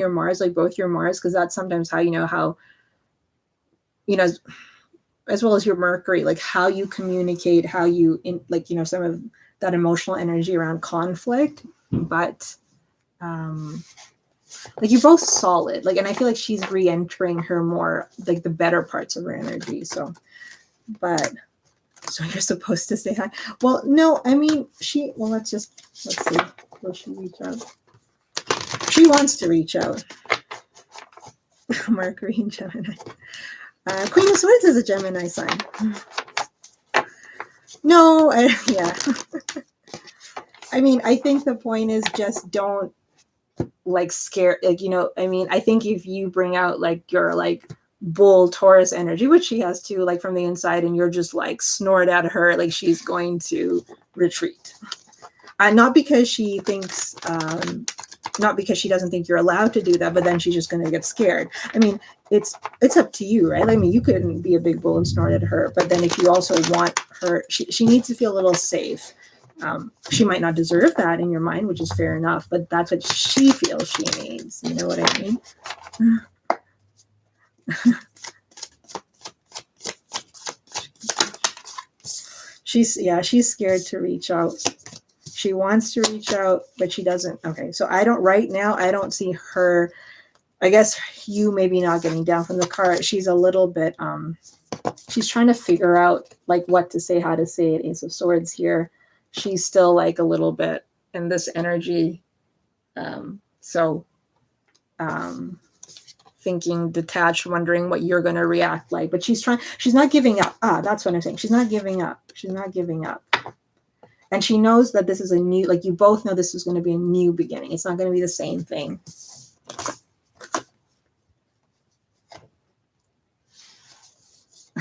Mars, like both your Mars, because that's sometimes how as well as your Mercury, like how you communicate, how you some of that emotional energy around conflict. But like you're both solid, like, and I feel like she's re-entering her more like the better parts of her energy. So you're supposed to say hi. Well, no, let's see. Will she reach out? She wants to reach out. Mercury and Gemini. Queen of Swords is a Gemini sign. No, yeah. I think the point is just don't like scare, like, I think if you bring out like your like bull Taurus energy, which she has too, like from the inside, and you're just like snort at her, like she's going to retreat. Not because she thinks, not because she doesn't think you're allowed to do that, but then she's just going to get scared. It's up to you, right? You couldn't be a big bull and snort at her, but then if you also want her, she needs to feel a little safe. She might not deserve that in your mind, which is fair enough, but that's what she feels she needs. You know what I mean? She's scared to reach out. She wants to reach out, but she doesn't. Okay, so I don't see her. I guess you maybe not getting down from the card. She's a little bit, she's trying to figure out like what to say, how to say it. Ace of Swords here. She's still like a little bit in this energy. Thinking detached, wondering what you're going to react like, but she's not giving up. That's what I'm saying. She's not giving up. And she knows that this is a new, like you both know this is going to be a new beginning. It's not going to be the same thing.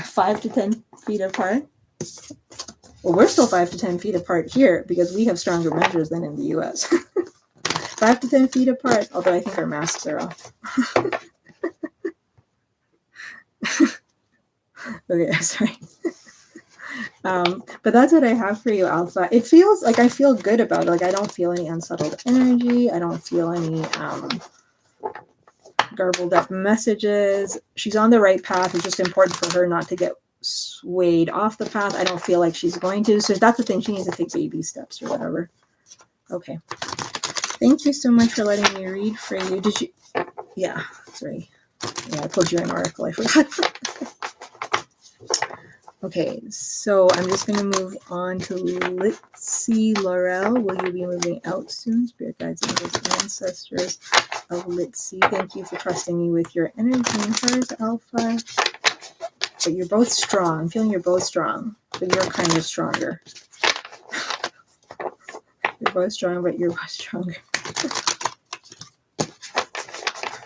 Five to 10 feet apart. Well, we're still 5 to 10 feet apart here because we have stronger measures than in the US. 5 to 10 feet apart, although I think our masks are off. Okay, sorry. But that's what I have for you, Alpha. It feels like I feel good about it. Like I don't feel any unsettled energy. I don't feel any garbled up messages. She's on the right path. It's just important for her not to get swayed off the path. I don't feel like she's going to. So that's the thing. She needs to take baby steps or whatever. Okay. Thank you so much for letting me read for you. Did you? Yeah, sorry. Yeah, I pulled you an oracle. I forgot. Okay, so I'm just going to move on to Litzy Laurel. Will you be moving out soon? Spirit guides, angels, ancestors of Litzy. Thank you for trusting me with your energy and hers, Alpha. But you're both strong. I'm feeling you're both strong, but you're kind of stronger. You're both strong, but you're both stronger.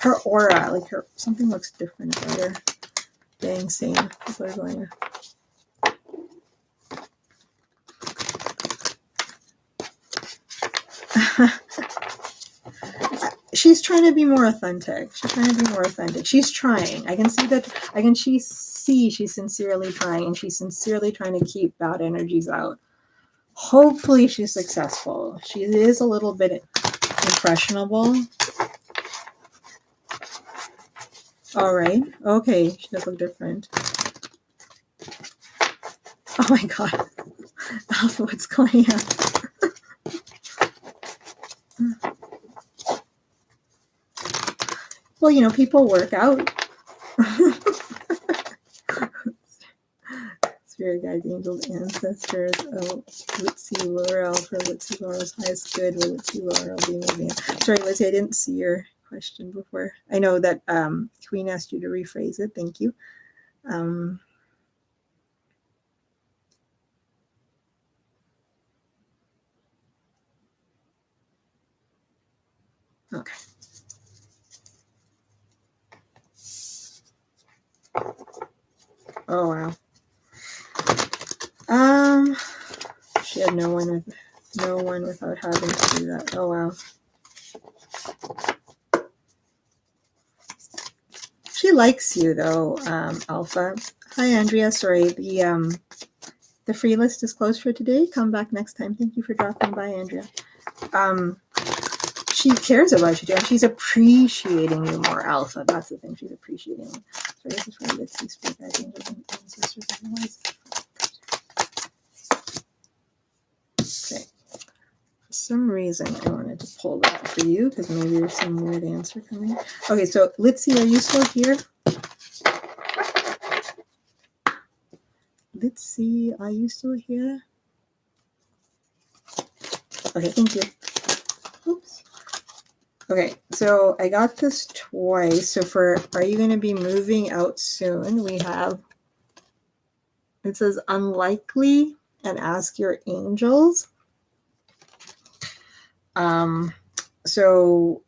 Her aura, like something looks different about her. Dang, same. People are going to. She's trying to be more authentic. She's trying. I can see she's sincerely trying, and she's sincerely trying to keep bad energies out. Hopefully she's successful. She is a little bit impressionable. All right. Okay. She does look different. Oh my God. Alpha, what's going on? Well, people work out. spirit guides, angels, ancestors. Oh, Litzy Laurel for Litzy Laurel's highest good. Will Litzy Laurel be moving? Sorry, Litzy, I didn't see your question before. I know that Queen asked you to rephrase it. Thank you. Okay. Oh wow. She had no one without having to do that. Oh wow. She likes you though, Alpha. Hi Andrea. Sorry, the free list is closed for today. Come back next time. Thank you for dropping by, Andrea. She cares about you, and she's appreciating you more, Alpha. That's the thing. She's appreciating you. So this is why let's see spirit guides, angels, and ancestors. Okay. For some reason, I wanted to pull that for you because maybe there's some weird answer coming. Okay, so Litzy, are you still here? Litzy, are you still here? Okay, thank you. Oops. Okay, so I got this twice. So for, are you going to be moving out soon? We have, it says unlikely and ask your angels. So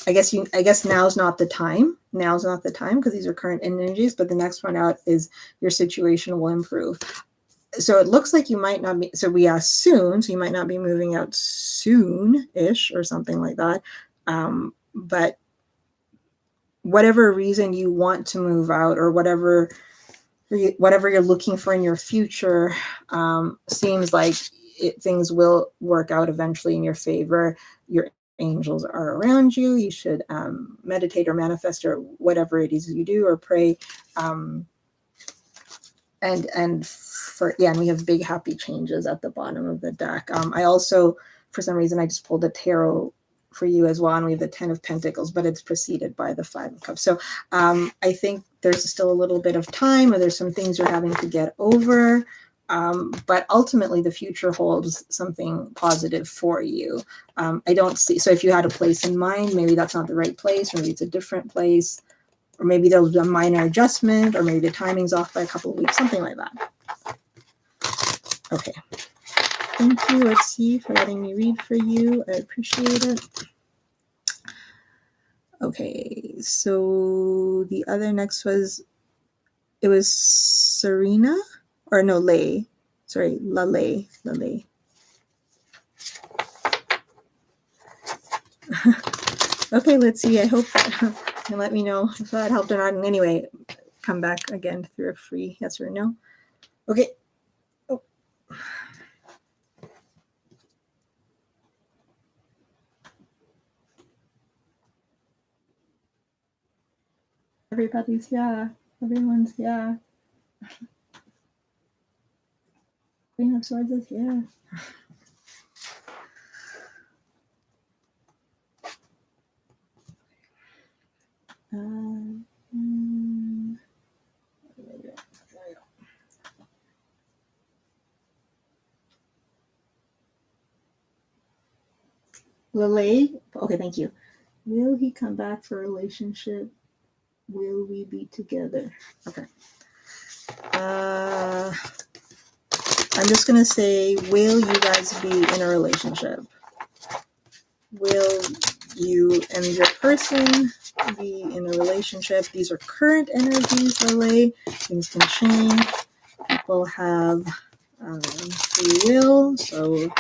I guess now's not the time. Now's not the time because these are current energies, but the next one out is your situation will improve. So it looks like you might not be, so we asked soon, so you might not be moving out soon-ish or something like that. But whatever reason you want to move out or whatever you're looking for in your future, seems like things will work out eventually in your favor. Your angels are around you. You should meditate or manifest or whatever it is you do or pray. And we have big happy changes at the bottom of the deck. I also, for some reason, I just pulled a tarot for you as well, and we have the 10 of Pentacles, but it's preceded by the 5 of Cups. So I think there's still a little bit of time, or there's some things you're having to get over, but ultimately the future holds something positive for you. I don't see, so if you had a place in mind, maybe that's not the right place, or maybe it's a different place, or maybe there'll be a minor adjustment, or maybe the timing's off by a couple of weeks, something like that. Okay. Thank you, Litzy, for letting me read for you. I appreciate it. Okay, so the other next was, it was Serena? Or no, Lay. Sorry, Lay. Okay, Litzy, I hope that, and let me know if that helped or not. And anyway, come back again through a free yes or no. Okay. Oh. Everybody's, yeah. Everyone's, yeah. Queen of Swords is, yeah. Lele, okay, thank you. Will he come back for a relationship? Will we be together? Okay. I'm just going to say, will you guys be in a relationship? Will you and your person be in a relationship? These are current energies, Lele. Things can change. People have free will, so,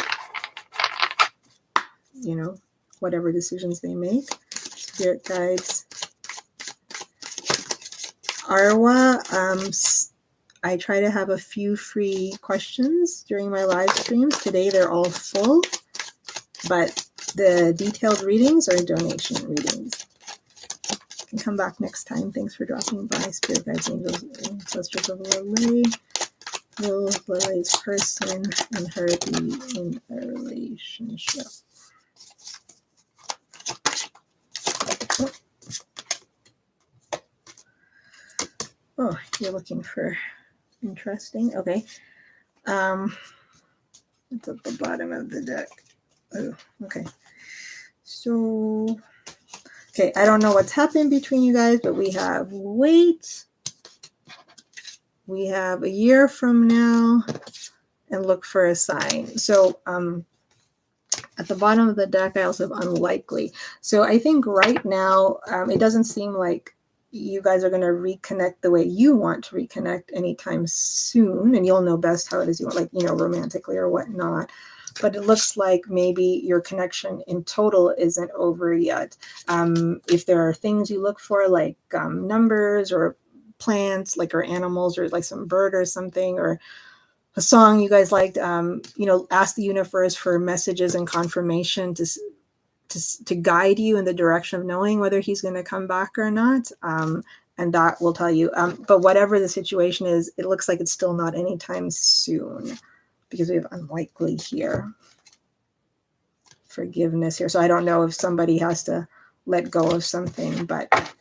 whatever decisions they make. Spirit guides. Arwa, I try to have a few free questions during my live streams. Today they're all full, but the detailed readings are donation readings. You can come back next time. Thanks for dropping by. Spirit guides, angels, ancestors of Lele. Will Lele's person and her be in a relationship? Oh, you're looking for interesting. Okay. It's at the bottom of the deck. Oh, okay. So, okay, I don't know what's happened between you guys, but we have wait. We have a year from now and look for a sign. So, at the bottom of the deck, I also have unlikely. So I think right now, it doesn't seem like you guys are going to reconnect the way you want to reconnect anytime soon. And you'll know best how it is you want, like, romantically or whatnot. But it looks like maybe your connection in total isn't over yet. If there are things you look for, like numbers or plants, like, or animals, or like some bird or something, or a song you guys liked, ask the universe for messages and confirmation to guide you in the direction of knowing whether he's going to come back or not. And that will tell you. But whatever the situation is, it looks like it's still not anytime soon, because we have unlikely here. Forgiveness here. So I don't know if somebody has to let go of something, but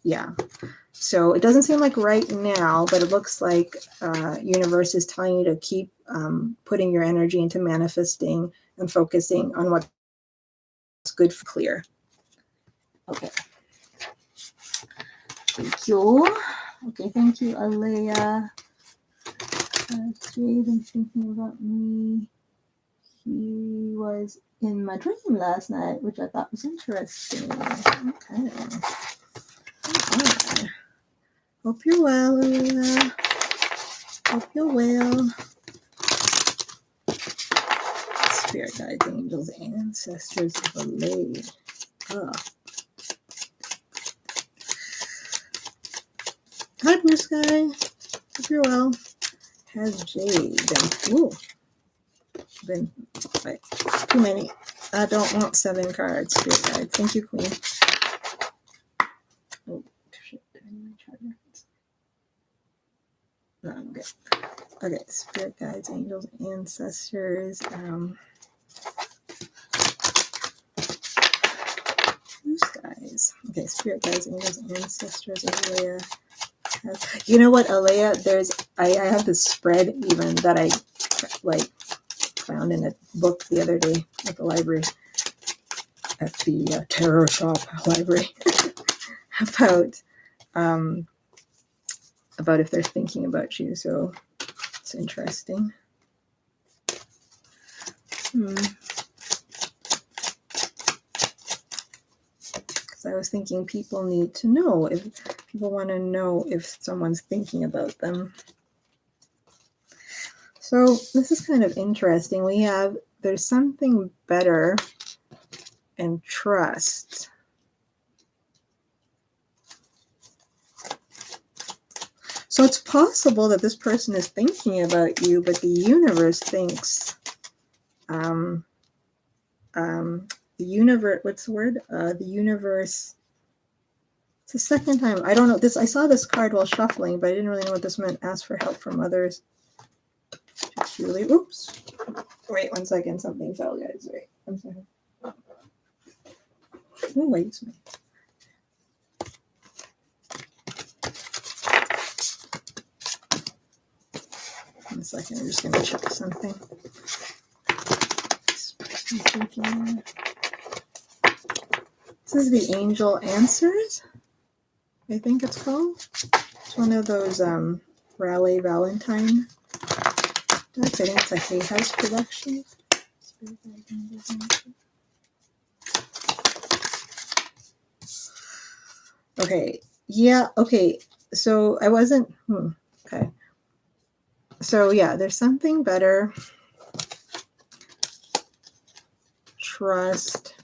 yeah. So it doesn't seem like right now, but it looks like universe is telling you to keep putting your energy into manifesting and focusing on what's good for clear. Okay. Thank you. Okay, thank you, Alea. Jay been thinking about me. He was in my dream last night, which I thought was interesting. Okay. Okay. Hope you're well, Alea. Hope you're well. Spirit guides, angels, ancestors of Alea. Oh. Hi, Blue Sky. Hope you're well. Has Jade been like too many? I don't want 7 cards. Spirit guides. Thank you, Queen. Oh shit! No, I'm good. Okay, spirit guides, angels, ancestors. Blue skies. Okay, spirit guides, angels, ancestors. Alea. You know what, Alea? I have this spread even that I found in a book the other day at the library, at the tarot shop library, about if they're thinking about you. So it's interesting. Because I was thinking people need to know, if people want to know if someone's thinking about them. So this is kind of interesting. We have, there's something better, and trust. So it's possible that this person is thinking about you, but the universe thinks, the universe, what's the word? The universe, it's the second time. I don't know this. I saw this card while shuffling, but I didn't really know what this meant. Ask for help from others. Julie, oops. Wait 1 second. Something fell, guys. Wait, I'm sorry. Oh, wait. 1 second. I'm just going to check something. This is the Angel Answers, I think it's called. It's one of those Raleigh Valentine decks. I think it's a Hay House production. Okay. Yeah. Okay. So I wasn't. Okay. So yeah, there's something better. Trust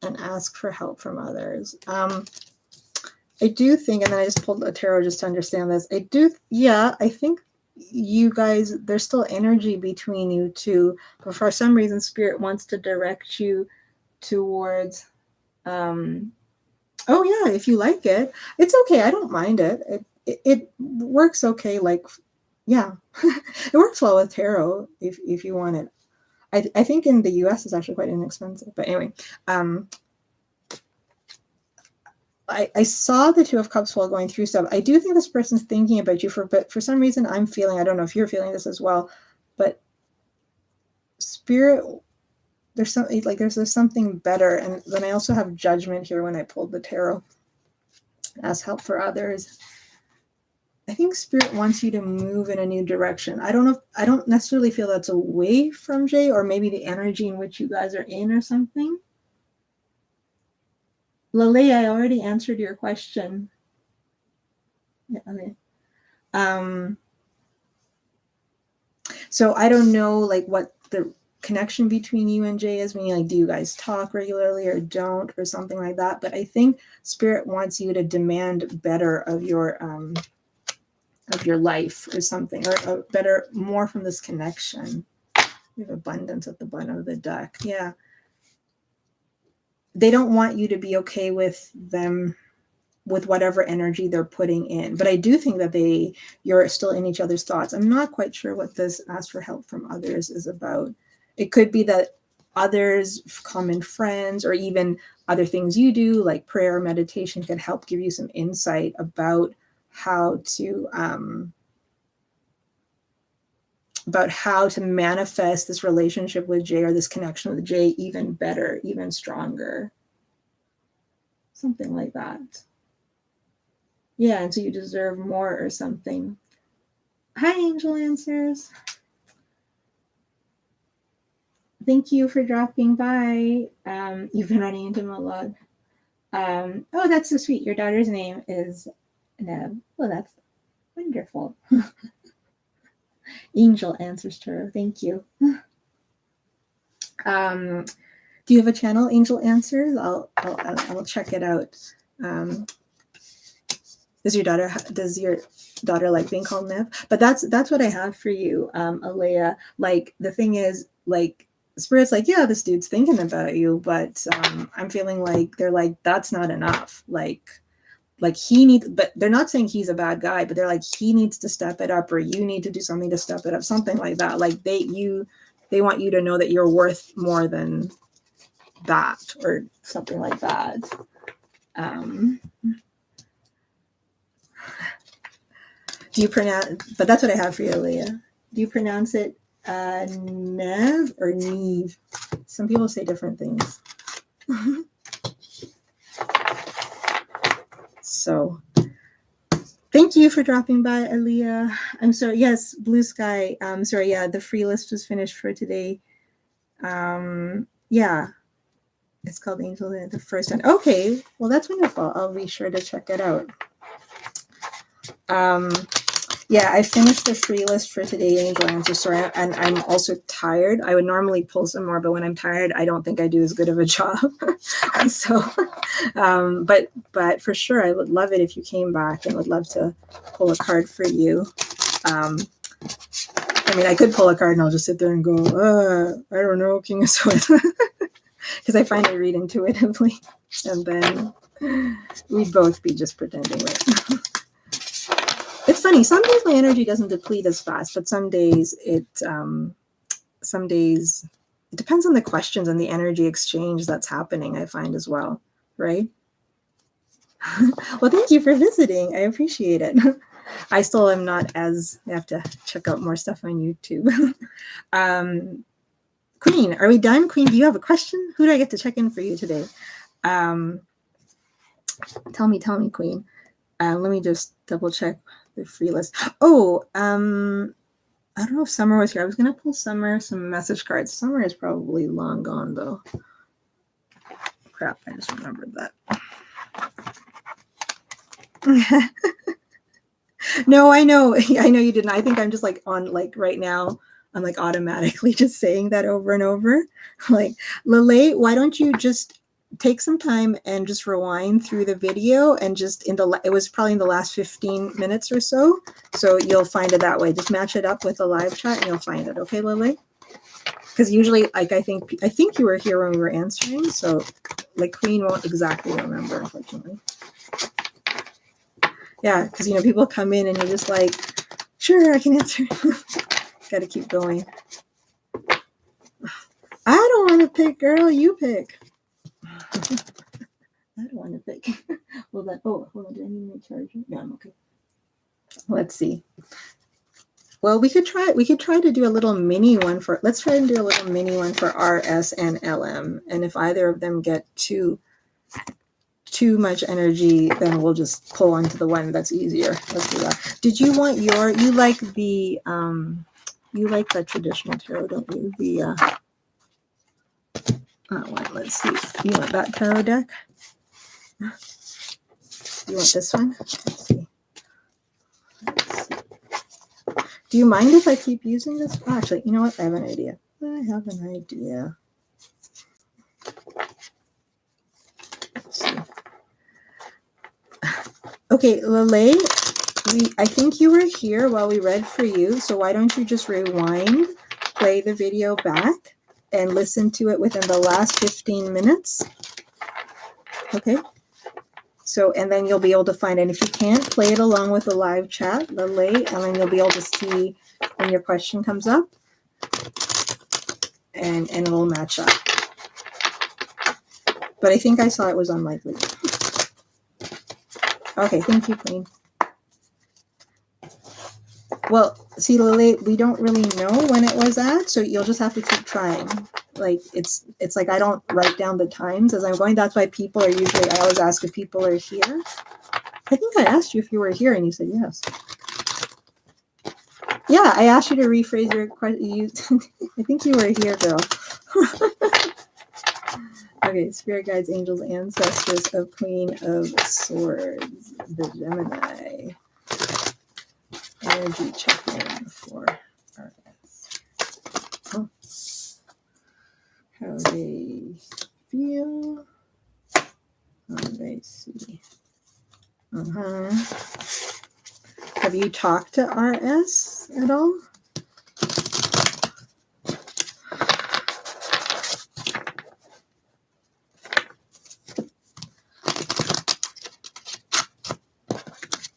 and ask for help from others. I do think, and then I just pulled a tarot just to understand this. I think you guys, there's still energy between you two, but for some reason, Spirit wants to direct you towards, oh yeah, if you like it, it's okay. I don't mind it. It works okay. Like, yeah, it works well with tarot if you want it. I think in the US it's actually quite inexpensive, but anyway, I saw the Two of Cups while going through stuff. I do think this person's thinking about you but for some reason I'm feeling, I don't know if you're feeling this as well, but Spirit, there's something like there's something better. And then I also have Judgment here when I pulled the tarot as help for others. I think Spirit wants you to move in a new direction. I don't necessarily feel that's away from Jay, or maybe the energy in which you guys are in or something. Lele, I already answered your question. Yeah, okay. So I don't know like what the connection between you and Jay is, meaning like do you guys talk regularly or don't or something like that, but I think Spirit wants you to demand better of your life or something, or better, more from this connection. We have abundance at the bottom of the deck. Yeah, they don't want you to be okay with them, with whatever energy they're putting in, but I do think that you're still in each other's thoughts. I'm not quite sure what this ask for help from others is about. It could be that others, common friends, or even other things you do like prayer or meditation could help give you some insight about how to manifest this relationship with Jay, or this connection with Jay, even better, even stronger, something like that. Yeah, and so you deserve more or something. Hi, Angel Answers. Thank you for dropping by. You've been running into Malad. Oh, that's so sweet. Your daughter's name is Neb. Well, that's wonderful. Angel Answers Tarot. Thank you. Do you have a channel, Angel Answers? I'll check it out. Does your daughter like being called Nev? But that's what I have for you, Alea. Like the thing is, like Spirit's like, yeah, this dude's thinking about you, but I'm feeling like they're like, that's not enough. Like he needs, but they're not saying he's a bad guy, but they're like, he needs to step it up, or you need to do something to step it up, something like that. Like they want you to know that you're worth more than that, or something like that. Do you pronounce, but that's what I have for you, Leah. Do you pronounce it Nev or Neve? Some people say different things. So thank you for dropping by, Aliyah. I'm sorry. Yes, Blue Sky. Sorry. Yeah, the free list was finished for today. Yeah, it's called Angel, the first one. Okay, well, that's wonderful. I'll be sure to check it out. Yeah, I finished the free list for today, Angel Answer. Sorry, and I'm also tired. I would normally pull some more, but when I'm tired, I don't think I do as good of a job. So, but for sure, I would love it if you came back, and would love to pull a card for you. I mean, I could pull a card and I'll just sit there and go, I don't know, King of Swords, because I find I read intuitively, and then we'd both be just pretending, right? It's funny. Some days my energy doesn't deplete as fast, but some days it depends on the questions and the energy exchange that's happening, I find as well, right? Well, thank you for visiting. I appreciate it. I still am not as, I have to check out more stuff on YouTube. Queen, are we done? Queen, do you have a question? Who do I get to check in for you today? Tell me, Queen. Let me just double check the free list. Oh, I don't know if Summer was here. I was going to pull Summer some message cards. Summer is probably long gone, though. Crap, I just remembered that. No, I know you didn't. I think I'm just like on, like right now, I'm like automatically just saying that over and over. Like, Lele, why don't you just take some time and just rewind through the video, and just it was probably in the last 15 minutes or so. So you'll find it that way. Just match it up with a live chat and you'll find it. Okay, Lele? Because usually, like, I think you were here when we were answering. So like Queen won't exactly remember, unfortunately. Yeah, because people come in and you're just like, sure, I can answer. Got to keep going. I don't want to pick, girl. You pick. I don't want to pick. Well, that. Oh, hold on. Do I need my charger? No, I'm okay. Let's see. Well, we could try. We could try to do a little mini one for. Let's try and do a little mini one for RS and LM. And if either of them get too much energy, then we'll just pull onto the one that's easier. Let's do that. Did you want your? You like the traditional tarot, don't you? The one. Let's see. You want that tarot deck? You want this one? Let's see. Do you mind if I keep using this? Oh, actually, you know what? I have an idea. Let's see. Okay, Lele, I think you were here while we read for you, so why don't you just rewind, play the video back, and listen to it within the last 15 minutes? Okay? So, and then you'll be able to find it. And if you can't, play it along with the live chat, Lele, and then you'll be able to see when your question comes up, and it'll match up. But I think I saw it was unlikely. Okay, thank you, Queen. Well, see, Lily, we don't really know when it was at, so you'll just have to keep trying. Like it's like I don't write down the times as I'm going. That's why people are usually. I always ask if people are here. I think I asked you if you were here, and you said yes. Yeah, I asked you to rephrase your question. I think you were here, girl. Okay, spirit guides, angels, ancestors of Queen of Swords, the Gemini. Energy check-in for RS. Oh. How they feel. How they see. Have you talked to RS at all?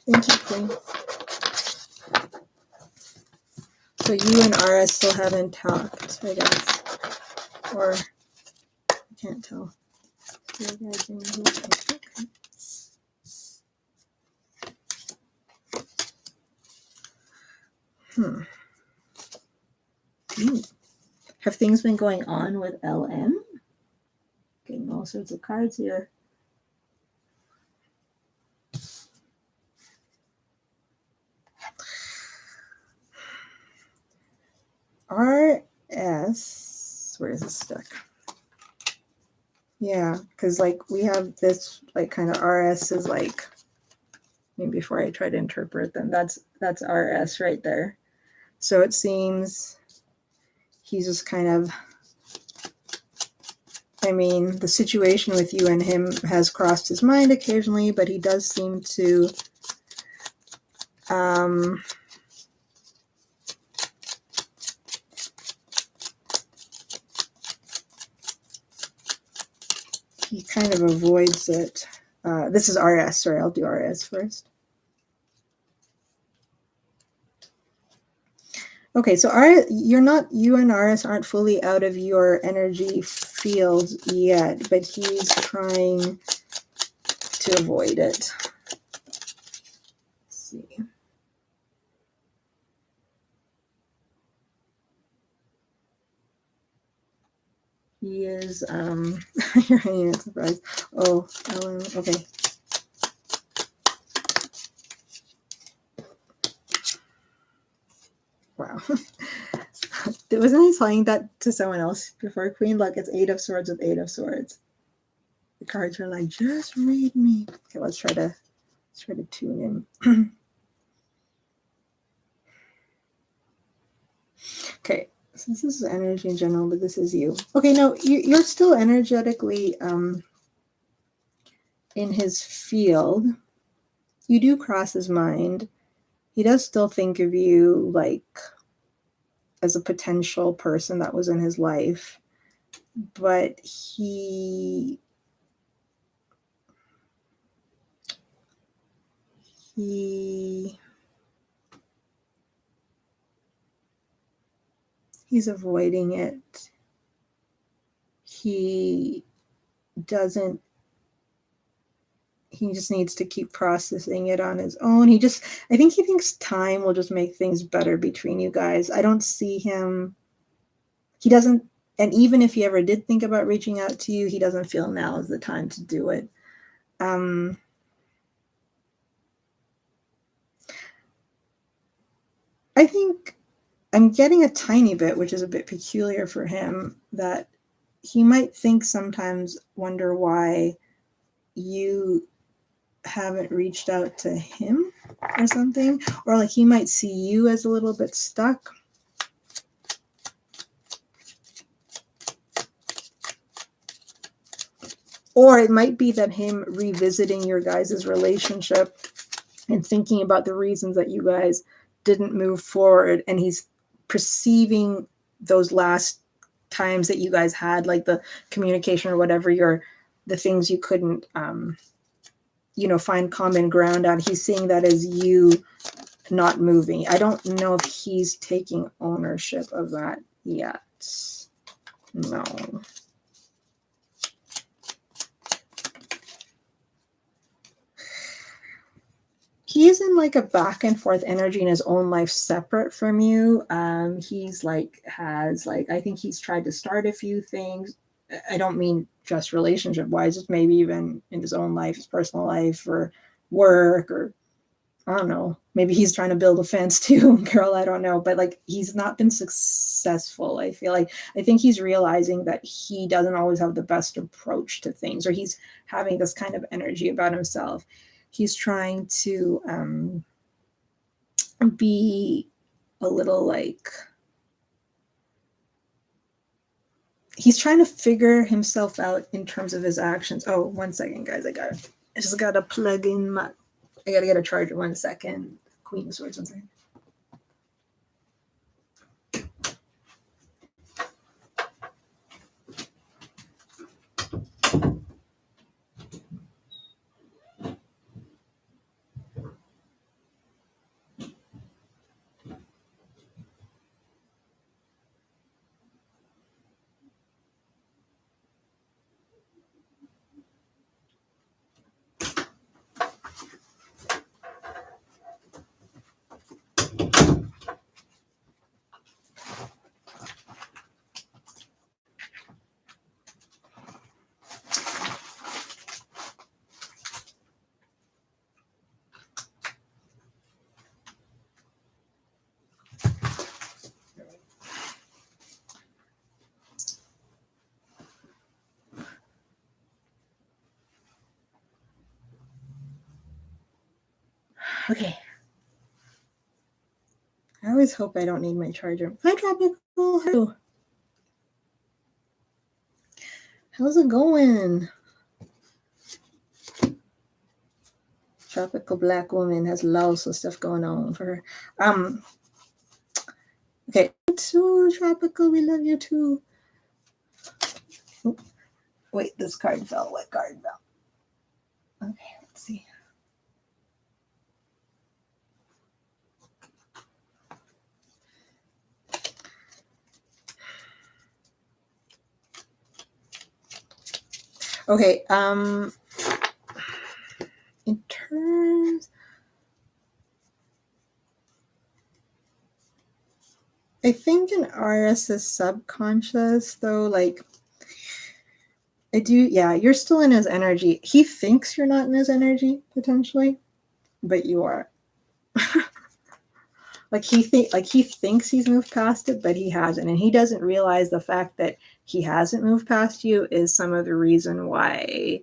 Thank you, Queen. So you and RS still haven't talked, I guess. Or I can't tell. Have things been going on with LM? Getting all sorts of cards here. RS, where is this stuck? Yeah, because like we have this like kind of RS is like, maybe before I try to interpret them, that's RS right there. So it seems he's just kind of, I mean, the situation with you and him has crossed his mind occasionally, but he does seem to he kind of avoids it. This is RS. Sorry, I'll do RS first. Okay, so you and RS aren't fully out of your energy field yet, but he's trying to avoid it. Let's see. He is, you're surprised. Oh, okay. Wow. Wasn't I telling that to someone else before, Queen? Look, it's 8 of Swords with 8 of Swords. The cards are like, just read me. Okay, let's try to tune in. Okay, so this is energy in general, but this is you. Okay, no, you're still energetically in his field. You do cross his mind. He does still think of you like as a potential person that was in his life, but he's avoiding it. He doesn't he just needs to keep processing it on his own. I think he thinks time will just make things better between you guys. I don't see him, he doesn't, and even if he ever did think about reaching out to you, he doesn't feel now is the time to do it. I think I'm getting a tiny bit, which is a bit peculiar for him, that he might think sometimes, wonder why you haven't reached out to him or something, or like he might see you as a little bit stuck. Or it might be that him revisiting your guys' relationship and thinking about the reasons that you guys didn't move forward, and he's perceiving those last times that you guys had, like the communication or whatever, the things you couldn't find common ground on. He's seeing that as you not moving. I don't know if he's taking ownership of that yet. No. He's in like a back and forth energy in his own life separate from you. He's like, I think he's tried to start a few things. I don't mean just relationship wise, just maybe even in his own life, his personal life or work, or I don't know, maybe he's trying to build a fence too, girl, I don't know. But like, he's not been successful. I think he's realizing that he doesn't always have the best approach to things, or he's having this kind of energy about himself. He's trying to be a little like, he's trying to figure himself out in terms of his actions. Oh, 1 second, guys. I just gotta plug in I gotta get a charger. 1 second. Queen of Swords, 1 second. Okay. I always hope I don't need my charger. Hi, Tropical. How's it going? Tropical Black woman has lots of stuff going on for her. Okay. Too, Tropical, we love you too. Oh, wait, this card fell. What card fell? Okay, let's see. Okay, in terms, I think in RS is subconscious though, like you're still in his energy. He thinks you're not in his energy potentially, but you are. he thinks he's moved past it, but he hasn't, and he doesn't realize the fact that he hasn't moved past you is some of the reason why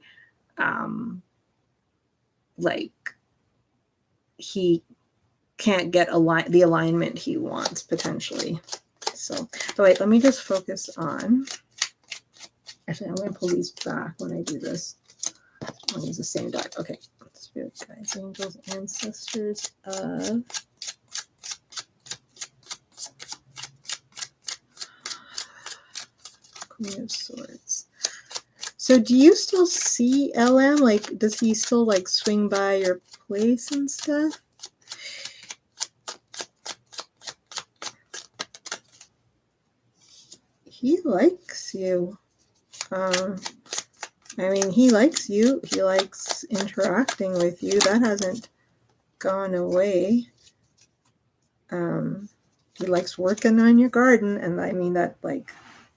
he can't get the alignment he wants potentially. So, wait, let me just focus on. Actually, I'm going to pull these back when I do this. I'll use the same deck. Okay. Spirit guides, angels, ancestors of Queen of Swords. So do you still see LM? Like, does he still like swing by your place and stuff? He likes you. I mean, he likes you. He likes interacting with you. That hasn't gone away. He likes working on your garden, and I mean that like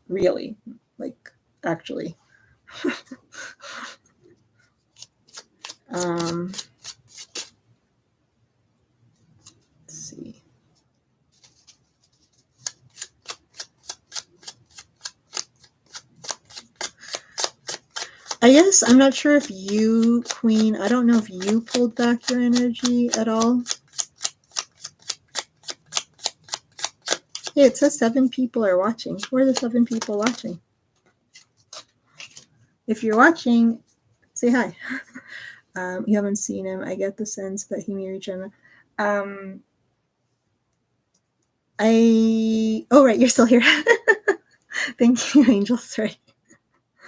really, like actually. Let's see. I guess I'm not sure if you, Queen, I don't know if you pulled back your energy at all. Hey, it says 7 people are watching. Where are the 7 people watching? If you're watching, say hi. You haven't seen him. I get the sense that he may reach him. Oh, right, you're still here. Thank you, Angel. Sorry.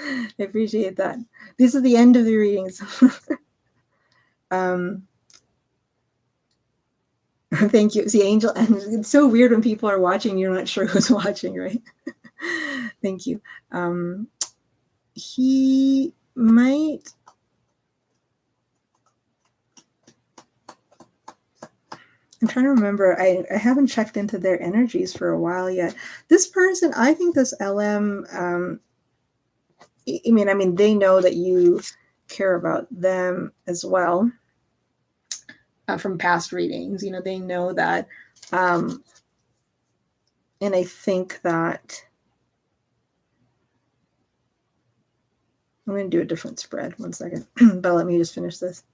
I appreciate that. This is the end of the readings. Thank you. See, Angel, and it's so weird when people are watching, you're not sure who's watching, right? Thank you. He might. I'm trying to remember. I haven't checked into their energies for a while yet. This person, I think this LM, I mean, they know that you care about them as well from past readings. They know that. And I think that I'm going to do a different spread. One second. But let me just finish this.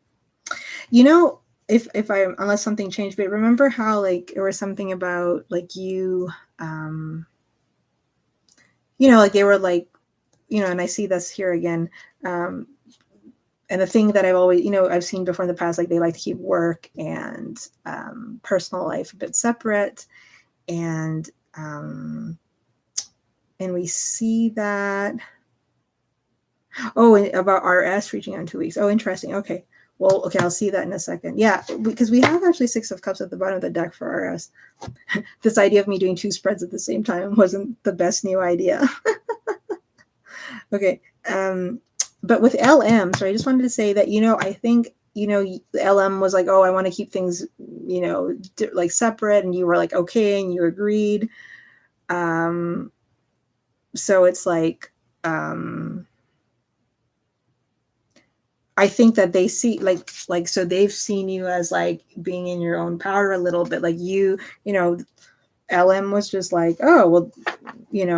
If I, unless something changed, but remember how like there was something about like you, like they were like, and I see this here again. And the thing that I've always, I've seen before in the past, like they like to keep work and personal life a bit separate. And we see that. Oh, about RS reaching out in 2 weeks. Oh, interesting. Okay. Well, okay, I'll see that in a second. Yeah, because we have actually 6 of Cups at the bottom of the deck for RS. This idea of me doing 2 spreads at the same time wasn't the best new idea. Okay. But with LM, so I just wanted to say that, I think, LM was like, oh, I want to keep things, like separate. And you were like, okay. And you agreed. So it's like, I think that they see like, so they've seen you as like being in your own power a little bit. Like LM was just like, oh, well,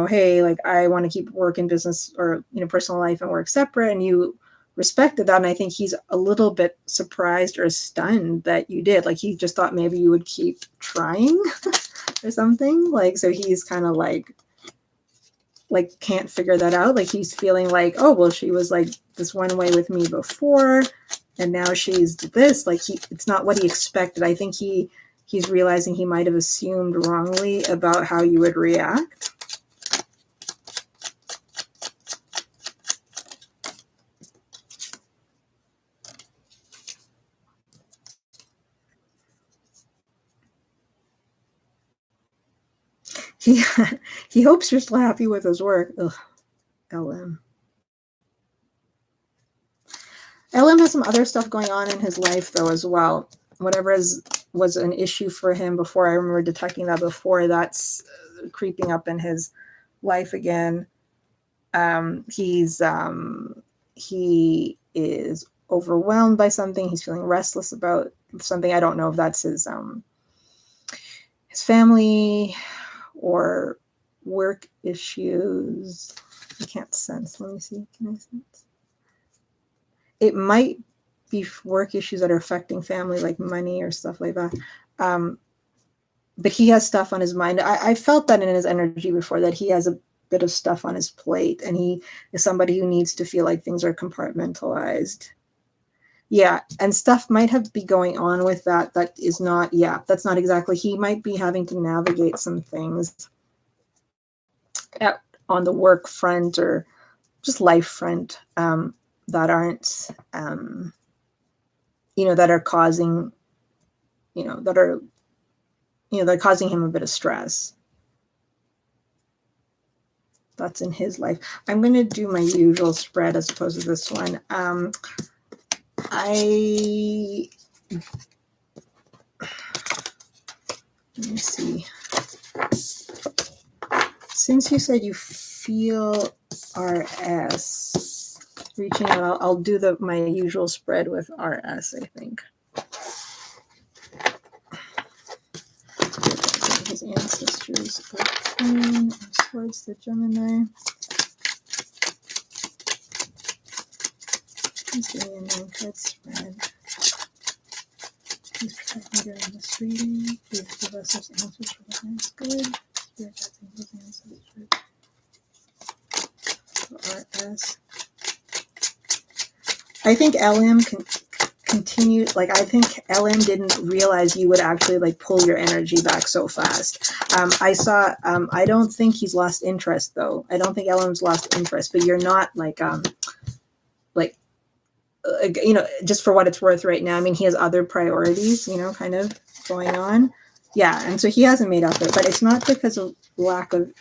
hey, like I want to keep work and business or, personal life and work separate. And you respected that. And I think he's a little bit surprised or stunned that you did. Like he just thought maybe you would keep trying or something. Like, so he's kind of like can't figure that out. Like he's feeling like, oh, well, she was like this one way with me before. And now she's this, like it's not what he expected. I think he's realizing he might have assumed wrongly about how you would react. He hopes you're still happy with his work. Ugh, LM. LM has some other stuff going on in his life, though, as well. Whatever was an issue for him before, I remember detecting that before, that's creeping up in his life again. He is overwhelmed by something. He's feeling restless about something. I don't know if that's his family or work issues. I can't sense. Let me see. Can I sense? It might be work issues that are affecting family, like money or stuff like that. But he has stuff on his mind. I felt that in his energy before, that he has a bit of stuff on his plate, and he is somebody who needs to feel like things are compartmentalized. Yeah, and stuff might be going on with that. That is not, that's not exactly. He might be having to navigate some things on the work front or just life front that aren't, that are causing, they're causing him a bit of stress. That's in his life. I'm going to do my usual spread as opposed to this one. Let me see. Since you said you feel RS reaching out, I'll do my usual spread with RS, I think. His ancestors are Queen of Swords, the Gemini. He's doing a 9-card spread. Please protect me during this reading. Please give us those answers for the highest good. Spirit guides and his ancestors. RS. I think LM can continue. Like, I think LM didn't realize you would actually like pull your energy back so fast. I saw. I don't think he's lost interest though. I don't think LM's lost interest. But you're not like you know, just for what it's worth right now. I mean, he has other priorities, you know, kind of going on. Yeah, and so he hasn't made up for it. But it's not because of lack of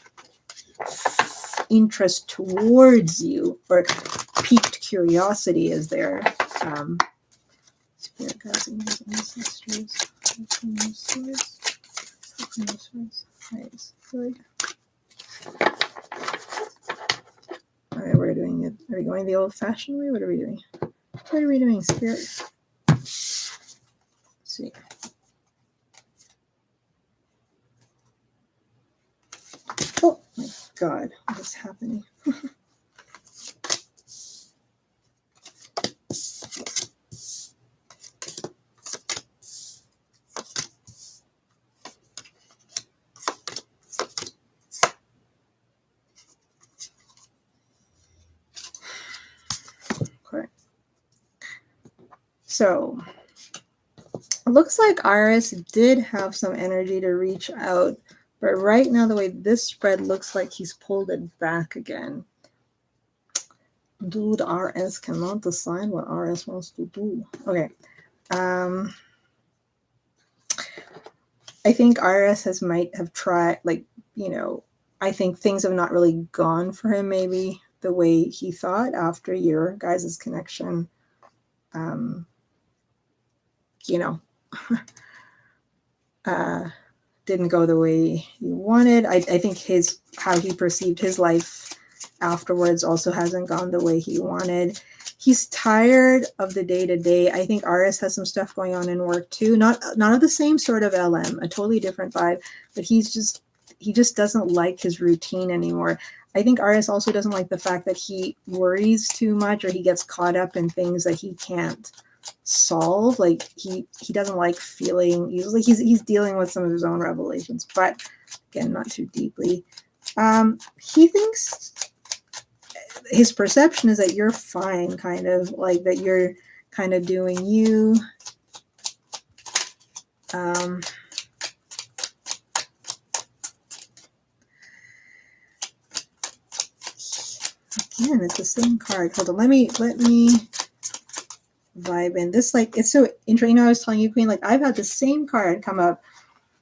interest towards you or piqued curiosity is there. Spirit guides and his ancestors. Queen of Swords. Queen of Swords. Nice. Good. Alright, we're doing it. Are we going the old-fashioned way? What are we doing? What are we doing, Spirit? Let's see. Oh my God, what is happening? Okay. So, it looks like Iris did have some energy to reach out, but right now the way this spread looks like he's pulled it back again. Dude, RS cannot decide what RS wants to do. Okay. I think RS might have tried, like, you know, I think things have not really gone for him maybe the way he thought after your guys' connection. You know, didn't go the way he wanted. I think how he perceived his life afterwards also hasn't gone the way he wanted. He's tired of the day-to-day. I think RS has some stuff going on in work too. Not of the same sort of LM, a totally different vibe, but he just doesn't like his routine anymore. I think RS also doesn't like the fact that he worries too much or he gets caught up in things that he can't solve. Like he doesn't like feeling he's dealing with some of his own revelations, but again, not too deeply. He thinks his perception is that you're fine, kind of like that you're kind of doing you. Again, it's the same card. Hold on, let me vibe in this. Like, it's so interesting. You know, I was telling you, Queen, like I've had the same card come up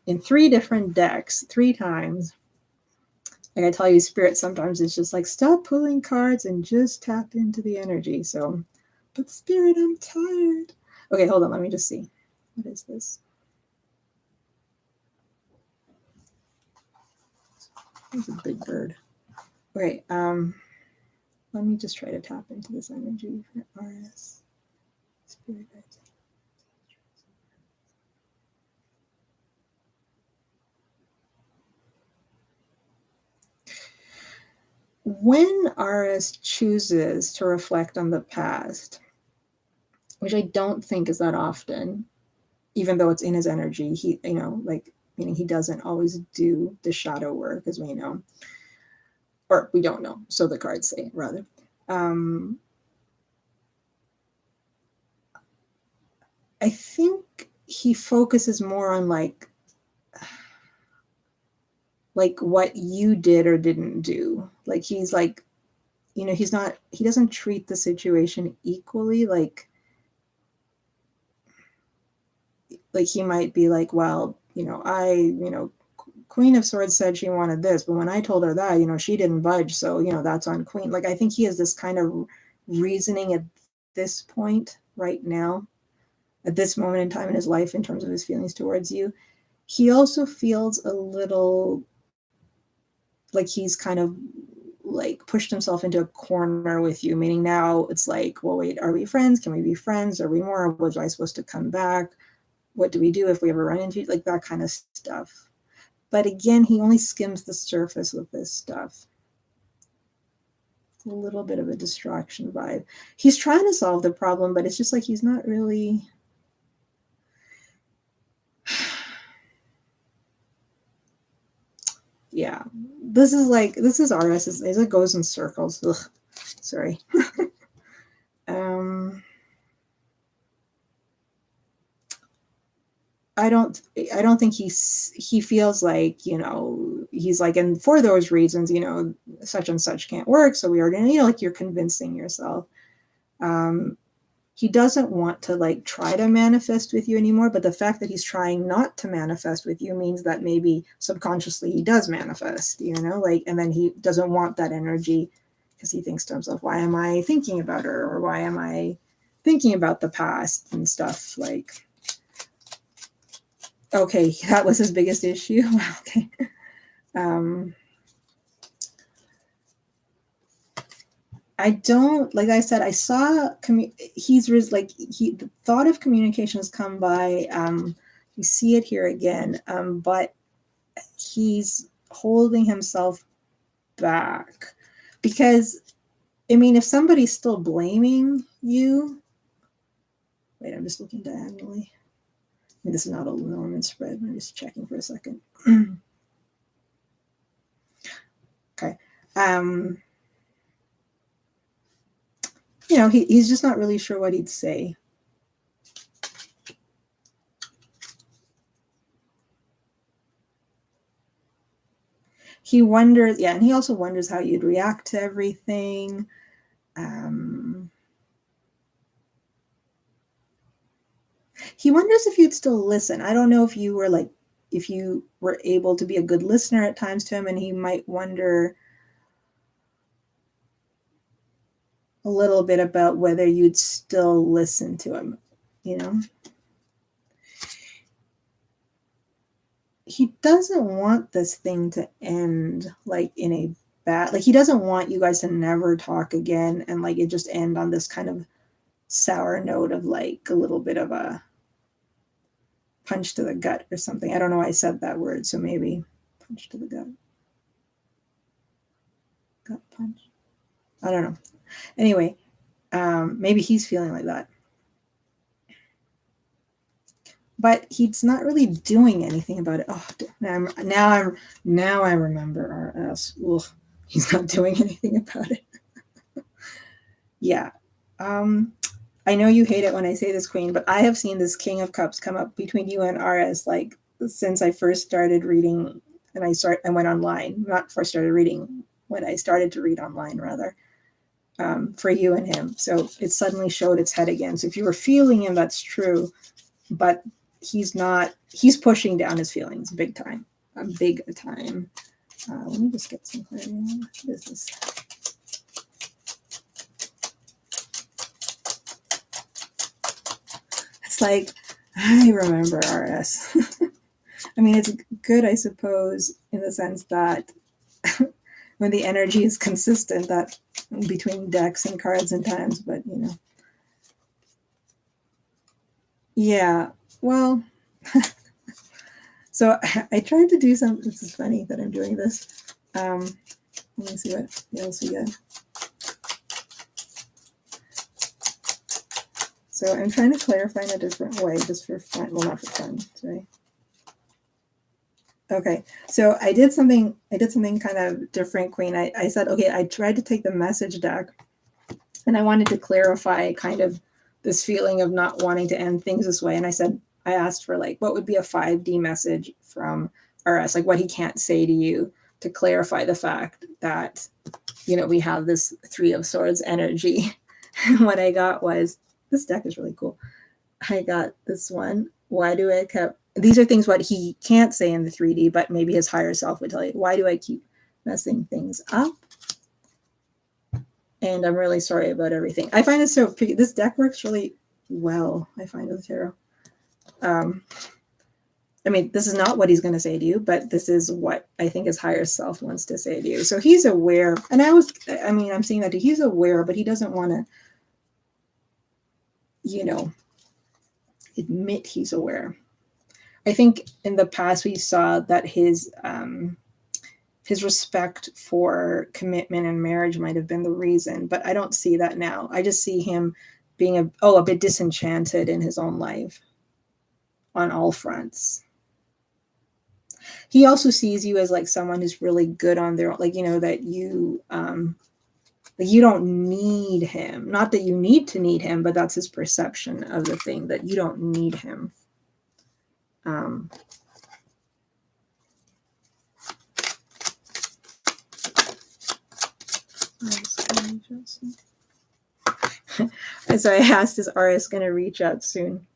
in 3 different decks 3 times. Like I tell you, Spirit, sometimes it's just like, stop pulling cards and just tap into the energy. So, but Spirit, I'm tired. Okay, hold on. Let me just see. What is this? It's a big bird. Okay, let me just try to tap into this energy for RS. Spirit guides. When RS chooses to reflect on the past, which I don't think is that often, even though it's in his energy, he, you know, like, meaning he doesn't always do the shadow work, as we know, or we don't know. So the cards say, rather. I think he focuses more on like what you did or didn't do. Like he's like, you know, he doesn't treat the situation equally. Like he might be like, well, you know, Queen of Swords said she wanted this, but when I told her that, you know, she didn't budge. So, you know, that's on Queen. Like, I think he has this kind of reasoning at this point right now, at this moment in time in his life, in terms of his feelings towards you. He also feels a little like he's kind of like pushed himself into a corner with you, meaning now it's like, well, wait, are we friends? Can we be friends? Are we more? Was I supposed to come back? What do we do if we ever run into, like, that kind of stuff? But again, he only skims the surface with this stuff. A little bit of a distraction vibe. He's trying to solve the problem, but it's just like he's not really. Yeah, this is RS. It goes in circles. Ugh, sorry. I don't think he feels like, he's like, and for those reasons, such and such can't work. So we already, like, you're convincing yourself. He doesn't want to like try to manifest with you anymore, but the fact that he's trying not to manifest with you means that maybe subconsciously he does manifest, like, and then he doesn't want that energy because he thinks to himself, why am I thinking about her? Or why am I thinking about the past and stuff? Like, okay, that was his biggest issue. Okay. I don't, like I said, I saw, the thought of communication has come by, you see it here again, but he's holding himself back because, I mean, if somebody's still blaming you, wait, I'm just looking diagonally. I mean, this is not a Norman spread. I'm just checking for a second. Okay. He's just not really sure what he'd say. He wonders, and he also wonders how you'd react to everything. He wonders if you'd still listen. I don't know if you were able to be a good listener at times to him, and he might wonder a little bit about whether you'd still listen to him, He doesn't want this thing to end like in a bad, like, he doesn't want you guys to never talk again and like it just end on this kind of sour note of like a little bit of a punch to the gut or something. I don't know why I said that word, so maybe punch to the gut. Gut punch. I don't know. Anyway, maybe he's feeling like that. But he's not really doing anything about it. Oh, now I remember RS. Ugh, he's not doing anything about it. Yeah. I know you hate it when I say this, Queen, but I have seen this King of Cups come up between you and RS like since I first started reading, and I went online. Not first started reading, when I started to read online, rather, for you and him. So it suddenly showed its head again. So if you were feeling him, that's true, but he's pushing down his feelings big time. Big time. Let me just get some clarity. What is this? It's like, I remember RS. I mean, it's good, I suppose, in the sense that when the energy is consistent, that between decks and cards and times, but yeah, well, so I tried to do some, this is funny that I'm doing this. Let me see what else we got. So I'm trying to clarify in a different way, just for fun. Well, not for fun, sorry. Okay, so I did something kind of different, Queen. I said, okay, I tried to take the message deck, and I wanted to clarify kind of this feeling of not wanting to end things this way. And I asked for like, what would be a 5D message from RS, like what he can't say to you to clarify the fact that, we have this 3 of Swords energy. And what I got was, this deck is really cool. I got this one. Why do I keep, these are things what he can't say in the 3D, but maybe his higher self would tell you. Why do I keep messing things up? And I'm really sorry about everything. I find it so, this deck works really well, I find with tarot. I mean, this is not what he's going to say to you, but this is what I think his higher self wants to say to you. So he's aware. And I'm saying that he's aware, but he doesn't want to, admit he's aware. I think in the past we saw that his respect for commitment and marriage might have been the reason, but I don't see that now. I just see him being a bit disenchanted in his own life on all fronts. He also sees you as like someone who's really good on their own, like, that you you don't need him. Not that you need to need him, but that's his perception of the thing, that you don't need him. So I asked, is Aris going to reach out soon?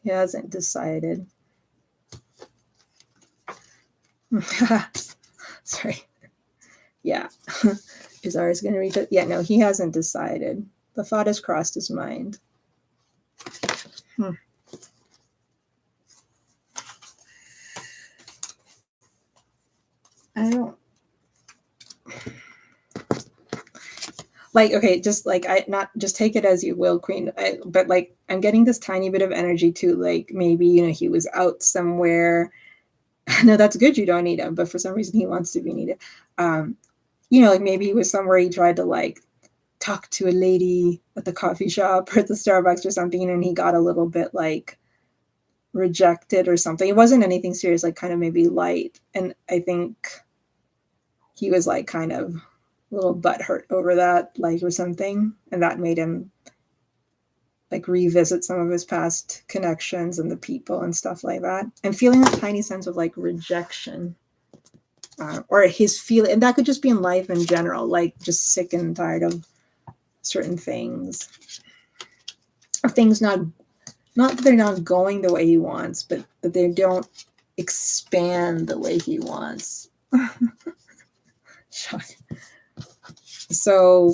He hasn't decided. Sorry. Yeah. Is Aris going to reach out? Yeah, no, he hasn't decided. The thought has crossed his mind. I don't like, okay, just like, just take it as you will, Queen. But like, I'm getting this tiny bit of energy too, like maybe, he was out somewhere. No, that's good. You don't need him, but for some reason he wants to be needed. Like maybe he was somewhere, he tried to like talk to a lady at the coffee shop or at the Starbucks or something, and he got a little bit like rejected or something. It wasn't anything serious, like kind of maybe light. And I think he was like kind of a little butthurt over that, like, or something. And that made him like revisit some of his past connections and the people and stuff like that. And feeling a tiny sense of like rejection. Or his feeling, and that could just be in life in general, like just sick and tired of certain things. Of things not that they're not going the way he wants, but that they don't expand the way he wants. So,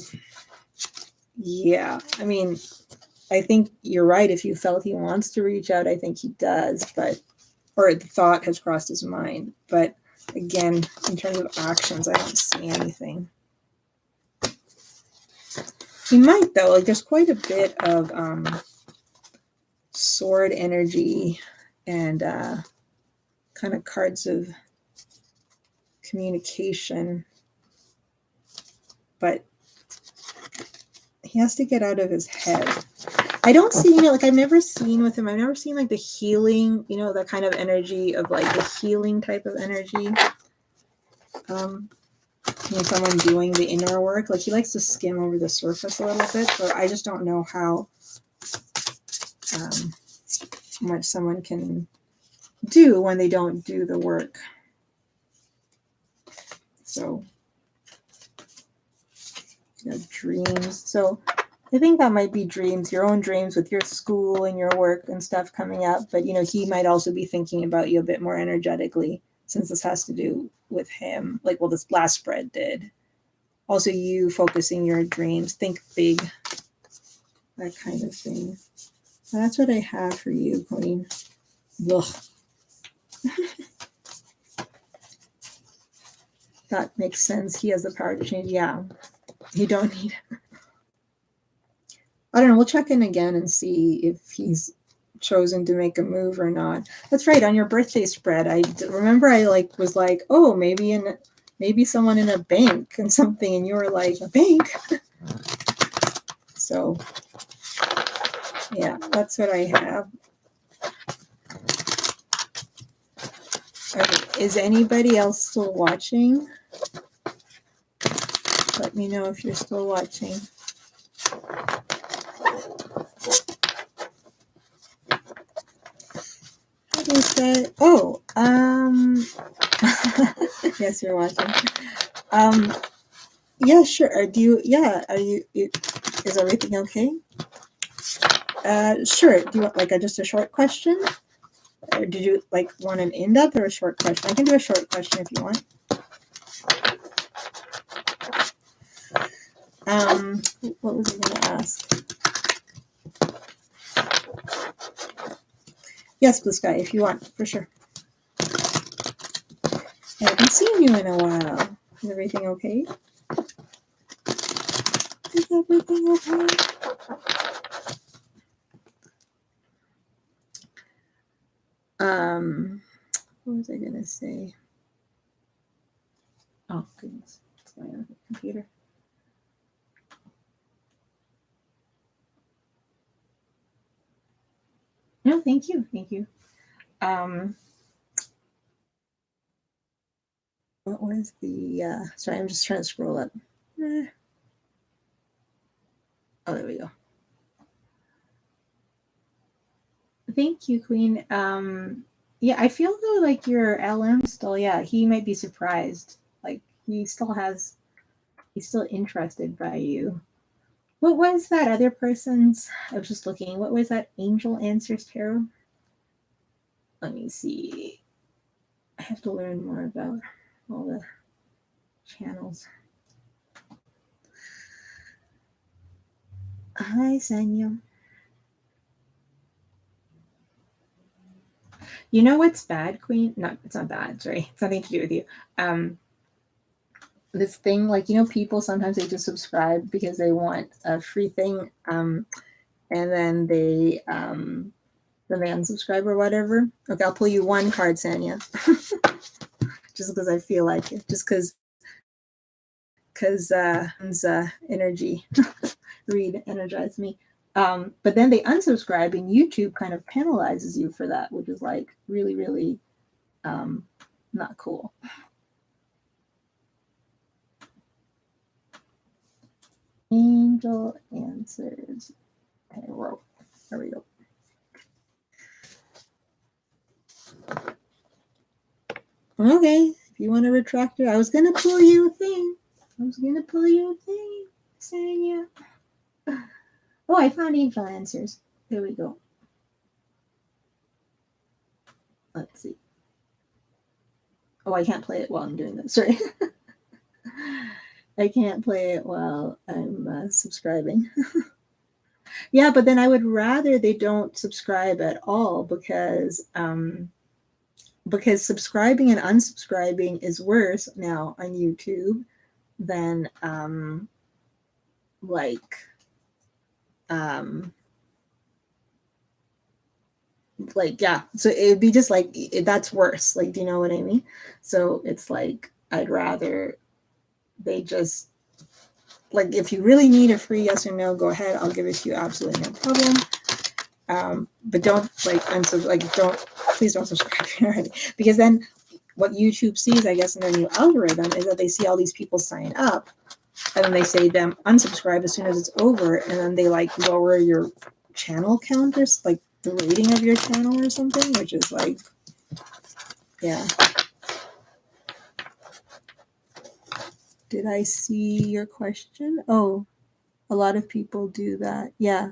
yeah, I mean, I think you're right. If you felt he wants to reach out, I think he does, or the thought has crossed his mind. But again, in terms of actions, I don't see anything. He might, though. Like, there's quite a bit of sword energy and kind of cards of communication. But he has to get out of his head. I don't see, like, I've never seen with him, I've never seen like the healing, that kind of energy of like the healing type of energy. Someone doing the inner work, like he likes to skim over the surface a little bit, so I just don't know how much someone can do when they don't do the work. So, dreams. So I think that might be dreams, your own dreams with your school and your work and stuff coming up. But, he might also be thinking about you a bit more energetically, since this has to do with him. Like, well, this last spread did. Also, you focusing your dreams, think big, that kind of thing. So that's what I have for you, Queen. Ugh. That makes sense. He has the power to change. Yeah, you don't need it. I don't know. We'll check in again and see if he's chosen to make a move or not. That's right. On your birthday spread, I remember I was like, oh, maybe someone in a bank and something, and you were like, a bank. So yeah, that's what I have. Okay. Is anybody else still watching? Let me know if you're still watching. What is that? Oh, yes, you're watching. Yeah, sure. Are you, is everything okay? Sure. Do you want like just a short question? Or did you want an in-depth or a short question? I can do a short question if you want. What was I going to ask? Yes, Blue Sky, if you want, for sure. I haven't seen you in a while. Is everything okay? Is everything okay? What was I going to say? Oh, goodness. It's going on the computer. No, thank you. Thank you. What was the, sorry, I'm just trying to scroll up. Oh, there we go. Thank you, Queen. Yeah, I feel though like your LM still, yeah, he might be surprised. Like he's still interested by you. What was that other person's? I was just looking. What was that Angel Answers Tarot? Let me see. I have to learn more about all the channels. Hi, Sanya. You know what's bad, Queen? No, it's not bad. Sorry, it's nothing to do with you. This thing, like people sometimes they just subscribe because they want a free thing, and then they unsubscribe or whatever. Okay, I'll pull you one card, Sanya, just because I feel like it, just because energy read energized me. But then they unsubscribe, and YouTube kind of penalizes you for that, which is like really, really not cool. Angel Answers Tarot. There we go. Okay, if you want to retract it, I was gonna pull you a thing. Sanya. Oh, I found Angel Answers. There we go. Let's see. Oh, I can't play it while I'm doing this. Sorry. I can't play it while I'm subscribing. Yeah, but then I would rather they don't subscribe at all because subscribing and unsubscribing is worse now on YouTube than yeah, so it'd be just like that's worse, like, do you know what I mean? So it's like I'd rather they just, like, if you really need a free yes or no, go ahead, I'll give it to you, absolutely no problem. But don't please don't subscribe already, because then what YouTube sees, I guess, in their new algorithm is that they see all these people sign up and then they say them unsubscribe as soon as it's over, and then they like lower your channel count, or like the rating of your channel or something, which is like, yeah. Did I see your question? Oh, a lot of people do that. Yeah.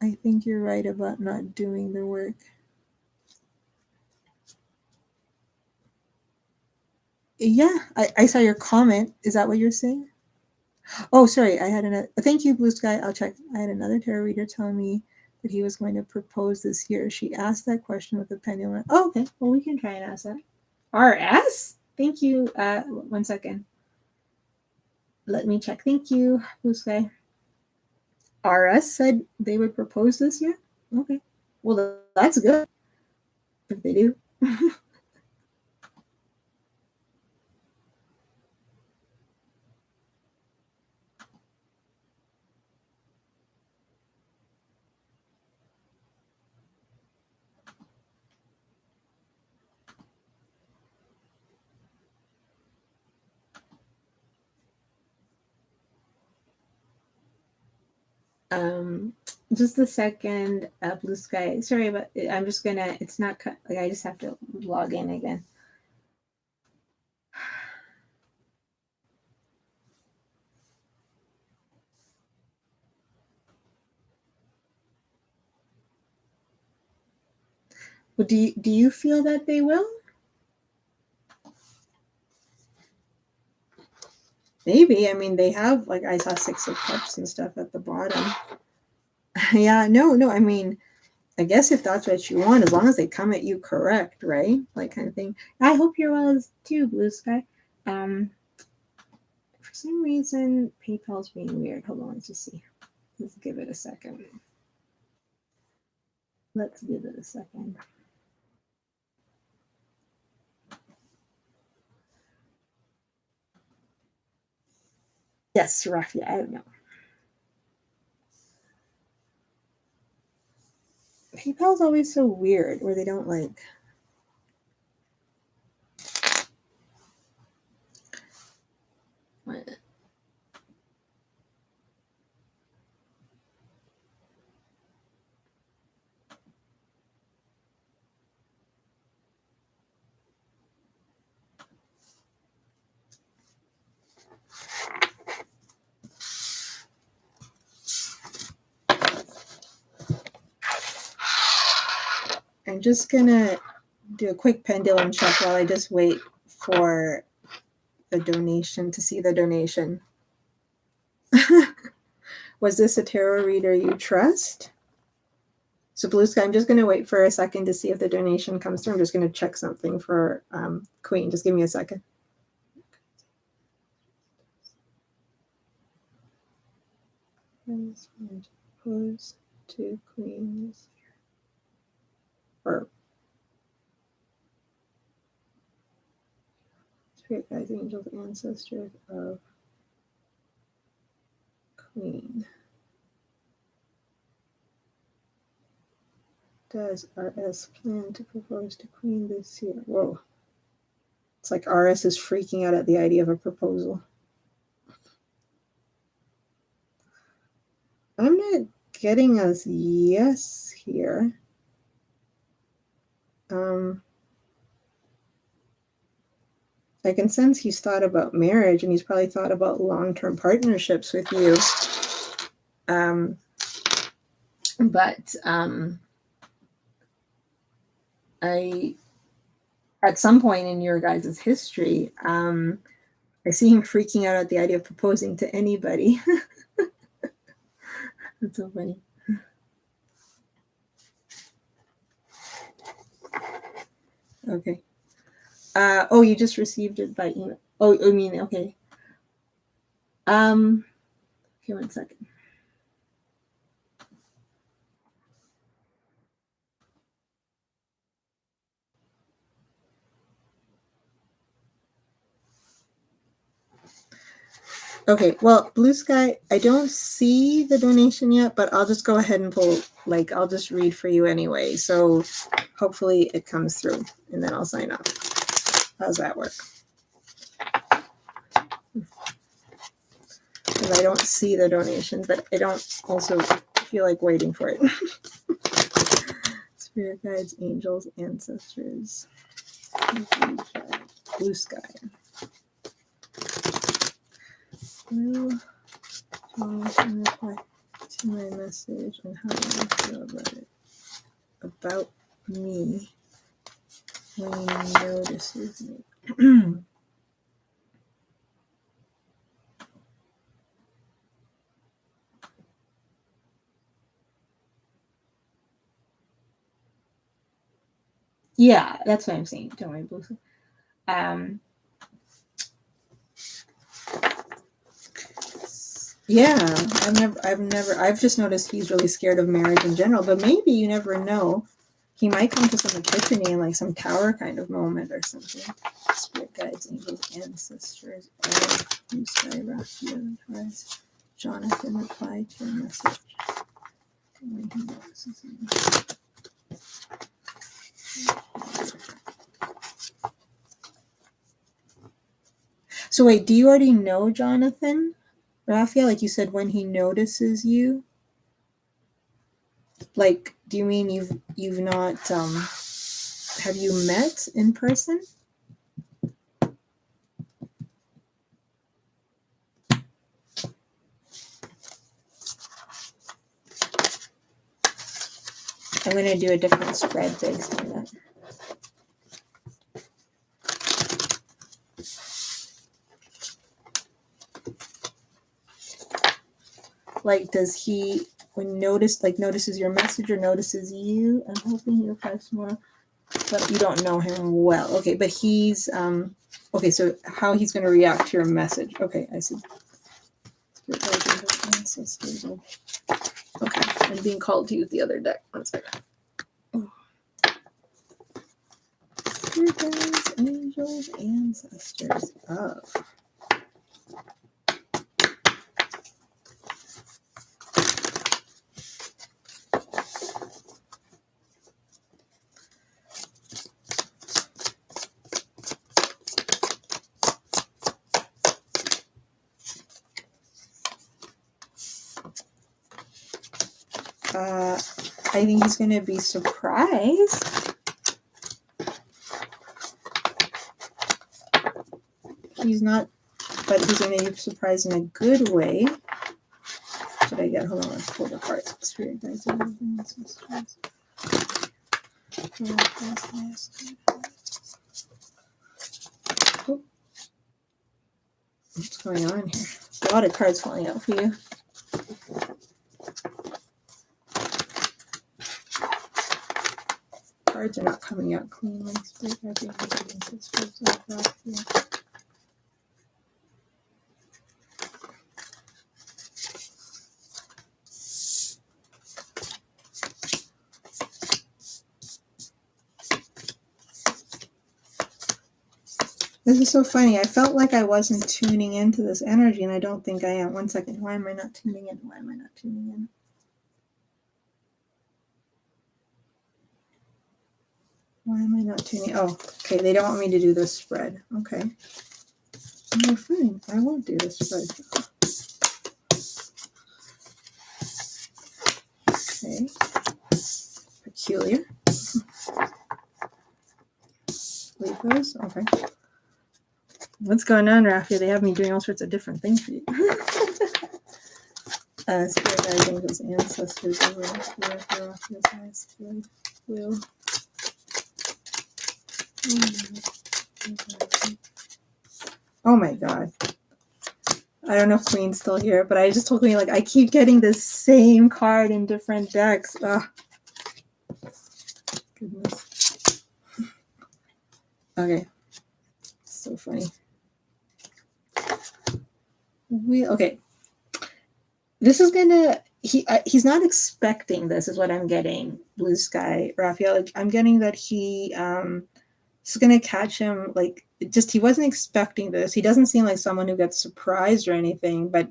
I think you're right about not doing the work. Yeah, I saw your comment. Is that what you're saying? Oh, sorry. I had another. Thank you, Blue Sky. I'll check. I had another tarot reader tell me that he was going to propose this year. She asked that question with the pendulum. Oh, okay. Well, we can try and ask that. RS? Thank you. 1 second. Let me check. Thank you, Blue Sky. RS said they would propose this year? Okay. Well, that's good if they do. Just a second, Blue Sky. Sorry, but I'm just gonna. It's not like I just have to log in again. Well, do you feel that they will? Maybe. I mean, they have, like, I saw 6 of Cups and stuff at the bottom. Yeah, no. I mean, I guess if that's what you want, as long as they come at you correct, right? Like, kind of thing. I hope you're well as too, Blue Sky. For some reason, PayPal's being weird. Hold on, let's just see. Let's give it a second. Let's give it a second. Yes, Rafi, I don't know. PayPal's always so weird where they don't like. What? I'm just gonna do a quick pendulum check while I just wait for the donation to see the donation. Was this a tarot reader you trust? So Blue Sky, I'm just going to wait for a second to see if the donation comes through. I'm just going to check something for Queen. Just give me a second. Pose to Queen. Or Spirit guides, angels, ancestors of Queen. Does RS plan to propose to Queen this year? Whoa. It's like RS is freaking out at the idea of a proposal. I'm not getting a yes here. I can sense he's thought about marriage and he's probably thought about long-term partnerships with you. But I, at some point in your guys' history, I see him freaking out at the idea of proposing to anybody. That's so funny. Okay. Oh, you just received it by email. Oh, I mean, okay. Okay, 1 second. Okay, well, Blue Sky, I don't see the donation yet, but I'll just go ahead and pull, like, I'll just read for you anyway. So hopefully it comes through and then I'll sign off. How's that work? Because I don't see the donation, but I don't also feel like waiting for it. Spirit guides, angels, ancestors. Blue Sky. Will Jonathan reply to my message and how I feel about it? About me when he notices me. Yeah, that's what I'm saying. Don't worry, Blue. Yeah, I've just noticed he's really scared of marriage in general, but maybe you never know. He might come to some epiphany in like some tower kind of moment or something. Spirit guides, angels, ancestors, Blue Sky, Raphael, Taurus. Jonathan replied to your message. When he notices me. So wait, do you already know Jonathan, Raphael? Like you said, when he notices you? Like, do you mean you've not have you met in person? I'm gonna do a different spread based on that. Like, does he notices your message or notices you? I'm hoping he replies more, but you don't know him well. Okay, but he's okay, so how he's going to react to your message. Okay, I see. Okay, I'm being called to use the other deck. 1 second. Spirit guides, angels, ancestors of. I think he's going to be surprised. He's not, but he's going to be surprised in a good way. What did I get? Hold on, let's pull the cards. Spirit guides, oh. What's going on here? A lot of cards falling out for you. Cards are not coming out cleanly. Spirit guides, ancestors of Raphael. This is so funny. I felt like I wasn't tuning into this energy, and I don't think I am. 1 second. Why am I not tuning in? Why am I not tuning in? Why am I not tuning? Oh, okay. They don't want me to do this spread. Okay. Oh, fine. I won't do this spread. Okay. Peculiar. Libras. Okay. What's going on, Rafi? They have me doing all sorts of different things for you. Spirit guides, angels, ancestors, will. Oh my god. I don't know if Queen's still here, but I just told Queen, like, I keep getting the same card in different decks. Ugh. Goodness. Okay. So funny. Okay. This is gonna he's not expecting this, is what I'm getting. Blue Sky Raphael. Like, I'm getting that he this is gonna catch him, like, just he wasn't expecting this. He doesn't seem like someone who gets surprised or anything, but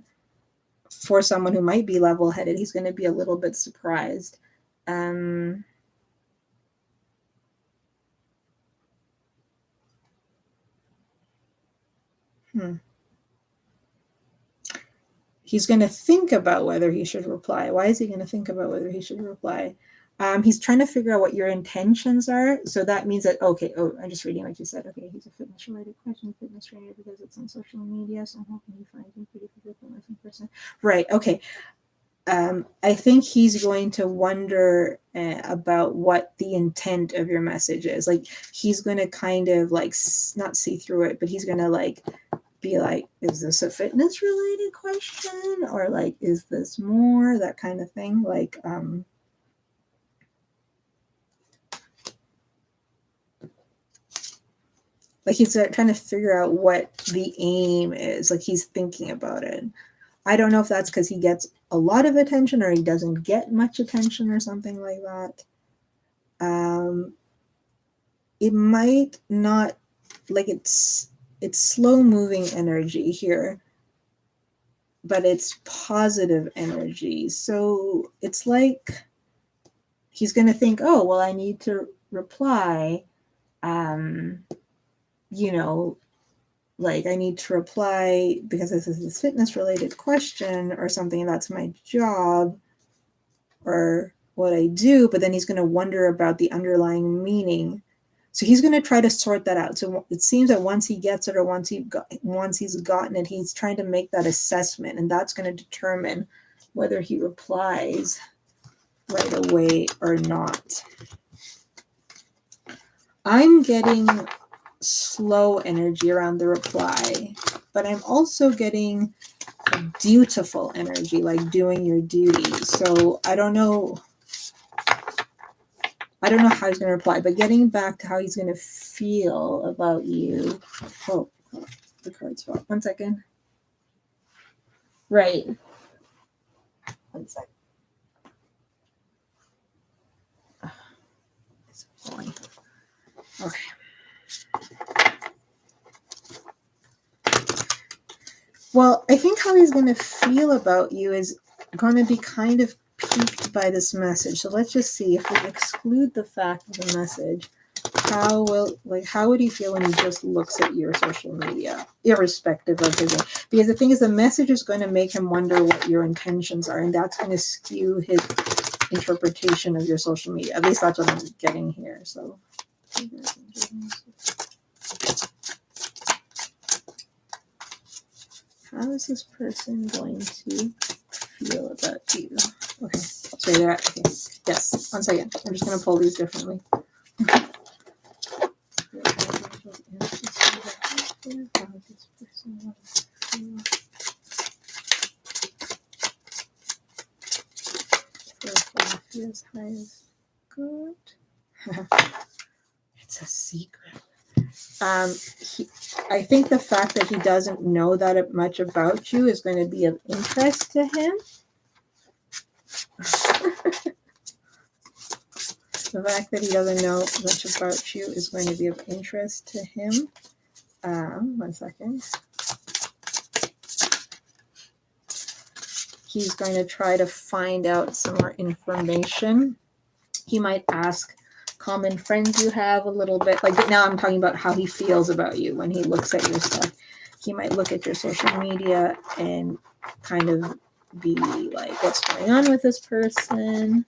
for someone who might be level-headed, he's gonna be a little bit surprised. He's going to think about whether he should reply. Why is he going to think about whether he should reply? He's trying to figure out what your intentions are. So that means that, okay, I'm just reading what you said. Okay, he's a fitness-related question, fitness trainer, because it's on social media, so I'm hoping he finds me pretty fitness in person. Right, okay. I think he's going to wonder about what the intent of your message is. Like, he's going to kind of, like, not see through it, but he's going to, like, be like, is this a fitness related question, or like, is this more, that kind of thing. Like he's trying to figure out what the aim is. Like, he's thinking about it. I don't know if that's because he gets a lot of attention or he doesn't get much attention or something like that. It might not, like, it's slow moving energy here, but it's positive energy. So it's like he's going to think, oh, well, I need to reply, like, I need to reply because this is this fitness related question or something, and that's my job or what I do. But then he's going to wonder about the underlying meaning. So he's going to try to sort that out. So it seems that once he gets it, or once he's gotten it, he's trying to make that assessment, and that's going to determine whether he replies right away or not. I'm getting slow energy around the reply, but I'm also getting dutiful energy, like doing your duty. So I don't know how he's going to reply, but getting back to how he's going to feel about you. Oh, the cards fell. 1 second. Right. 1 second. It's falling. Okay. Well, I think how he's going to feel about you is going to be kind of piqued by this message. So let's just see if we exclude the fact of the message. How would he feel when he just looks at your social media, irrespective of his? Because the thing is, the message is going to make him wonder what your intentions are, and that's going to skew his interpretation of your social media. At least that's what I'm getting here. So. How is this person going to feel about you? Okay, so there. Okay, yes. 1 second. I'm just going to pull these differently. Feels high as good. It's a secret. I think the fact that he doesn't know that much about you is going to be of interest to him. The fact that he doesn't know much about you is going to be of interest to him. 1 second. He's going to try to find out some more information. He might ask common friends you have a little bit. Like now I'm talking about how he feels about you when he looks at your stuff. He might look at your social media and kind of be like, what's going on with this person?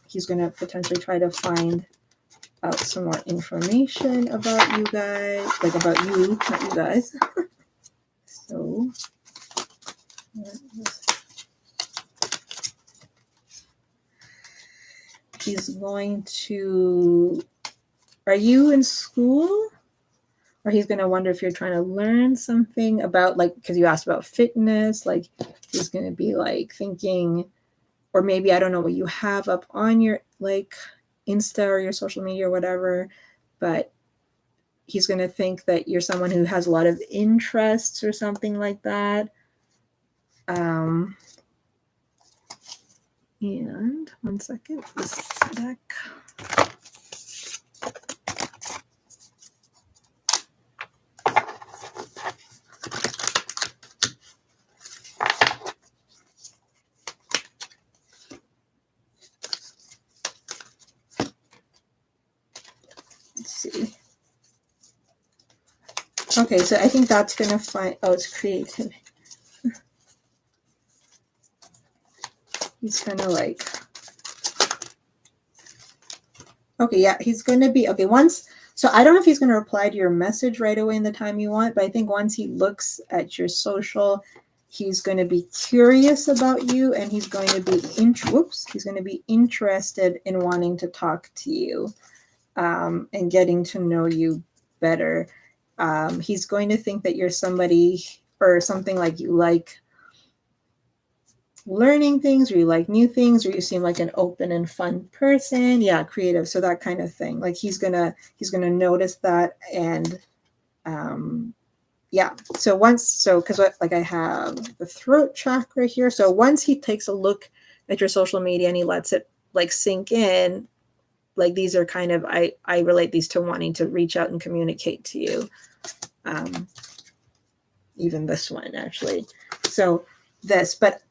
He's going to potentially try to find out some more information about you guys, like about you, not you guys. So, he's going to, are you in school? Or he's going to wonder if you're trying to learn something about, like, because you asked about fitness, like he's going to be like thinking, or maybe I don't know what you have up on your like Insta or your social media or whatever, but he's going to think that you're someone who has a lot of interests or something like that. And 1 second, this deck. Let's see. Okay, so I think that's going to find, it's creative. He's kind of like, okay, yeah, he's going to be, okay, so I don't know if he's going to reply to your message right away in the time you want, but I think once he looks at your social, he's going to be curious about you, and he's going to be, he's going to be interested in wanting to talk to you, and getting to know you better. He's going to think that you're somebody or something like you like learning things, or you like new things, or you seem like an open and fun person. Yeah, creative. So that kind of thing. Like he's gonna notice that, and yeah. So because like I have the throat chakra here. So once he takes a look at your social media and he lets it like sink in, like these are kind of, I relate these to wanting to reach out and communicate to you. Even this one actually. So this, but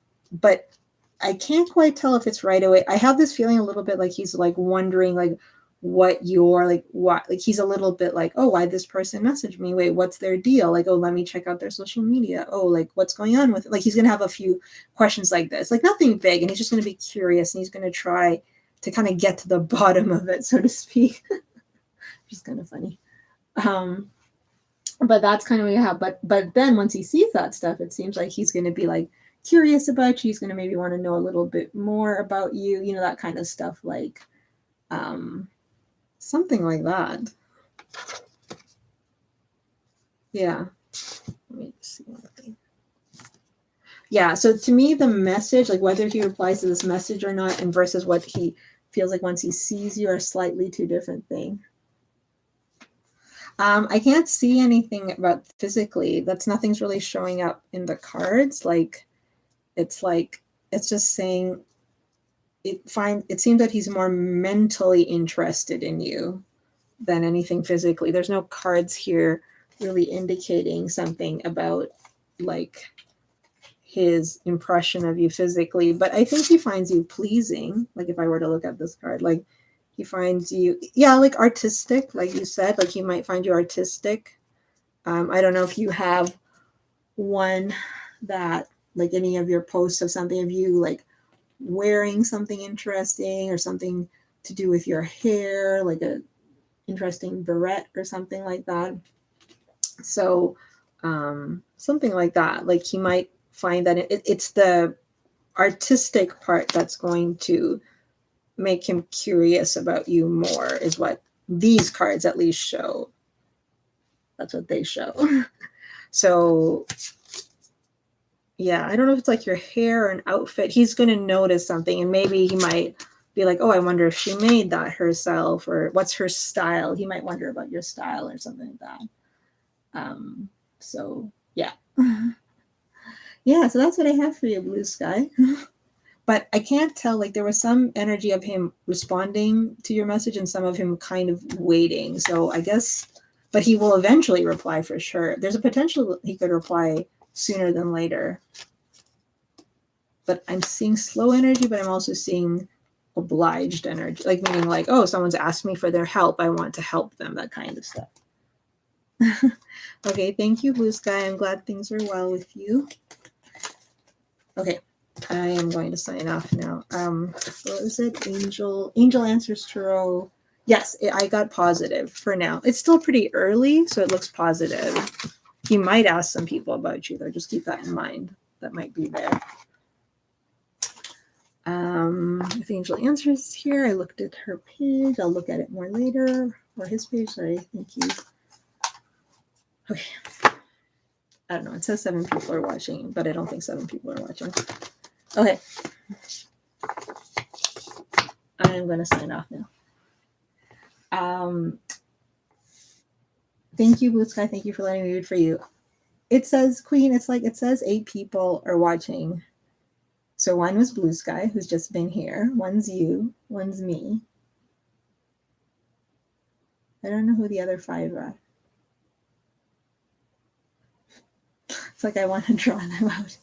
I can't quite tell if it's right away. I have this feeling a little bit like he's like wondering like what you're like, what, like he's a little bit like, oh, why this person messaged me? Wait, what's their deal? Like, oh, let me check out their social media. Oh, like what's going on with it? Like he's gonna have a few questions like this, like nothing big, and he's just gonna be curious, and he's gonna try to kind of get to the bottom of it, so to speak. Which is kind of funny. But that's kind of what you have. But then once he sees that stuff, it seems like he's going to be like curious about you. He's going to maybe want to know a little bit more about you, that kind of stuff, like something like that. Yeah. Let me just see one thing. Yeah, so to me, the message, like whether he replies to this message or not, and versus what he feels like once he sees you, are slightly two different things. I can't see anything about physically. That's nothing's really showing up in the cards. Like it's just saying it seems that he's more mentally interested in you than anything physically. There's no cards here really indicating something about like his impression of you physically, but I think he finds you pleasing. Like if I were to look at this card, like he finds you, yeah, like artistic, like you said, like he might find you artistic. I don't know if you have one that like any of your posts of something of you like wearing something interesting or something to do with your hair, like a interesting barrette or something like that. So something like that. Like he might find that it's the artistic part that's going to make him curious about you more, is what these cards at least show. That's what they show. So yeah, I don't know if it's like your hair or an outfit. He's going to notice something, and maybe he might be like, oh, I wonder if she made that herself, or what's her style. He might wonder about your style or something like that. So yeah. Yeah, so that's what I have for you, Blue Sky. But I can't tell, like there was some energy of him responding to your message and some of him kind of waiting. So I guess, but he will eventually reply for sure. There's a potential he could reply sooner than later. But I'm seeing slow energy, but I'm also seeing obliged energy, like meaning like, oh, someone's asked me for their help, I want to help them, that kind of stuff. Okay, thank you, Blue Sky. I'm glad things are well with you. Okay, I am going to sign off now. What was it? Angel Answers Tarot. Yes, I got positive for now. It's still pretty early, so it looks positive. He might ask some people about you, though. Just keep that in mind. That might be there. If Angel Answers here, I looked at her page. I'll look at it more later. Or his page, sorry. Thank you. Okay. I don't know. It says 7 people are watching, but I don't think 7 people are watching. Okay. I'm going to sign off now. Thank you, Blue Sky. Thank you for letting me read for you. It says, Queen, it's like it says 8 people are watching. So one was Blue Sky, who's just been here. One's you. One's me. I don't know who the other 5 are. It's like I want to draw them out.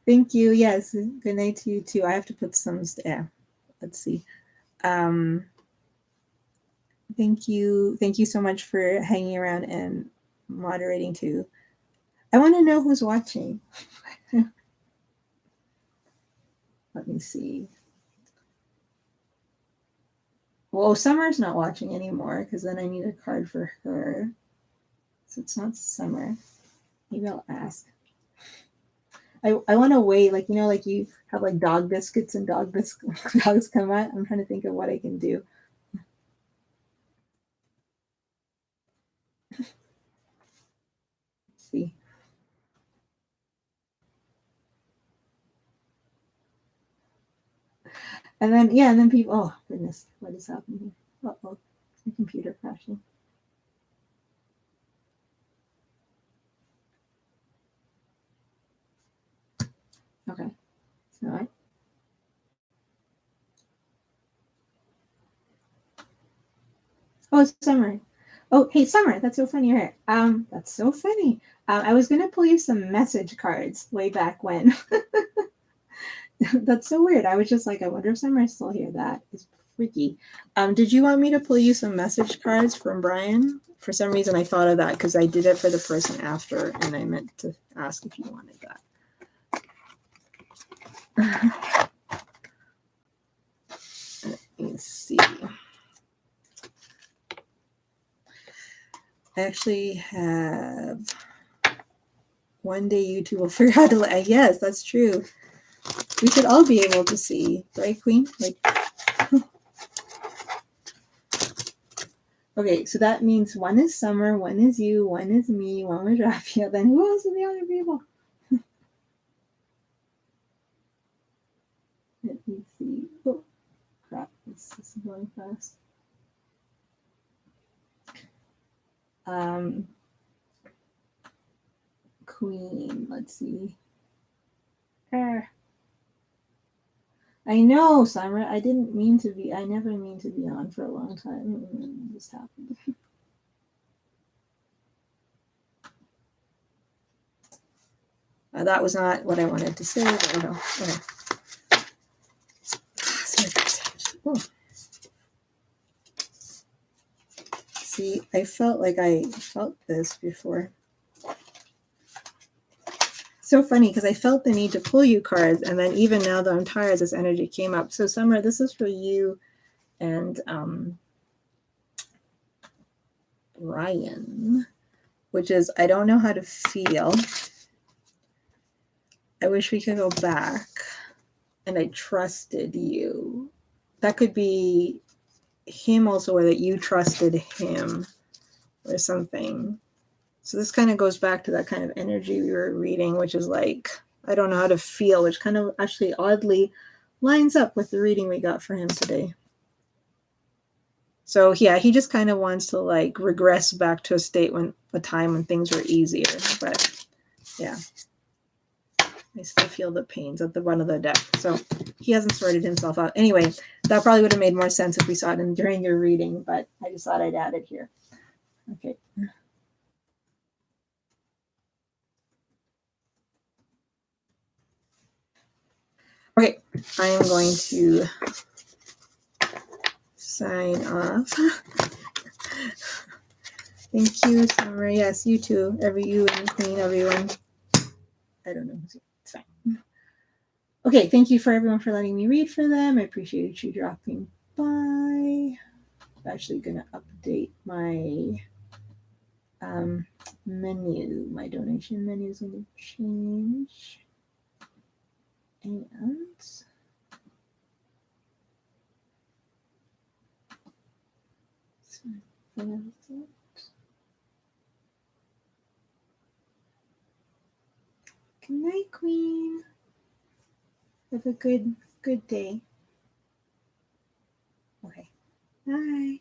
Thank you. Yes. Good night to you too. I have to put some. Yeah. Let's see. Thank you. Thank you so much for hanging around and moderating too. I want to know who's watching. Let me see. Well, Summer's not watching anymore because then I need a card for her. So it's not Summer. Maybe I'll ask. I want to wait, like, you know, like you have like dog biscuits and dogs come out. I'm trying to think of what I can do. Let's see. And then, yeah, and then people, oh, goodness, what is happening? Uh-oh, my computer crashing. Okay, so oh, it's Summer. Oh, hey, Summer, that's so funny. Right? That's so funny. I was gonna pull you some message cards way back when. That's so weird. I was just like, I wonder if Summer's still here. That is freaky. Did you want me to pull you some message cards from Brian? For some reason, I thought of that because I did it for the person after, and I meant to ask if you wanted that. Let me see. I actually have one day YouTube will figure out to. Yes, that's true. We should all be able to see, right, Queen? Like, Okay, so that means one is Summer, one is you, one is me, one was Raphael. Then who else are the other people? Let me see. Oh, crap. This is going fast. Queen. Let's see. I know, Summer. I didn't mean to be. I never mean to be on for a long time. It just happened. That was not what I wanted to say. But no. Okay. Oh. See, I felt like I felt this before. So funny because I felt the need to pull you cards, and then even now that I'm tired, this energy came up. So Summer, this is for you and Brian, which is I don't know how to feel. I wish we could go back, and I trusted you. That could be him also, or that you trusted him or something. So this kind of goes back to that kind of energy we were reading, which is like, I don't know how to feel, which kind of actually oddly lines up with the reading we got for him today. So yeah, he just kind of wants to like regress back to a time when things were easier. But yeah, I still feel the pains at the bottom of the deck. So he hasn't sorted himself out. Anyway, that probably would have made more sense if we saw it during your reading, but I just thought I'd add it here. Okay. Okay, I am going to sign off. Thank you, Summer. Yes, you too. You and Queen, everyone. I don't know. It's fine. Okay, thank you for everyone for letting me read for them. I appreciate you dropping by. I'm actually going to update my menu. My donation menu is going to change. And good night, Queen. Have a good day. Okay. Bye.